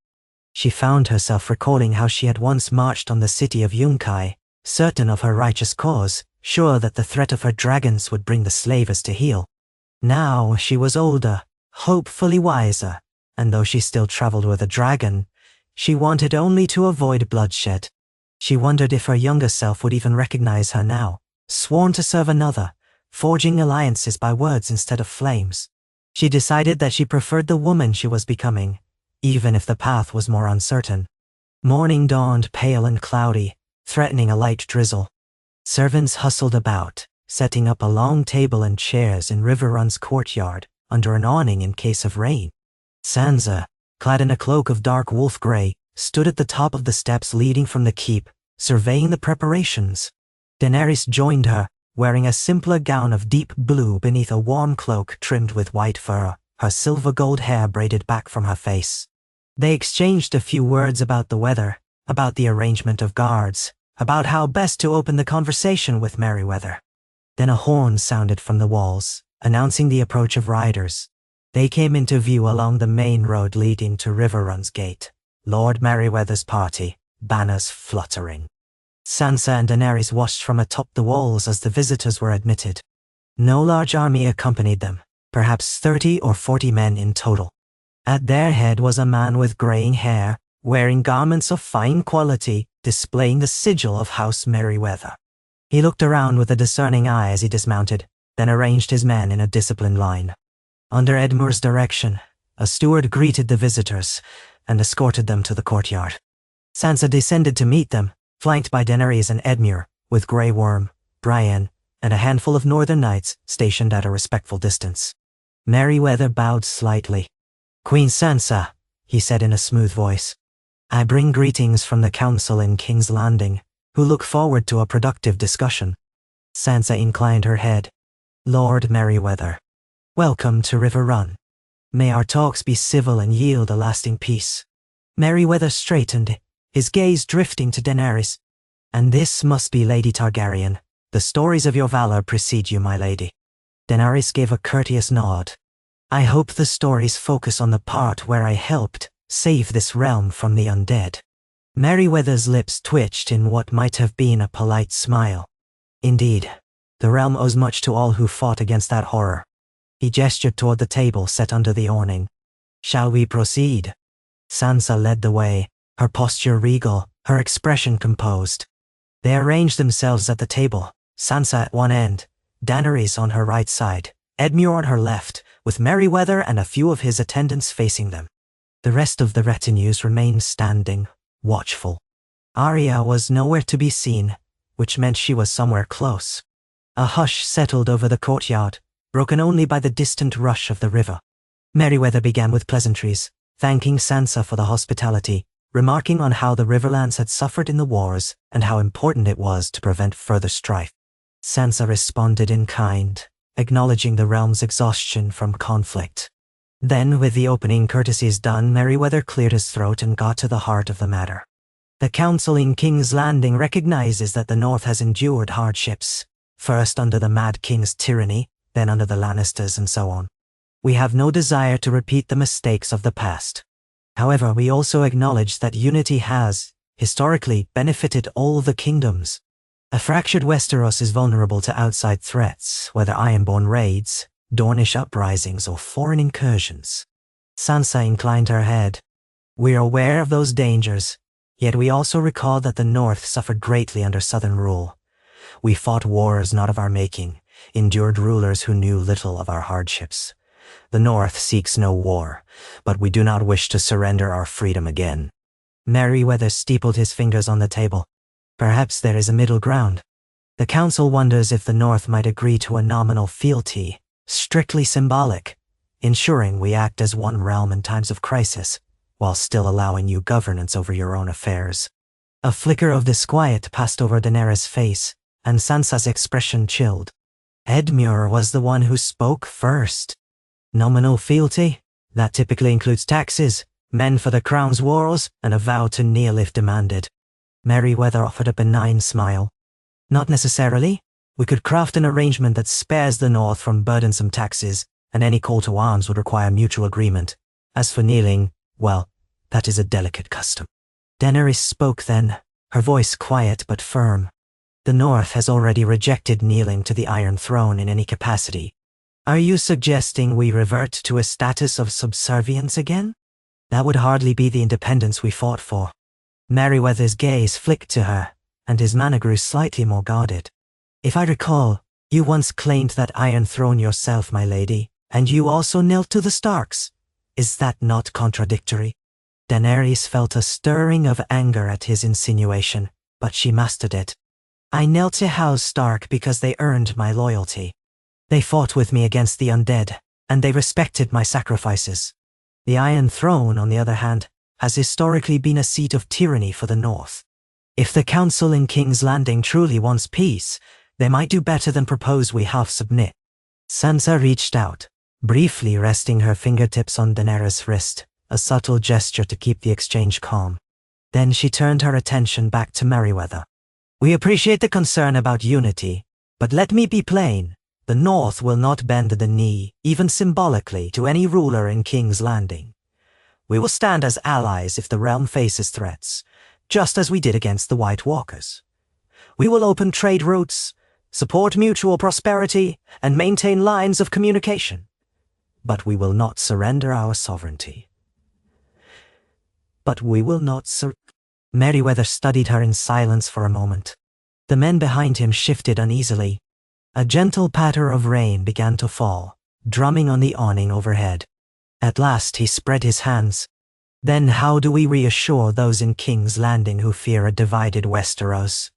She found herself recalling how she had once marched on the city of Yunkai, certain of her righteous cause, sure that the threat of her dragons would bring the slavers to heel. Now she was older, hopefully wiser, and though she still traveled with a dragon, she wanted only to avoid bloodshed. She wondered if her younger self would even recognize her now, sworn to serve another, forging alliances by words instead of flames. She decided that she preferred the woman she was becoming, even if the path was more uncertain. Morning dawned pale and cloudy, threatening a light drizzle. Servants hustled about, setting up a long table and chairs in Riverrun's courtyard, under an awning in case of rain. Sansa, clad in a cloak of dark wolf grey, stood at the top of the steps leading from the keep, surveying the preparations. Daenerys joined her, wearing a simpler gown of deep blue beneath a warm cloak trimmed with white fur, her silver-gold hair braided back from her face. They exchanged a few words about the weather, about the arrangement of guards, about how best to open the conversation with Merryweather. Then a horn sounded from the walls, announcing the approach of riders. They came into view along the main road leading to Riverrun's gate, Lord Merryweather's party, banners fluttering. Sansa and Daenerys watched from atop the walls as the visitors were admitted. No large army accompanied them, perhaps 30 or 40 men in total. At their head was a man with graying hair, wearing garments of fine quality, displaying the sigil of House Merryweather. He looked around with a discerning eye as he dismounted, then arranged his men in a disciplined line. Under Edmure's direction, a steward greeted the visitors and escorted them to the courtyard. Sansa descended to meet them, flanked by Daenerys and Edmure, with Grey Worm, Brienne, and a handful of northern knights stationed at a respectful distance. Merryweather bowed slightly. "Queen Sansa," he said in a smooth voice, "I bring greetings from the council in King's Landing, who look forward to a productive discussion." Sansa inclined her head. "Lord Merryweather, welcome to Riverrun. May our talks be civil and yield a lasting peace." Merryweather straightened, his gaze drifting to Daenerys. "And this must be Lady Targaryen. The stories of your valor precede you, my lady." Daenerys gave a courteous nod. "I hope the stories focus on the part where I helped save this realm from the undead." Merryweather's lips twitched in what might have been a polite smile. "Indeed, the realm owes much to all who fought against that horror." He gestured toward the table set under the awning. "Shall we proceed?" Sansa led the way, her posture regal, her expression composed. They arranged themselves at the table, Sansa at one end, Daenerys on her right side, Edmure on her left, with Merryweather and a few of his attendants facing them. The rest of the retinues remained standing, watchful. Arya was nowhere to be seen, which meant she was somewhere close. A hush settled over the courtyard, broken only by the distant rush of the river. Merryweather began with pleasantries, thanking Sansa for the hospitality, remarking on how the Riverlands had suffered in the wars and how important it was to prevent further strife. Sansa responded in kind, acknowledging the realm's exhaustion from conflict. Then, with the opening courtesies done, Merryweather cleared his throat and got to the heart of the matter. "The council in King's Landing recognizes that the North has endured hardships, first under the Mad King's tyranny, then under the Lannisters and so on. We have no desire to repeat the mistakes of the past. However, we also acknowledge that unity has, historically, benefited all the kingdoms. A fractured Westeros is vulnerable to outside threats, whether Ironborn raids, Dornish uprisings, or foreign incursions." Sansa inclined her head. "We are aware of those dangers, yet we also recall that the North suffered greatly under Southern rule. We fought wars not of our making, endured rulers who knew little of our hardships. The North seeks no war, but we do not wish to surrender our freedom again." Merryweather steepled his fingers on the table. "Perhaps there is a middle ground. The council wonders if the North might agree to a nominal fealty, strictly symbolic, ensuring we act as one realm in times of crisis, while still allowing you governance over your own affairs." A flicker of disquiet passed over Daenerys' face, and Sansa's expression chilled. Edmure was the one who spoke first. Nominal fealty? That typically includes taxes, men for the crown's wars, and a vow to kneel if demanded. Merryweather offered a benign smile. Not necessarily. We could craft an arrangement that spares the North from burdensome taxes, and any call to arms would require mutual agreement. As for kneeling, well, that is a delicate custom. Daenerys spoke then, her voice quiet but firm. The North has already rejected kneeling to the Iron Throne in any capacity. Are you suggesting we revert to a status of subservience again? That would hardly be the independence we fought for. Merryweather's gaze flicked to her, and his manner grew slightly more guarded. If I recall, you once claimed that Iron Throne yourself, my lady, and you also knelt to the Starks. Is that not contradictory? Daenerys felt a stirring of anger at his insinuation, but she mastered it. I knelt to House Stark because they earned my loyalty. They fought with me against the undead, and they respected my sacrifices. The Iron Throne, on the other hand, has historically been a seat of tyranny for the North. If the Council in King's Landing truly wants peace, they might do better than propose we half submit. Sansa reached out, briefly resting her fingertips on Daenerys' wrist, a subtle gesture to keep the exchange calm. Then she turned her attention back to Merryweather. We appreciate the concern about unity, but let me be plain. The North will not bend the knee, even symbolically, to any ruler in King's Landing. We will stand as allies if the realm faces threats, just as we did against the White Walkers. We will open trade routes, support mutual prosperity, and maintain lines of communication. But we will not surrender our sovereignty. Merryweather studied her in silence for a moment. The men behind him shifted uneasily. A gentle patter of rain began to fall, drumming on the awning overhead. At last he spread his hands. Then how do we reassure those in King's Landing who fear a divided Westeros?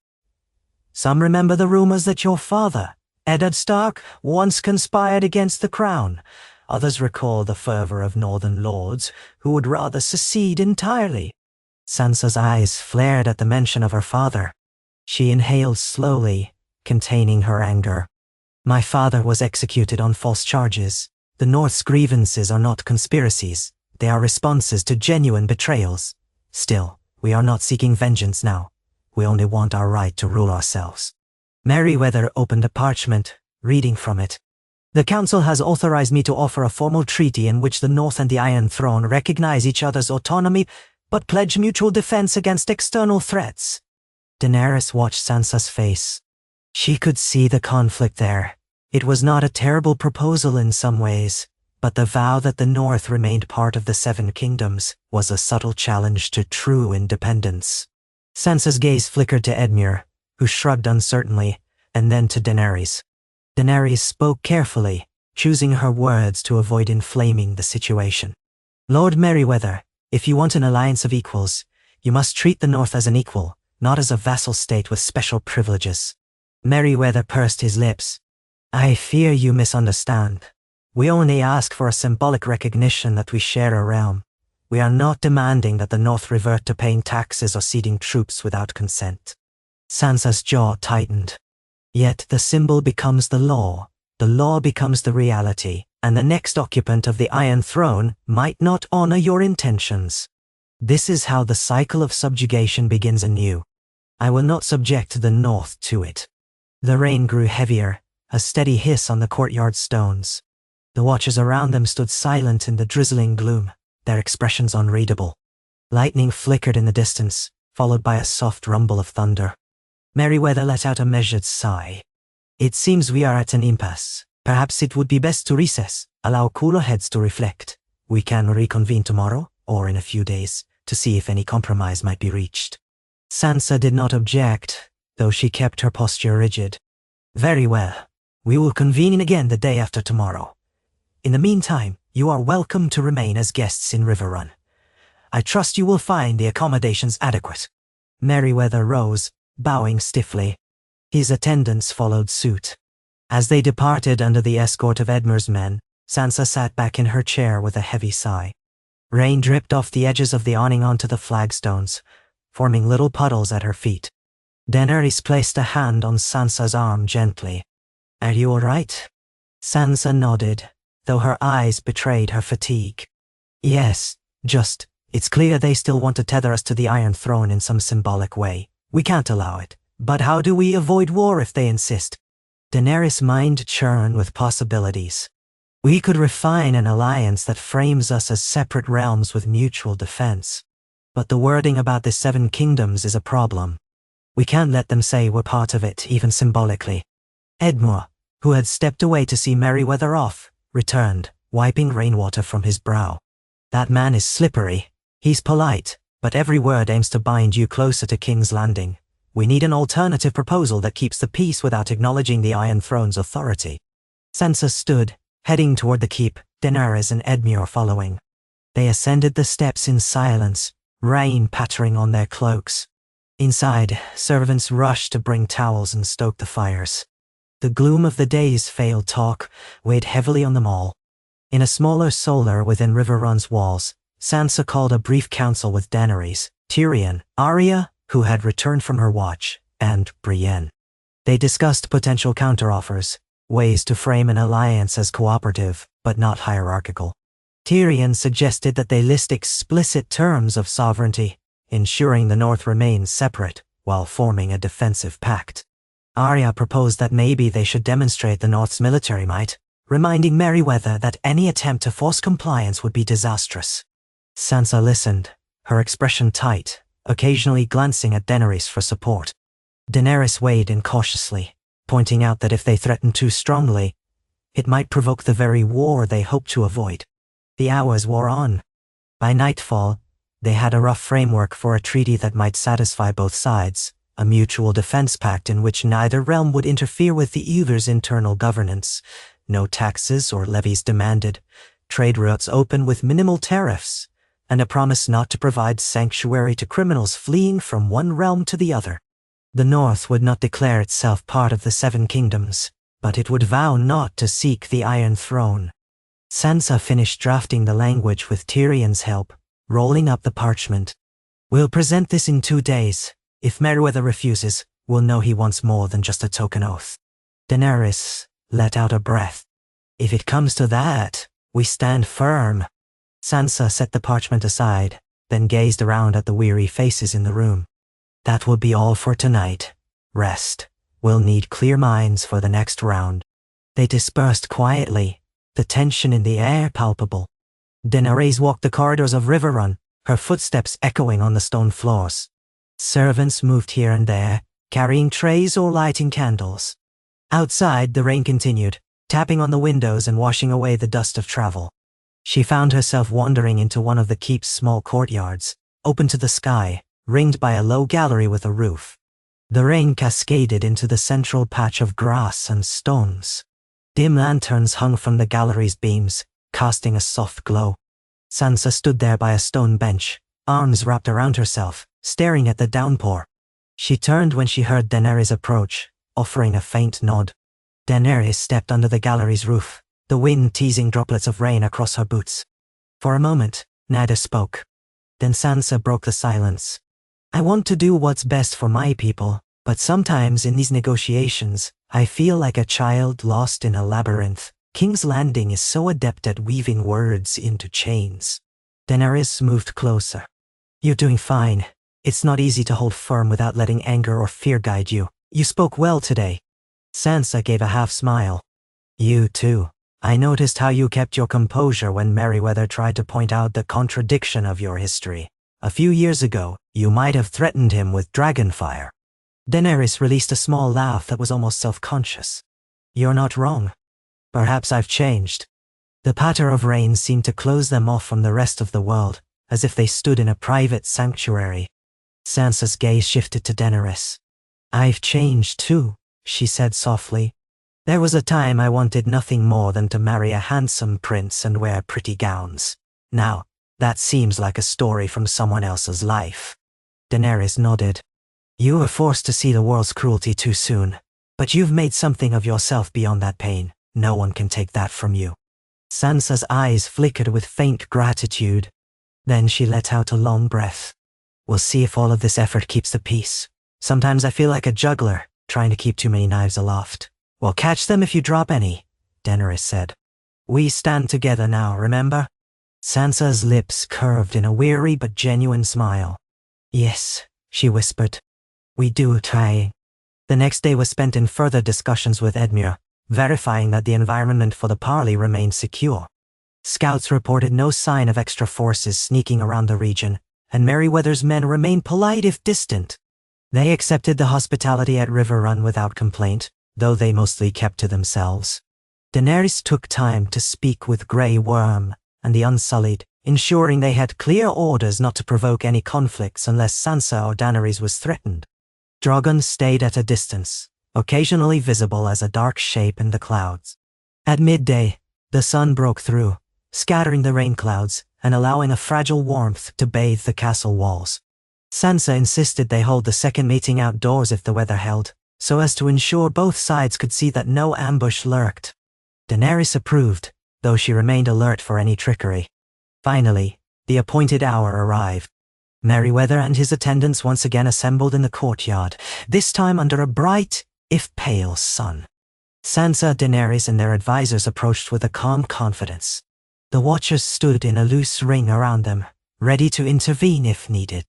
Some remember the rumors that your father, Eddard Stark, once conspired against the crown. Others recall the fervor of northern lords who would rather secede entirely. Sansa's eyes flared at the mention of her father. She inhaled slowly, containing her anger. My father was executed on false charges. The North's grievances are not conspiracies. They are responses to genuine betrayals. Still, we are not seeking vengeance now. We only want our right to rule ourselves. Merryweather opened a parchment, reading from it. The Council has authorized me to offer a formal treaty in which the North and the Iron Throne recognize each other's autonomy, but pledge mutual defense against external threats. Daenerys watched Sansa's face. She could see the conflict there. It was not a terrible proposal in some ways, but the vow that the North remained part of the Seven Kingdoms was a subtle challenge to true independence. Sansa's gaze flickered to Edmure, who shrugged uncertainly, and then to Daenerys. Daenerys spoke carefully, choosing her words to avoid inflaming the situation. Lord Merryweather, if you want an alliance of equals, you must treat the North as an equal, not as a vassal state with special privileges. Merryweather pursed his lips. I fear you misunderstand. We only ask for a symbolic recognition that we share a realm. We are not demanding that the North revert to paying taxes or ceding troops without consent. Sansa's jaw tightened. Yet the symbol becomes the law becomes the reality, and the next occupant of the Iron Throne might not honor your intentions. This is how the cycle of subjugation begins anew. I will not subject the North to it. The rain grew heavier, a steady hiss on the courtyard stones. The watchers around them stood silent in the drizzling gloom, their expressions unreadable. Lightning flickered in the distance, followed by a soft rumble of thunder. Merryweather let out a measured sigh. It seems we are at an impasse. Perhaps it would be best to recess, allow cooler heads to reflect. We can reconvene tomorrow, or in a few days, to see if any compromise might be reached. Sansa did not object, though she kept her posture rigid. Very well. We will convene again the day after tomorrow. In the meantime, you are welcome to remain as guests in Riverrun. I trust you will find the accommodations adequate. Merryweather rose, bowing stiffly. His attendants followed suit. As they departed under the escort of Edmure's men, Sansa sat back in her chair with a heavy sigh. Rain dripped off the edges of the awning onto the flagstones, forming little puddles at her feet. Daenerys placed a hand on Sansa's arm gently. Are you all right? Sansa nodded, though her eyes betrayed her fatigue. Yes, it's clear they still want to tether us to the Iron Throne in some symbolic way. We can't allow it. But how do we avoid war if they insist? Daenerys' mind churned with possibilities. We could refine an alliance that frames us as separate realms with mutual defense. But the wording about the Seven Kingdoms is a problem. We can't let them say we're part of it, even symbolically. Edmure, who had stepped away to see Merryweather off, returned, wiping rainwater from his brow. That man is slippery. He's polite, but every word aims to bind you closer to King's Landing. We need an alternative proposal that keeps the peace without acknowledging the Iron Throne's authority. Sansa stood, heading toward the keep, Daenerys and Edmure following. They ascended the steps in silence, rain pattering on their cloaks. Inside, servants rushed to bring towels and stoke the fires. The gloom of the day's failed talk weighed heavily on them all. In a smaller solar within Riverrun's walls, Sansa called a brief council with Daenerys, Tyrion, Arya, who had returned from her watch, and Brienne. They discussed potential counteroffers, ways to frame an alliance as cooperative, but not hierarchical. Tyrion suggested that they list explicit terms of sovereignty, ensuring the North remains separate, while forming a defensive pact. Arya proposed that maybe they should demonstrate the North's military might, reminding Merryweather that any attempt to force compliance would be disastrous. Sansa listened, her expression tight, occasionally glancing at Daenerys for support. Daenerys weighed in cautiously, pointing out that if they threatened too strongly, it might provoke the very war they hoped to avoid. The hours wore on. By nightfall, they had a rough framework for a treaty that might satisfy both sides, a mutual defense pact in which neither realm would interfere with the other's internal governance, no taxes or levies demanded, trade routes open with minimal tariffs, and a promise not to provide sanctuary to criminals fleeing from one realm to the other. The North would not declare itself part of the Seven Kingdoms, but it would vow not to seek the Iron Throne. Sansa finished drafting the language with Tyrion's help, rolling up the parchment. We'll present this in 2 days. If Merryweather refuses, we'll know he wants more than just a token oath. Daenerys let out a breath. If it comes to that, we stand firm. Sansa set the parchment aside, then gazed around at the weary faces in the room. That will be all for tonight. Rest. We'll need clear minds for the next round. They dispersed quietly, the tension in the air palpable. Daenerys walked the corridors of Riverrun, her footsteps echoing on the stone floors. Servants moved here and there, carrying trays or lighting candles. Outside, the rain continued, tapping on the windows and washing away the dust of travel. She found herself wandering into one of the keep's small courtyards, open to the sky, ringed by a low gallery with a roof. The rain cascaded into the central patch of grass and stones. Dim lanterns hung from the gallery's beams, casting a soft glow. Sansa stood there by a stone bench, arms wrapped around herself, staring at the downpour. She turned when she heard Daenerys approach, offering a faint nod. Daenerys stepped under the gallery's roof, the wind teasing droplets of rain across her boots. For a moment, neither spoke. Then Sansa broke the silence. I want to do what's best for my people, but sometimes in these negotiations, I feel like a child lost in a labyrinth. King's Landing is so adept at weaving words into chains. Daenerys moved closer. You're doing fine. It's not easy to hold firm without letting anger or fear guide you. You spoke well today. Sansa gave a half smile. You too. I noticed how you kept your composure when Merryweather tried to point out the contradiction of your history. A few years ago, you might have threatened him with dragonfire. Daenerys released a small laugh that was almost self-conscious. You're not wrong. Perhaps I've changed. The patter of rain seemed to close them off from the rest of the world, as if they stood in a private sanctuary. Sansa's gaze shifted to Daenerys. I've changed too, she said softly. There was a time I wanted nothing more than to marry a handsome prince and wear pretty gowns. Now, that seems like a story from someone else's life. Daenerys nodded. You were forced to see the world's cruelty too soon, but you've made something of yourself beyond that pain. No one can take that from you. Sansa's eyes flickered with faint gratitude. Then she let out a long breath. We'll see if all of this effort keeps the peace. Sometimes I feel like a juggler, trying to keep too many knives aloft. "We'll catch them if you drop any," Daenerys said. "We stand together now, remember?" Sansa's lips curved in a weary but genuine smile. "Yes," she whispered. "We do try." The next day was spent in further discussions with Edmure, verifying that the environment for the parley remained secure. Scouts reported no sign of extra forces sneaking around the region, and Merryweather's men remained polite if distant. They accepted the hospitality at River Run without complaint, though they mostly kept to themselves. Daenerys took time to speak with Grey Worm and the Unsullied, ensuring they had clear orders not to provoke any conflicts unless Sansa or Daenerys was threatened. Drogon stayed at a distance, occasionally visible as a dark shape in the clouds. At midday, the sun broke through, scattering the rain clouds and allowing a fragile warmth to bathe the castle walls. Sansa insisted they hold the second meeting outdoors if the weather held, so as to ensure both sides could see that no ambush lurked. Daenerys approved, though she remained alert for any trickery. Finally, the appointed hour arrived. Merryweather and his attendants once again assembled in the courtyard, this time under a bright, if pale, sun. Sansa, Daenerys, and their advisors approached with a calm confidence. The Watchers stood in a loose ring around them, ready to intervene if needed.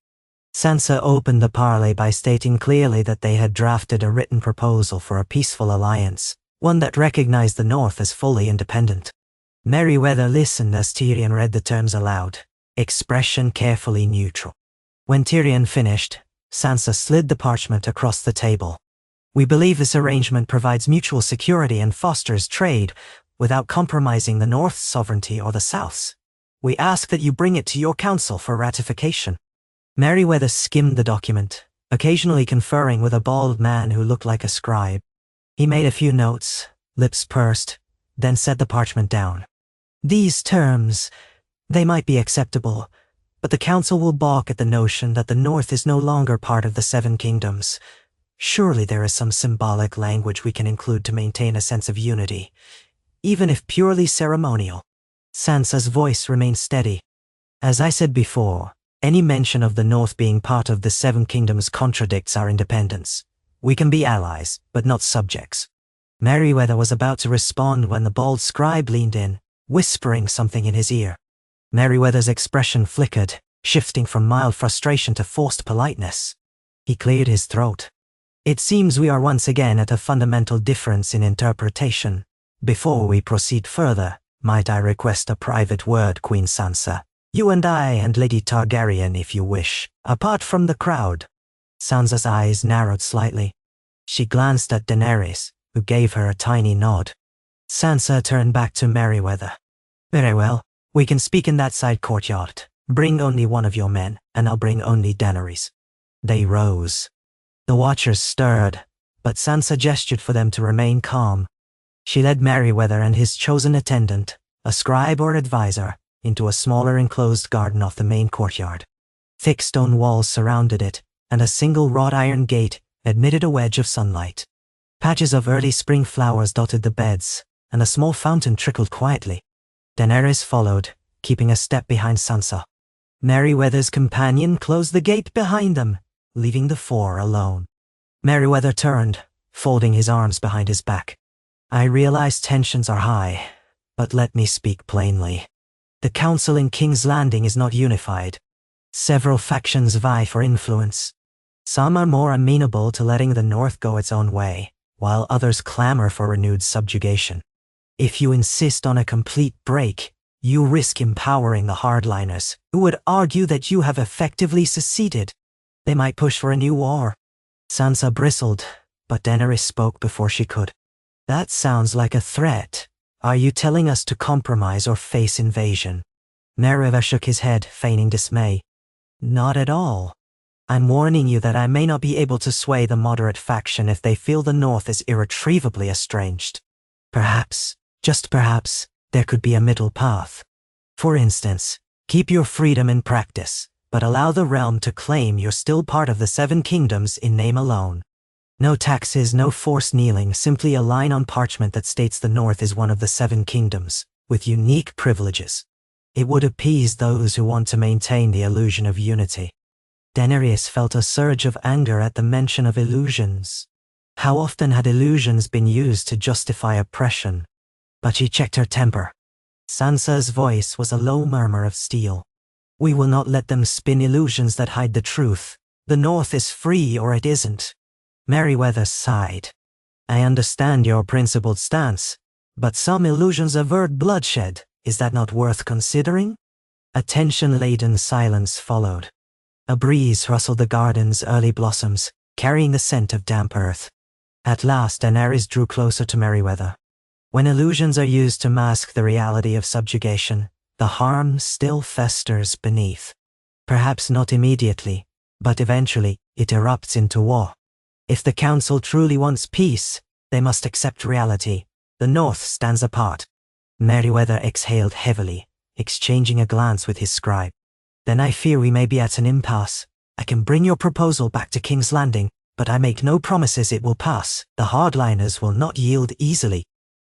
Sansa opened the parley by stating clearly that they had drafted a written proposal for a peaceful alliance, one that recognized the North as fully independent. Merryweather listened as Tyrion read the terms aloud, expression carefully neutral. When Tyrion finished, Sansa slid the parchment across the table. "We believe this arrangement provides mutual security and fosters trade, without compromising the North's sovereignty or the South's. We ask that you bring it to your council for ratification." Merryweather skimmed the document, occasionally conferring with a bald man who looked like a scribe. He made a few notes, lips pursed, then set the parchment down. "These terms, they might be acceptable, but the council will balk at the notion that the North is no longer part of the Seven Kingdoms. Surely there is some symbolic language we can include to maintain a sense of unity, even if purely ceremonial." Sansa's voice remained steady. "As I said before, any mention of the North being part of the Seven Kingdoms contradicts our independence. We can be allies, but not subjects." Merryweather was about to respond when the bald scribe leaned in, whispering something in his ear. Merryweather's expression flickered, shifting from mild frustration to forced politeness. He cleared his throat. "It seems we are once again at a fundamental difference in interpretation. Before we proceed further, might I request a private word, Queen Sansa? You and I and Lady Targaryen, if you wish, apart from the crowd." Sansa's eyes narrowed slightly. She glanced at Daenerys, who gave her a tiny nod. Sansa turned back to Merryweather. "Very well. We can speak in that side courtyard. Bring only one of your men, and I'll bring only Daenerys." They rose. The Watchers stirred, but Sansa gestured for them to remain calm. She led Merryweather and his chosen attendant, a scribe or advisor, into a smaller enclosed garden off the main courtyard. Thick stone walls surrounded it, and a single wrought iron gate admitted a wedge of sunlight. Patches of early spring flowers dotted the beds, and a small fountain trickled quietly. Daenerys followed, keeping a step behind Sansa. Merryweather's companion closed the gate behind them, leaving the four alone. Merryweather turned, folding his arms behind his back. "I realize tensions are high, but let me speak plainly. The council in King's Landing is not unified. Several factions vie for influence. Some are more amenable to letting the North go its own way, while others clamor for renewed subjugation. If you insist on a complete break, you risk empowering the hardliners, who would argue that you have effectively seceded. They might push for a new war." Sansa bristled, but Daenerys spoke before she could. "That sounds like a threat. Are you telling us to compromise or face invasion?" Merryweather shook his head, feigning dismay. "Not at all. I'm warning you that I may not be able to sway the moderate faction if they feel the North is irretrievably estranged. Perhaps, just perhaps, there could be a middle path. For instance, keep your freedom in practice, but allow the realm to claim you're still part of the Seven Kingdoms in name alone. No taxes, no forced kneeling, simply a line on parchment that states the North is one of the Seven Kingdoms, with unique privileges. It would appease those who want to maintain the illusion of unity." Daenerys felt a surge of anger at the mention of illusions. How often had illusions been used to justify oppression? But she checked her temper. Sansa's voice was a low murmur of steel. We will not let them spin illusions that hide the truth. The North is free or it isn't. Merryweather sighed. I understand your principled stance, but some illusions avert bloodshed. Is that not worth considering? A tension-laden silence followed. A breeze rustled the garden's early blossoms, carrying the scent of damp earth. At last Daenerys drew closer to Merryweather. When illusions are used to mask the reality of subjugation, the harm still festers beneath. Perhaps not immediately, but eventually it erupts into war. If the Council truly wants peace, they must accept reality. The North stands apart. Merryweather exhaled heavily, exchanging a glance with his scribe. Then I fear we may be at an impasse. I can bring your proposal back to King's Landing, but I make no promises it will pass. The hardliners will not yield easily.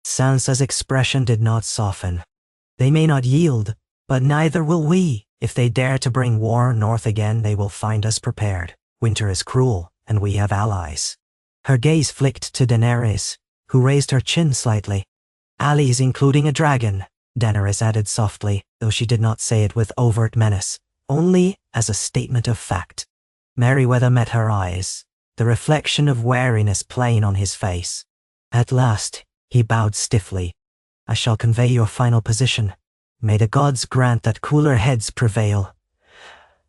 Sansa's expression did not soften. They may not yield, but neither will we. If they dare to bring war north again, they will find us prepared. Winter is cruel, and we have allies. Her gaze flicked to Daenerys, who raised her chin slightly. Allies including a dragon, Daenerys added softly, though she did not say it with overt menace, only as a statement of fact. Merryweather met her eyes, the reflection of wariness plain on his face. At last, he bowed stiffly. I shall convey your final position. May the gods grant that cooler heads prevail.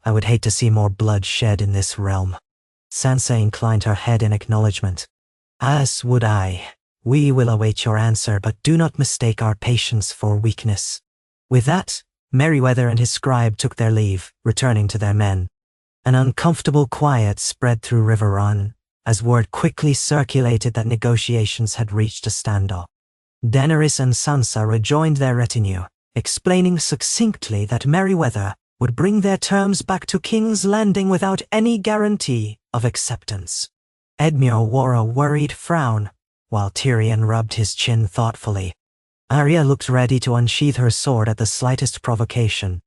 I would hate to see more blood shed in this realm. Sansa inclined her head in acknowledgement. As would I. We will await your answer, but do not mistake our patience for weakness. With that, Merryweather and his scribe took their leave, returning to their men. An uncomfortable quiet spread through River Run, as word quickly circulated that negotiations had reached a standoff. Daenerys and Sansa rejoined their retinue, explaining succinctly that Merryweather would bring their terms back to King's Landing without any guarantee of acceptance. Edmure wore a worried frown, while Tyrion rubbed his chin thoughtfully. Arya looked ready to unsheath her sword at the slightest provocation.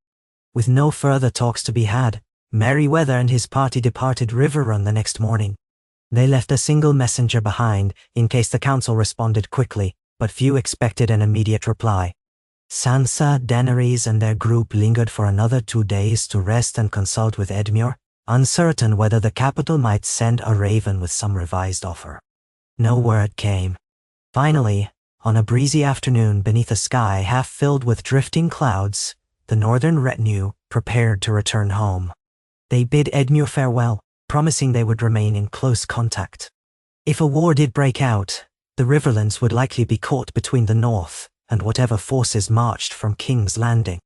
With no further talks to be had, Merryweather and his party departed Riverrun the next morning. They left a single messenger behind, in case the council responded quickly, but few expected an immediate reply. Sansa, Daenerys, and their group lingered for another 2 days to rest and consult with Edmure, uncertain whether the capital might send a raven with some revised offer. No word came. Finally, on a breezy afternoon beneath a sky half filled with drifting clouds, the northern retinue prepared to return home. They bid Edmure farewell, promising they would remain in close contact. If a war did break out, the Riverlands would likely be caught between the north and whatever forces marched from King's Landing.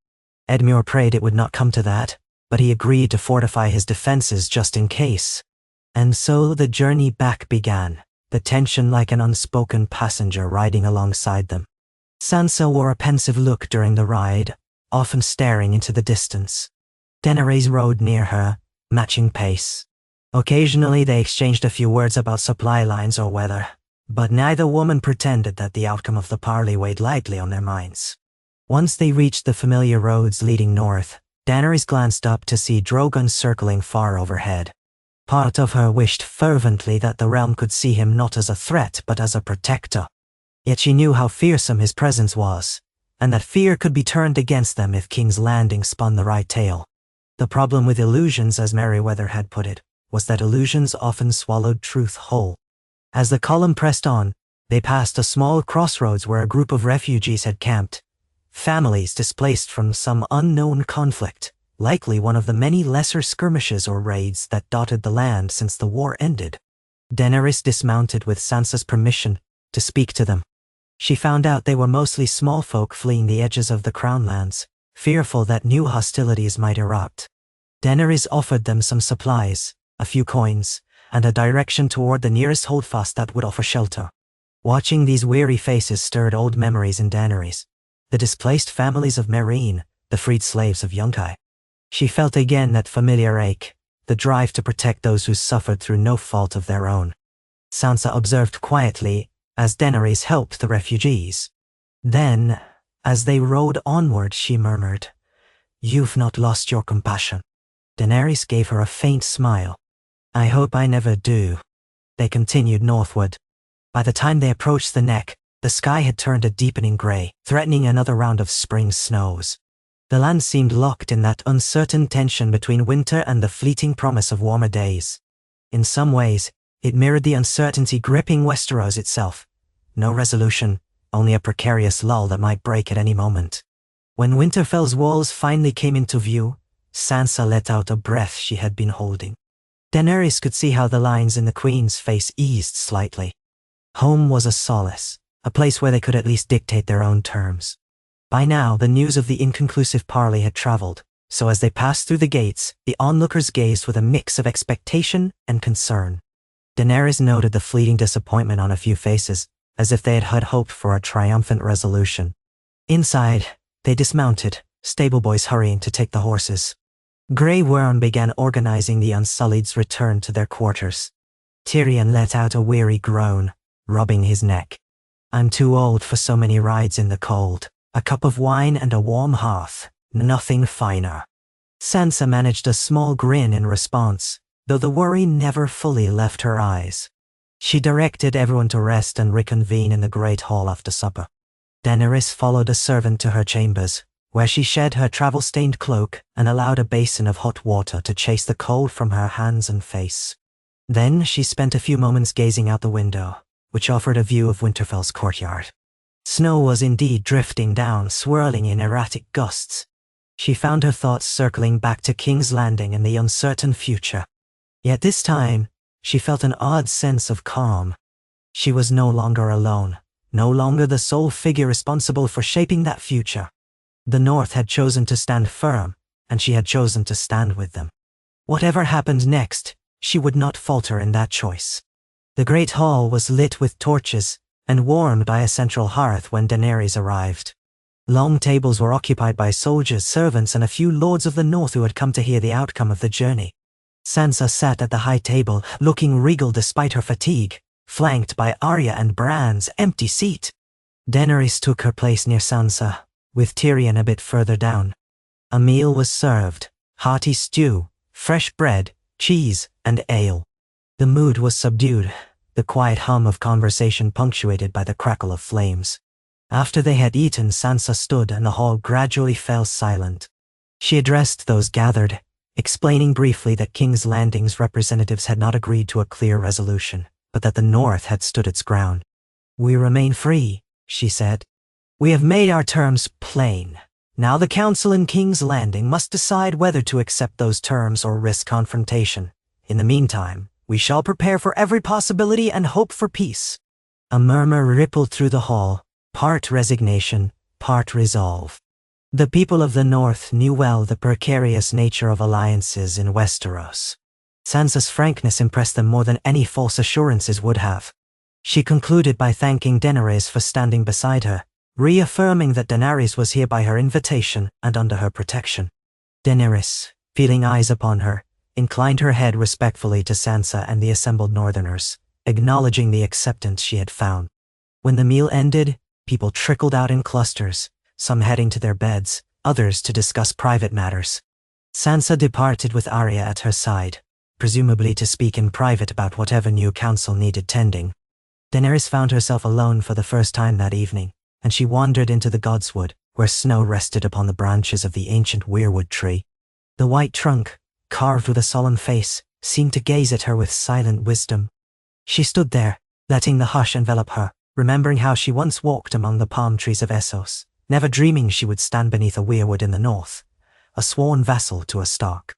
Edmure prayed it would not come to that, but he agreed to fortify his defenses just in case. And so the journey back began, the tension like an unspoken passenger riding alongside them. Sansa wore a pensive look during the ride, often staring into the distance. Daenerys rode near her, matching pace. Occasionally they exchanged a few words about supply lines or weather, but neither woman pretended that the outcome of the parley weighed lightly on their minds. Once they reached the familiar roads leading north, Daenerys glanced up to see Drogon circling far overhead. Part of her wished fervently that the realm could see him not as a threat but as a protector. Yet she knew how fearsome his presence was, and that fear could be turned against them if King's Landing spun the right tale. The problem with illusions, as Merryweather had put it, was that illusions often swallowed truth whole. As the column pressed on, they passed a small crossroads where a group of refugees had camped. Families displaced from some unknown conflict, likely one of the many lesser skirmishes or raids that dotted the land since the war ended. Daenerys dismounted with Sansa's permission to speak to them. She found out they were mostly small folk fleeing the edges of the Crown Lands, fearful that new hostilities might erupt. Daenerys offered them some supplies, a few coins, and a direction toward the nearest holdfast that would offer shelter. Watching these weary faces stirred old memories in Daenerys. The displaced families of Meereen, the freed slaves of Yunkai. She felt again that familiar ache, the drive to protect those who suffered through no fault of their own. Sansa observed quietly as Daenerys helped the refugees. Then, as they rode onward, she murmured, "You've not lost your compassion." Daenerys gave her a faint smile. "I hope I never do." They continued northward. By the time they approached the neck, the sky had turned a deepening gray, threatening another round of spring snows. The land seemed locked in that uncertain tension between winter and the fleeting promise of warmer days. In some ways, it mirrored the uncertainty gripping Westeros itself. No resolution, only a precarious lull that might break at any moment. When Winterfell's walls finally came into view, Sansa let out a breath she had been holding. Daenerys could see how the lines in the Queen's face eased slightly. Home was a solace, a place where they could at least dictate their own terms. By now, the news of the inconclusive parley had traveled, so as they passed through the gates, the onlookers gazed with a mix of expectation and concern. Daenerys noted the fleeting disappointment on a few faces, as if they had hoped for a triumphant resolution. Inside, they dismounted, stable boys hurrying to take the horses. Grey Worm began organizing the Unsullied's return to their quarters. Tyrion let out a weary groan, rubbing his neck. I'm too old for so many rides in the cold. A cup of wine and a warm hearth, nothing finer. Sansa managed a small grin in response, though the worry never fully left her eyes. She directed everyone to rest and reconvene in the great hall after supper. Daenerys followed a servant to her chambers, where she shed her travel-stained cloak and allowed a basin of hot water to chase the cold from her hands and face. Then she spent a few moments gazing out the window, which offered a view of Winterfell's courtyard. Snow was indeed drifting down, swirling in erratic gusts. She found her thoughts circling back to King's Landing and the uncertain future. Yet this time, she felt an odd sense of calm. She was no longer alone, no longer the sole figure responsible for shaping that future. The North had chosen to stand firm, and she had chosen to stand with them. Whatever happened next, she would not falter in that choice. The great hall was lit with torches, and warmed by a central hearth when Daenerys arrived. Long tables were occupied by soldiers, servants, and a few lords of the north who had come to hear the outcome of the journey. Sansa sat at the high table, looking regal despite her fatigue, flanked by Arya and Bran's empty seat. Daenerys took her place near Sansa, with Tyrion a bit further down. A meal was served, hearty stew, fresh bread, cheese, and ale. The mood was subdued, the quiet hum of conversation punctuated by the crackle of flames. After they had eaten, Sansa stood and the hall gradually fell silent. She addressed those gathered, explaining briefly that King's Landing's representatives had not agreed to a clear resolution, but that the North had stood its ground. We remain free, she said. We have made our terms plain. Now the Council in King's Landing must decide whether to accept those terms or risk confrontation. In the meantime, we shall prepare for every possibility and hope for peace. A murmur rippled through the hall, part resignation, part resolve. The people of the North knew well the precarious nature of alliances in Westeros. Sansa's frankness impressed them more than any false assurances would have. She concluded by thanking Daenerys for standing beside her, reaffirming that Daenerys was here by her invitation and under her protection. Daenerys, feeling eyes upon her, inclined her head respectfully to Sansa and the assembled Northerners, acknowledging the acceptance she had found. When the meal ended, people trickled out in clusters, some heading to their beds, others to discuss private matters. Sansa departed with Arya at her side, presumably to speak in private about whatever new council needed tending. Daenerys found herself alone for the first time that evening, and she wandered into the godswood, where snow rested upon the branches of the ancient weirwood tree. The white trunk, carved with a solemn face, seemed to gaze at her with silent wisdom. She stood there, letting the hush envelop her, remembering how she once walked among the palm trees of Essos, never dreaming she would stand beneath a weirwood in the north, a sworn vassal to a Stark.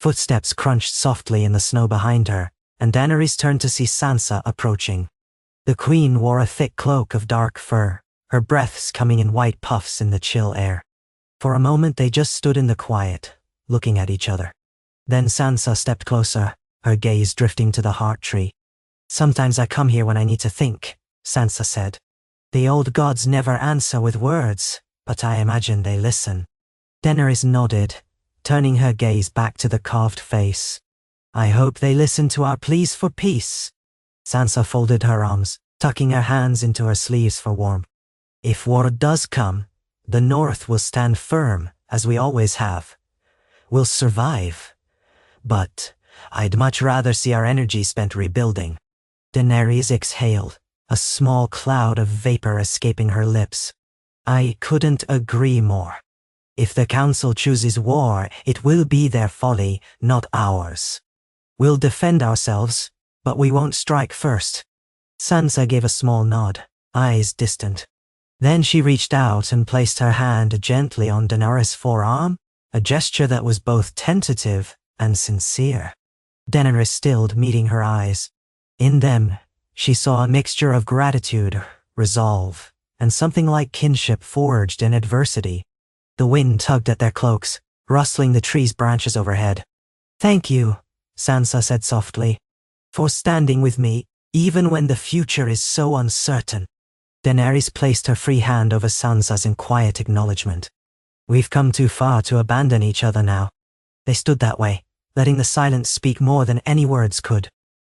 Footsteps crunched softly in the snow behind her, and Daenerys turned to see Sansa approaching. The queen wore a thick cloak of dark fur, her breaths coming in white puffs in the chill air. For a moment they just stood in the quiet, looking at each other. Then Sansa stepped closer, her gaze drifting to the heart tree. Sometimes I come here when I need to think, Sansa said. The old gods never answer with words, but I imagine they listen. Daenerys nodded, turning her gaze back to the carved face. I hope they listen to our pleas for peace. Sansa folded her arms, tucking her hands into her sleeves for warmth. If war does come, the North will stand firm, as we always have. We'll survive. But I'd much rather see our energy spent rebuilding. Daenerys exhaled, a small cloud of vapor escaping her lips. I couldn't agree more. If the council chooses war, it will be their folly, not ours. We'll defend ourselves, but we won't strike first. Sansa gave a small nod, eyes distant. Then she reached out and placed her hand gently on Daenerys' forearm, a gesture that was both tentative and sincere. Daenerys stilled, meeting her eyes. In them, she saw a mixture of gratitude, resolve, and something like kinship forged in adversity. The wind tugged at their cloaks, rustling the trees' branches overhead. "Thank you," Sansa said softly, "for standing with me, even when the future is so uncertain." Daenerys placed her free hand over Sansa's in quiet acknowledgement. "We've come too far to abandon each other now." They stood that way, letting the silence speak more than any words could.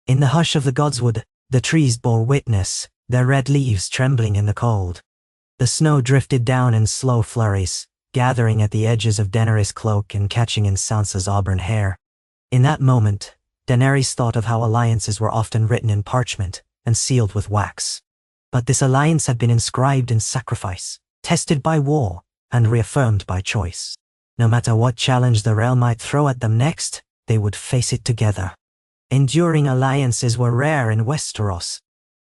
In the hush of the godswood, the trees bore witness, their red leaves trembling in the cold. The snow drifted down in slow flurries, gathering at the edges of Daenerys' cloak and catching in Sansa's auburn hair. In that moment, Daenerys thought of how alliances were often written in parchment and sealed with wax. But this alliance had been inscribed in sacrifice, tested by war, and reaffirmed by choice. No matter what challenge the realm might throw at them next, they would face it together. Enduring alliances were rare in Westeros.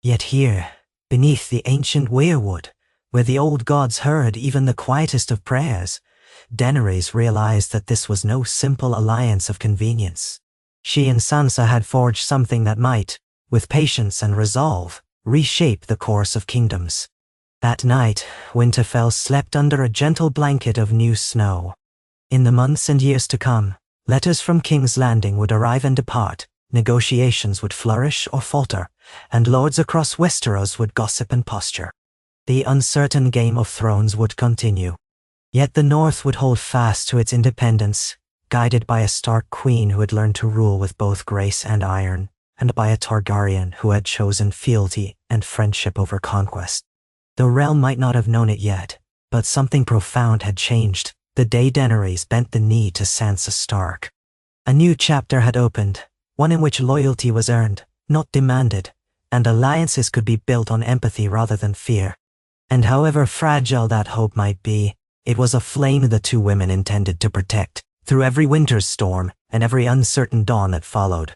Yet here, beneath the ancient weirwood, where the old gods heard even the quietest of prayers, Daenerys realized that this was no simple alliance of convenience. She and Sansa had forged something that might, with patience and resolve, reshape the course of kingdoms. That night, Winterfell slept under a gentle blanket of new snow. In the months and years to come, letters from King's Landing would arrive and depart, negotiations would flourish or falter, and lords across Westeros would gossip and posture. The uncertain Game of Thrones would continue. Yet the North would hold fast to its independence, guided by a Stark queen who had learned to rule with both grace and iron, and by a Targaryen who had chosen fealty and friendship over conquest. The realm might not have known it yet, but something profound had changed the day Daenerys bent the knee to Sansa Stark. A new chapter had opened, one in which loyalty was earned, not demanded, and alliances could be built on empathy rather than fear. And however fragile that hope might be, it was a flame the two women intended to protect, through every winter's storm and every uncertain dawn that followed.